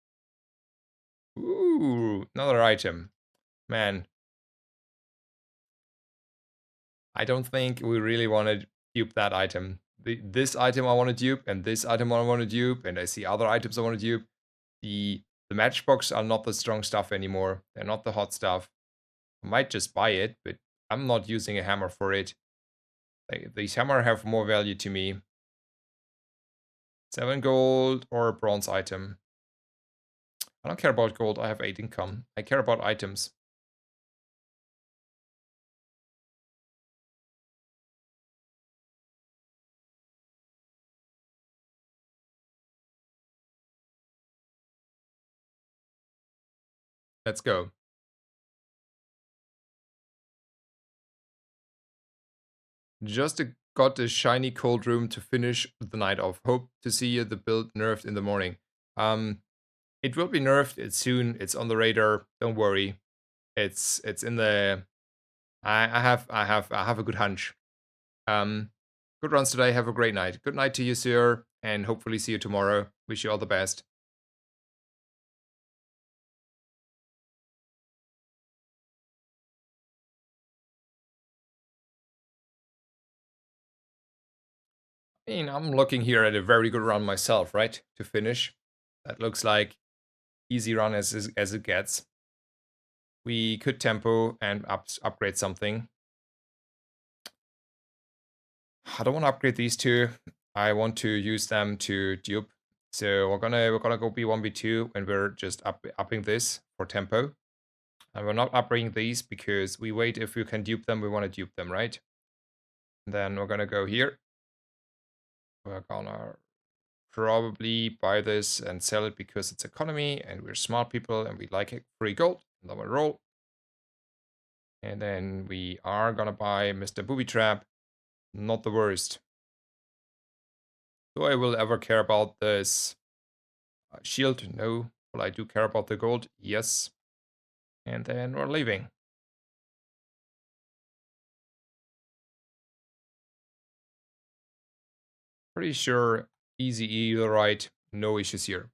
Ooh, another item. Man, I don't think we really want to dupe that item. This item I want to dupe, and this item I want to dupe, and I see other items I want to dupe. The matchbox are not the strong stuff anymore. They're not the hot stuff. I might just buy it, but I'm not using a hammer for it. Like, these hammer have more value to me. 7 gold or a bronze item. I don't care about gold. I have 8 income. I care about items. Let's go. Just got a shiny cold room to finish the night off. Hope to see the build nerfed in the morning. It will be nerfed. It's soon. It's on the radar. Don't worry. It's in the. I have a good hunch. Good runs today. Have a great night. Good night to you, sir, and hopefully see you tomorrow. Wish you all the best. I mean, I'm looking here at a very good run myself, right? To finish. That looks like easy run as it gets. We could tempo and upgrade something. I don't want to upgrade these two. I want to use them to dupe. So we're gonna go B1B2 and we're just upping this for tempo. And we're not upgrading these because we wait if we can dupe them, we want to dupe them, right? And then we're gonna go here. We're gonna probably buy this and sell it because it's economy and we're smart people and we like it. Free gold. And then we roll. And then we are gonna buy Mr. Booby Trap. Not the worst. Do I will ever care about this shield? No. Will I do care about the gold? Yes. And then we're leaving. Pretty sure easy either right. No issues here.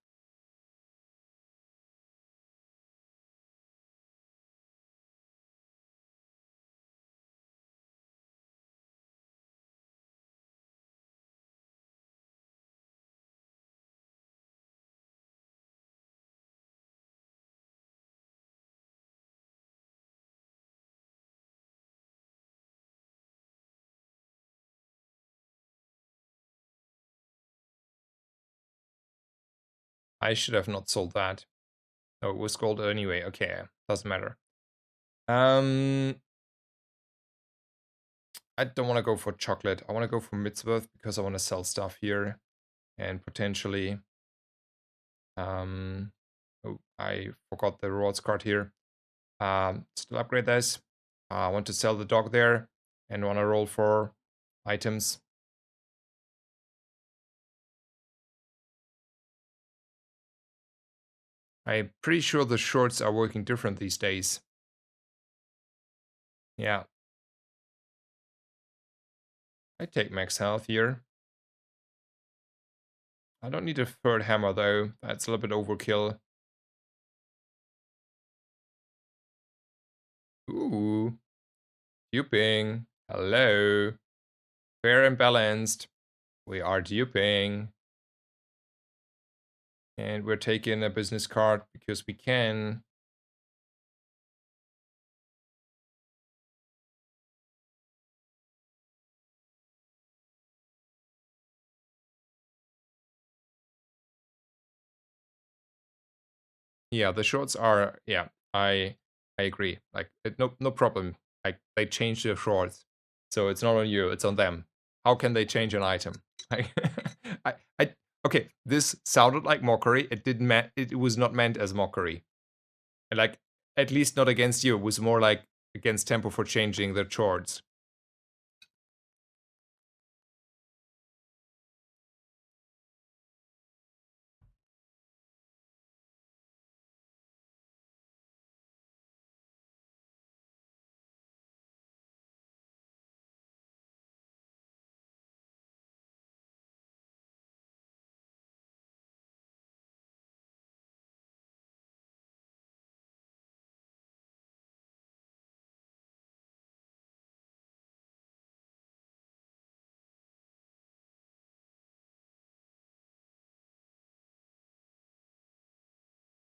I should have not sold that. No, it was gold anyway. Okay, doesn't matter. I don't want to go for chocolate. I want to go for mitzvah because I want to sell stuff here and potentially. Oh, I forgot the rewards card here. Still upgrade this. I want to sell the dog there and want to roll for items. I'm pretty sure the shorts are working different these days. Yeah. I take max health here. I don't need a third hammer though. That's a little bit overkill. Ooh. Duping. Hello. Fair and balanced. We are duping. And we're taking a business card because we can. Yeah, the shorts are, yeah, I agree. Like no problem. Like they changed their shorts. So it's not on you, it's on them. How can they change an item? Like I okay, this sounded like mockery. It was not meant as mockery. Like at least not against you. It was more like against Tempo for changing their shorts.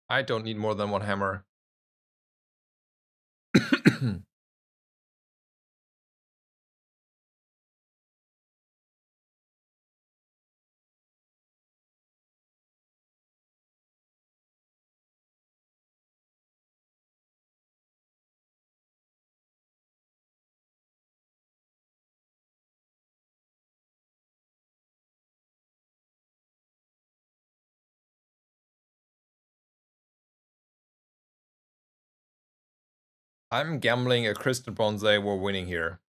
I don't need more than one hammer. I'm gambling a crystal bonsai we're winning here.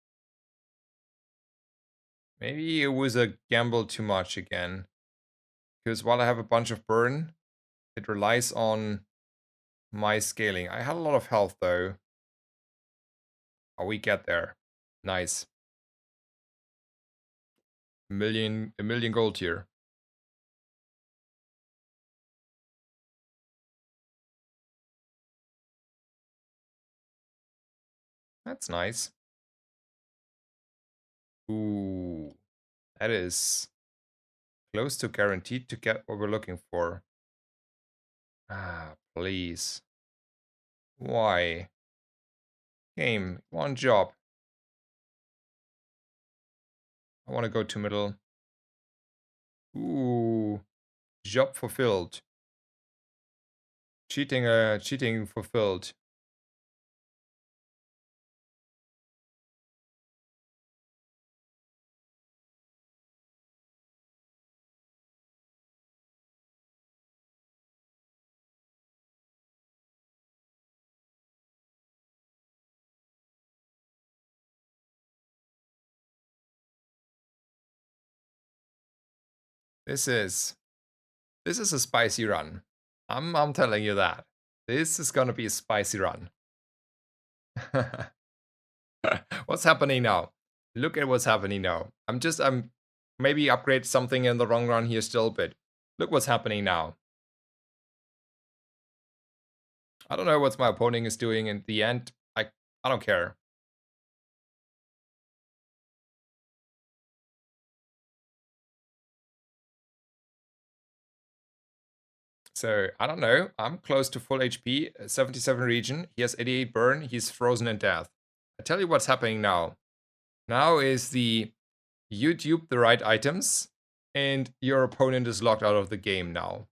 Maybe it was a gamble too much again. Because while I have a bunch of burn, it relies on my scaling. I had a lot of health though. Oh, we get there. Nice. A million gold here. That's nice. Ooh. That is close to guaranteed to get what we're looking for. Ah, please. Why? Game, one job. I want to go to middle. Ooh. Job fulfilled. Cheating fulfilled. This is a spicy run. I'm telling you that. This is gonna be a spicy run. What's happening now? Look at what's happening now. I'm maybe upgrade something in the long run here still, but look what's happening now. I don't know what my opponent is doing in the end. I don't care. So, I don't know. I'm close to full HP, 77 region. He has 88 burn. He's frozen in death. I tell you what's happening now. Now is the YouTube the right items, and your opponent is locked out of the game now.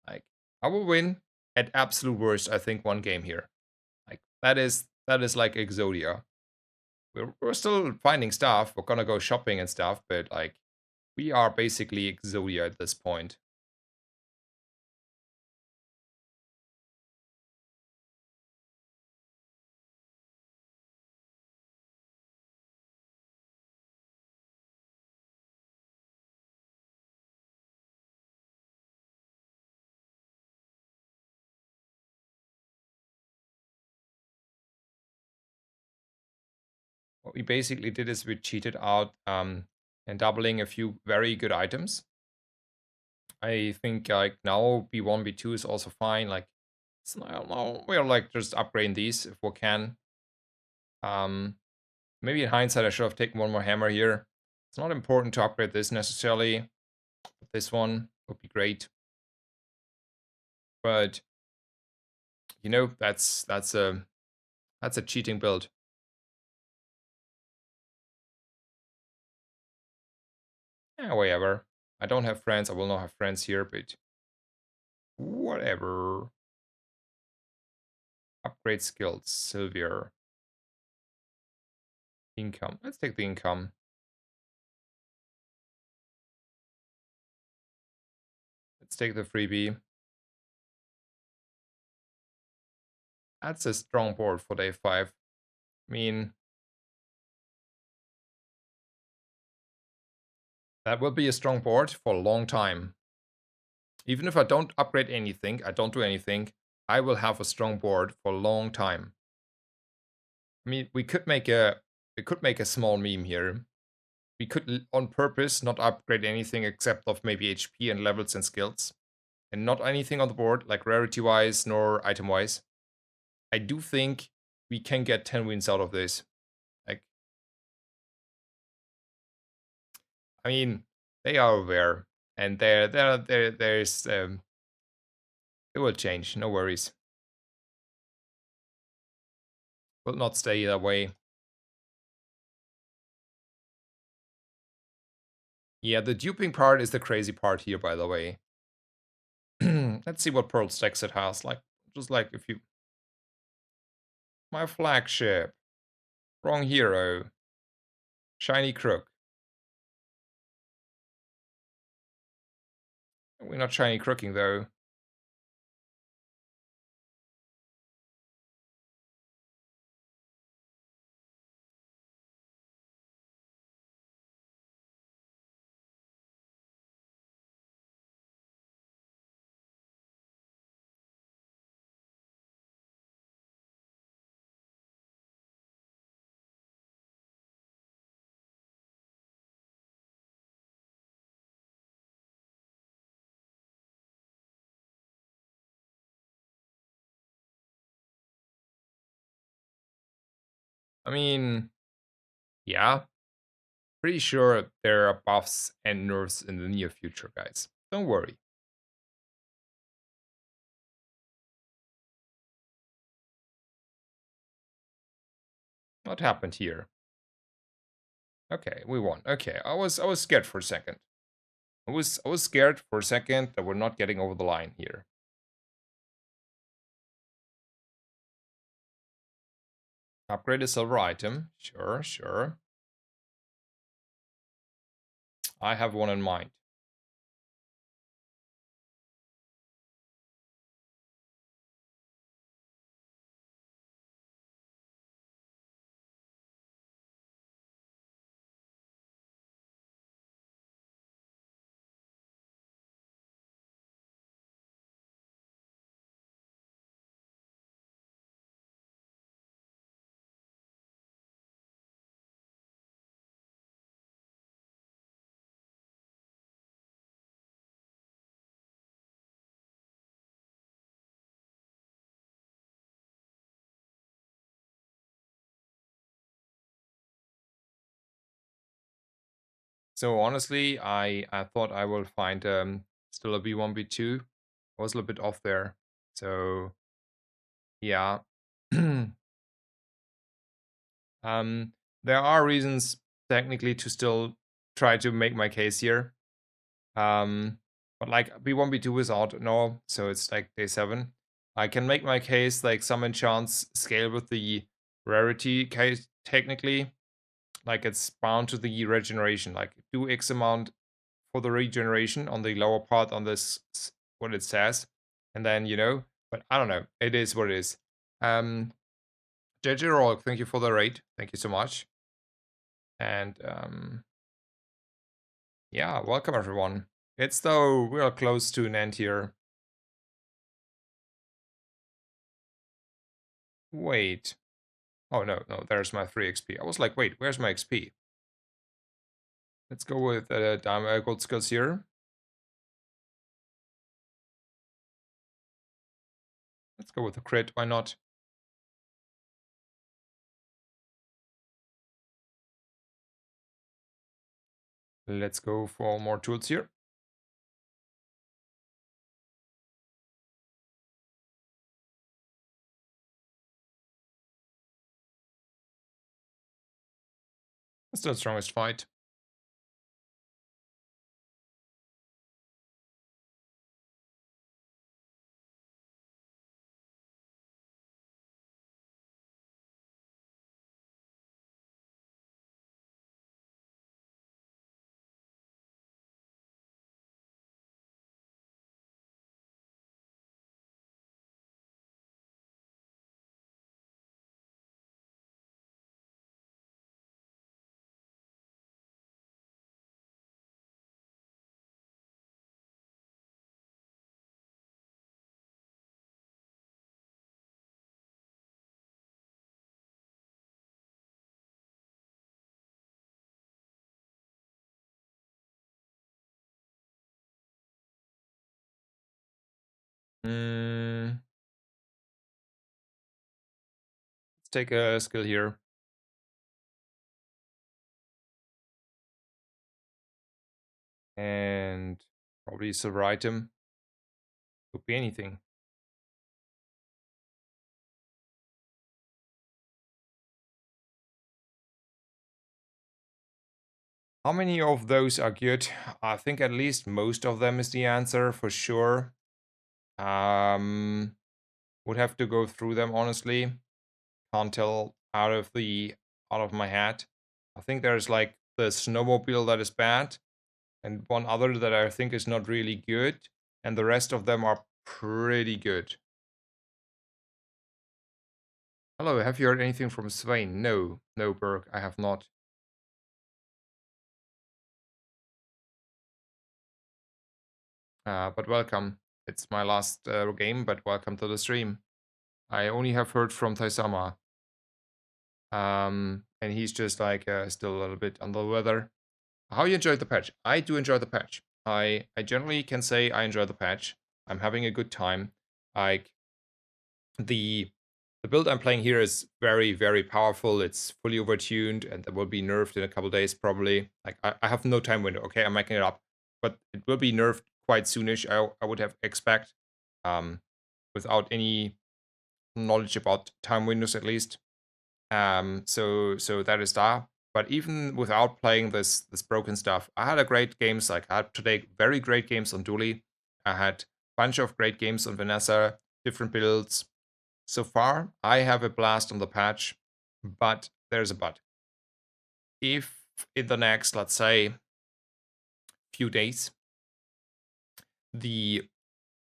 Like, I will win at absolute worst, I think, one game here. Like, that is like Exodia. We're still finding stuff. We're gonna go shopping and stuff, but like, we are basically Exodia at this point. What we basically did is we cheated out and doubling a few very good items. I think like now B1, B2 is also fine. Like it's now we're like just upgrading these if we can. Um, maybe in hindsight I should have taken one more hammer here. It's not important to upgrade this necessarily. But this one would be great. But you know that's a cheating build. Yeah, whatever. I don't have friends. I will not have friends here, but whatever. Upgrade skills, Sylvia. Income. Let's take the income. Let's take the freebie. That's a strong board for day 5. I mean, that will be a strong board for a long time. Even if I don't upgrade anything, I don't do anything, I will have a strong board for a long time. I mean, we could make a small meme here. We could on purpose not upgrade anything except of maybe HP and levels and skills. And not anything on the board, like rarity-wise nor item-wise. I do think we can get 10 wins out of this. Like, I mean, they are aware, and there's it will change. No worries. Will not stay that way. Yeah, the duping part is the crazy part here, by the way. Let's see what pearl stacks it has. Like, just like if you, my flagship, wrong hero, shiny crook. We're not shiny crooking though. I mean, yeah, pretty sure there are buffs and nerfs in the near future, guys. Don't worry. What happened here? Okay, we won. Okay, I was scared for a second. I was scared for a second that we're not getting over the line here. Upgrade a silver item. Sure, sure. I have one in mind. So honestly, I thought I will find still a B1, B2. I was a little bit off there. So yeah. um there are reasons technically to still try to make my case here. But like B1, B2 is out no, so it's like day 7. I can make my case like summon chance scale with the rarity case technically. Like it's bound to the regeneration. Like do X amount for the regeneration on the lower part on this what it says. And then, but I don't know. It is what it is. JJ Rock, thank you for the raid. Thank you so much. And yeah, welcome everyone. It's though we are close to an end here. Wait. Oh no, there's my 3 XP. I was like, wait, where's my XP? Let's go with gold skills here. Let's go with a crit, why not? Let's go for more tools here. It's the strongest fight. Let's take a skill here. And probably silver item. Could be anything. How many of those are good? I think at least most of them is the answer for sure. Would have to go through them honestly. Can't tell out of my head. I think there's like the snowmobile that is bad, and one other that I think is not really good, and the rest of them are pretty good. Hello, have you heard anything from Swain? No, Berg, I have not. But welcome. It's my last game, but welcome to the stream. I only have heard from Taisama. And he's just like still a little bit under the weather. How you enjoyed the patch? I do enjoy the patch. I generally can say I enjoy the patch. I'm having a good time. Like the build I'm playing here is very, very powerful. It's fully overtuned and it will be nerfed in a couple days probably. Like I have no time window. Okay, I'm making it up. But it will be nerfed quite soonish, I would have expect. Without any knowledge about time windows at least. So that is that. But even without playing this broken stuff, I had a great games. Like I had today very great games on Dooley. I had a bunch of great games on Vanessa, different builds. So far, I have a blast on the patch, but there's a but. If in the next, let's say, few days, the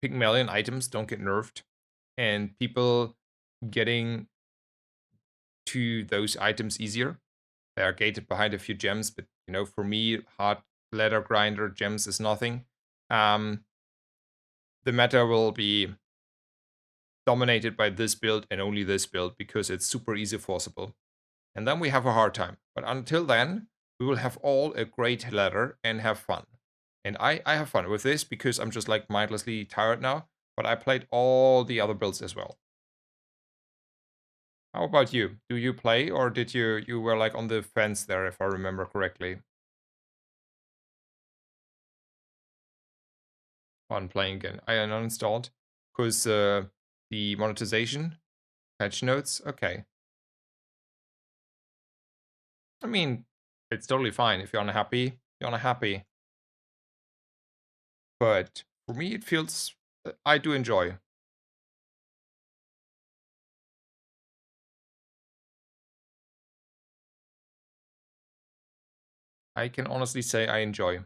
Pygmalion items don't get nerfed, and people getting to those items easier. They are gated behind a few gems, but for me, hard ladder grinder gems is nothing. The meta will be dominated by this build and only this build because it's super easy forceable. And then we have a hard time. But until then, we will have all a great ladder and have fun. And I have fun with this because I'm just like mindlessly tired now. But I played all the other builds as well. How about you? Do you play or did you were like on the fence there if I remember correctly? on playing again. I uninstalled because the monetization patch notes. Okay, I mean it's totally fine if you're unhappy. You're unhappy, but for me it feels I do enjoy. I can honestly say I enjoy.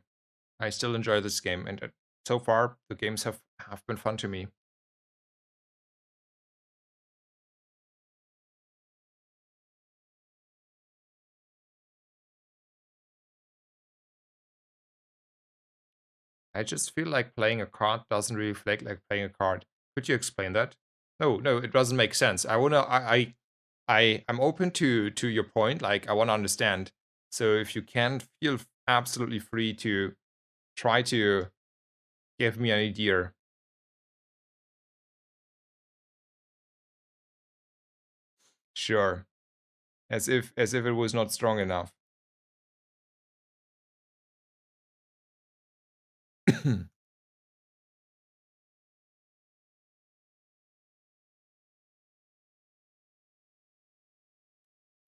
I still enjoy this game, and so far the games have been fun to me. I just feel like playing a card doesn't really feel like playing a card. Could you explain that? No, no, it doesn't make sense. I'm open to your point. Like I want to understand. So if you can feel absolutely free to try to give me an idea. Sure. As if it was not strong enough.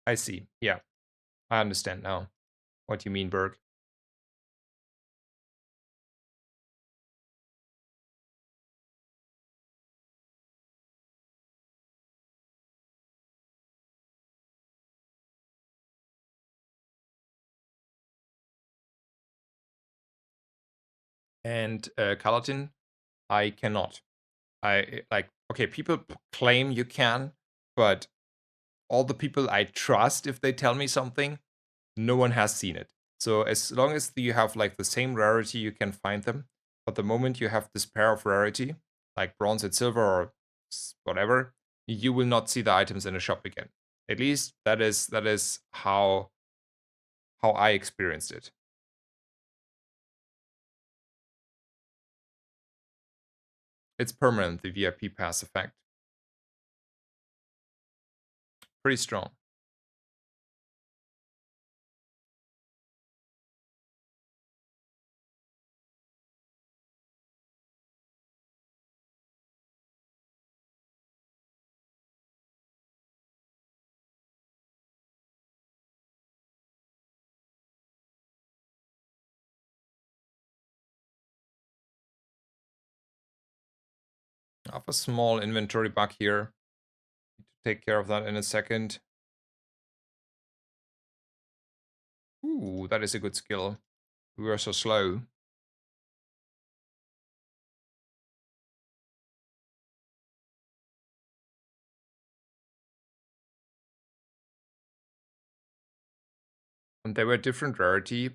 I see. Yeah, I understand now what you mean, Berg. And Calatin, I cannot. I like okay, people claim you can, but all the people I trust, if they tell me something, no one has seen it. So as long as you have like the same rarity, you can find them. But the moment you have this pair of rarity, like bronze and silver or whatever, you will not see the items in a shop again. At least that is how I experienced it. It's permanent, the VIP pass effect. Pretty strong. I have a small inventory bug here. Take care of that in a second. Ooh, that is a good skill. We were so slow. And they were different rarity.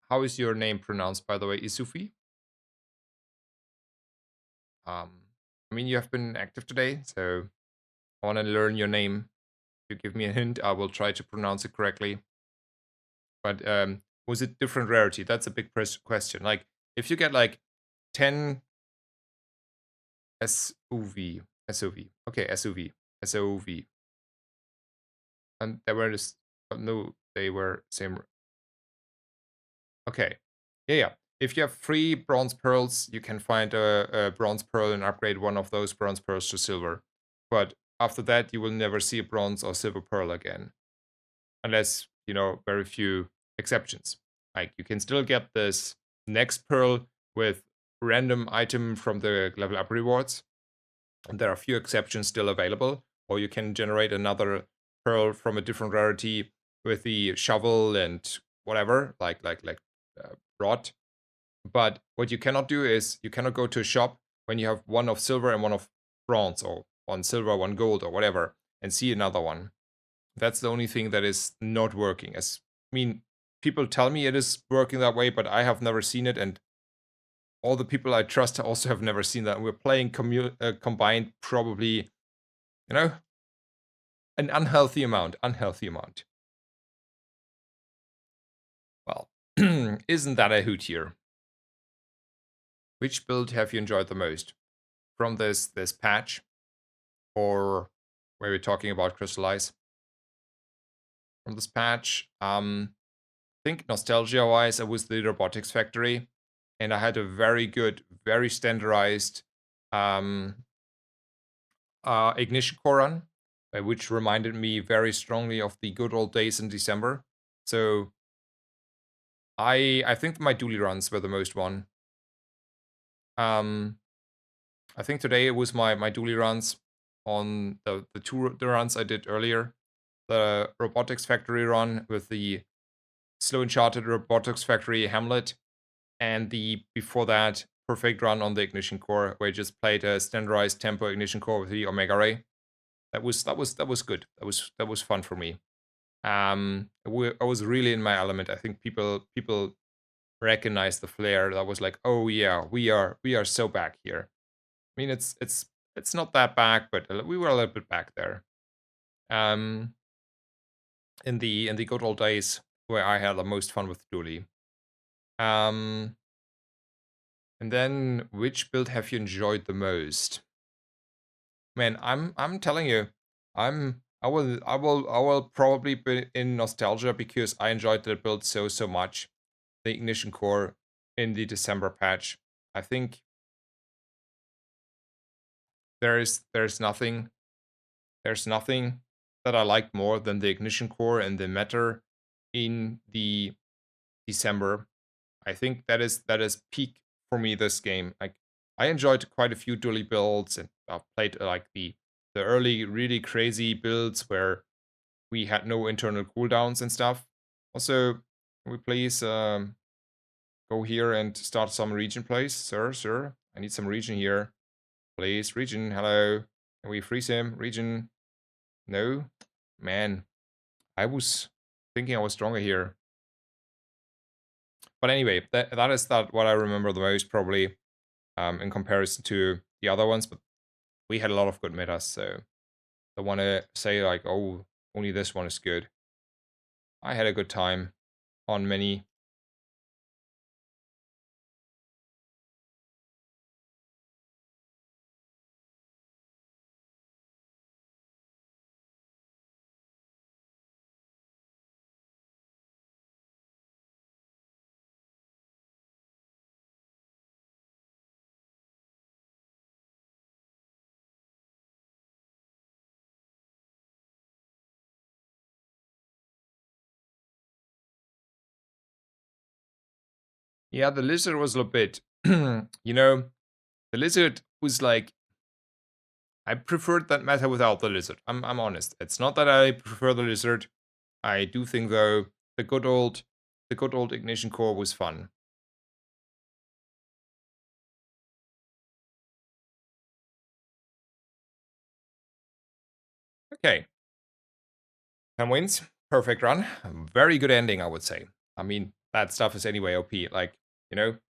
How is your name pronounced, by the way? Isufi? Um, I mean, you have been active today, so I want to learn your name. If you give me a hint, I will try to pronounce it correctly. But was it different rarity? That's a big question. Like, if you get like 10 SUV, okay, SUV, and they were just, no, they were same. Okay, yeah. If you have 3 bronze pearls, you can find a bronze pearl and upgrade one of those bronze pearls to silver. But after that, you will never see a bronze or silver pearl again. Unless, very few exceptions. Like, you can still get this next pearl with random item from the level up rewards. And there are a few exceptions still available. Or you can generate another pearl from a different rarity with the shovel and whatever, like rod. But what you cannot do is you cannot go to a shop when you have one of silver and one of bronze, or one silver, one gold, or whatever, and see another one. That's the only thing that is not working. I mean, people tell me it is working that way, but I have never seen it, and all the people I trust also have never seen that. And we're playing combined probably, you know, an unhealthy amount. Unhealthy amount. Well, isn't that a hoot here? Which build have you enjoyed the most from this patch, or where we're talking about crystallize? From this patch, I think nostalgia-wise, it was the robotics factory. and I had a very good, very standardized um, ignition core run, which reminded me very strongly of the good old days in December. So I think my dually runs were the most one. I think today it was my dually runs on the two the runs I did earlier. The Robotics Factory run with the Slow Uncharted Robotics Factory Hamlet, and the before that perfect run on the ignition core, where I just played a standardized tempo ignition core with the Omega Ray. That was good. That was fun for me. I was really in my element. I think people recognized the flair. That was like, oh yeah, we are so back here. I mean, it's not that back, but we were a little bit back there. Um, in the good old days where I had the most fun with Dooley. Um, and then which build have you enjoyed the most? Man, I'm telling you, I will probably be in nostalgia because I enjoyed the build so much. The ignition core in the December patch. I think there's nothing that I liked more than the ignition core and the matter in the December. I think that is peak for me this game. Like I enjoyed quite a few dually builds, and I've played like the early really crazy builds where we had no internal cooldowns and stuff. Also, can we please go here and start some region plays, sir? I need some region here. Please, region, hello. Can we freeze him? Region. No? Man, I was thinking I was stronger here. But anyway, that is what I remember the most probably in comparison to the other ones. But we had a lot of good metas, so I want to say like, oh, only this one is good. I had a good time on many. Yeah, the lizard was a bit, the lizard was like, I preferred that meta without the lizard. I'm honest. It's not that I prefer the lizard. I do think though the good old ignition core was fun. Okay, 10 wins, perfect run, very good ending, I would say. I mean, that stuff is anyway OP. Like,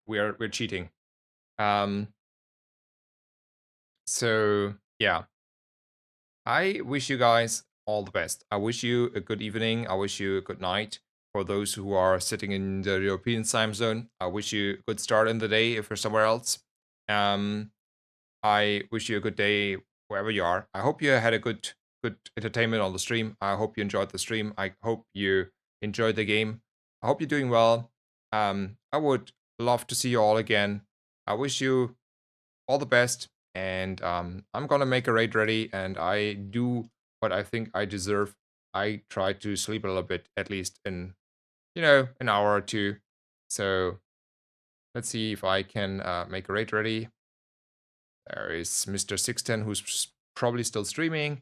we're cheating. Um, so yeah, I wish you guys all the best. I wish you a good evening. I wish you a good night. For those who are sitting in the European time zone, I wish you a good start in the day if you're somewhere else. Um, I wish you a good day wherever you are. I hope you had a good entertainment on the stream. I hope you enjoyed the stream. I hope you enjoyed the game. I hope you're doing well. I would love to see you all again. I wish you all the best, and I'm gonna make a raid ready, and I do what I think I deserve. I try to sleep a little bit, at least in an hour or two. So let's see if I can make a raid ready. There is Mr. 610 who's probably still streaming.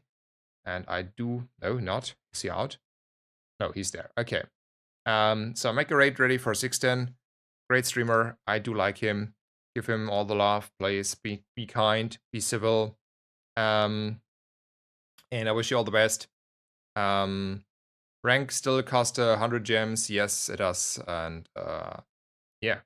And I do... No, not. Is he out? No, he's there. Okay. So make a raid ready for 610. Great streamer. I do like him. Give him all the love. Please be kind. Be civil. And I wish you all the best. Rank still cost 100 gems. Yes, it does. And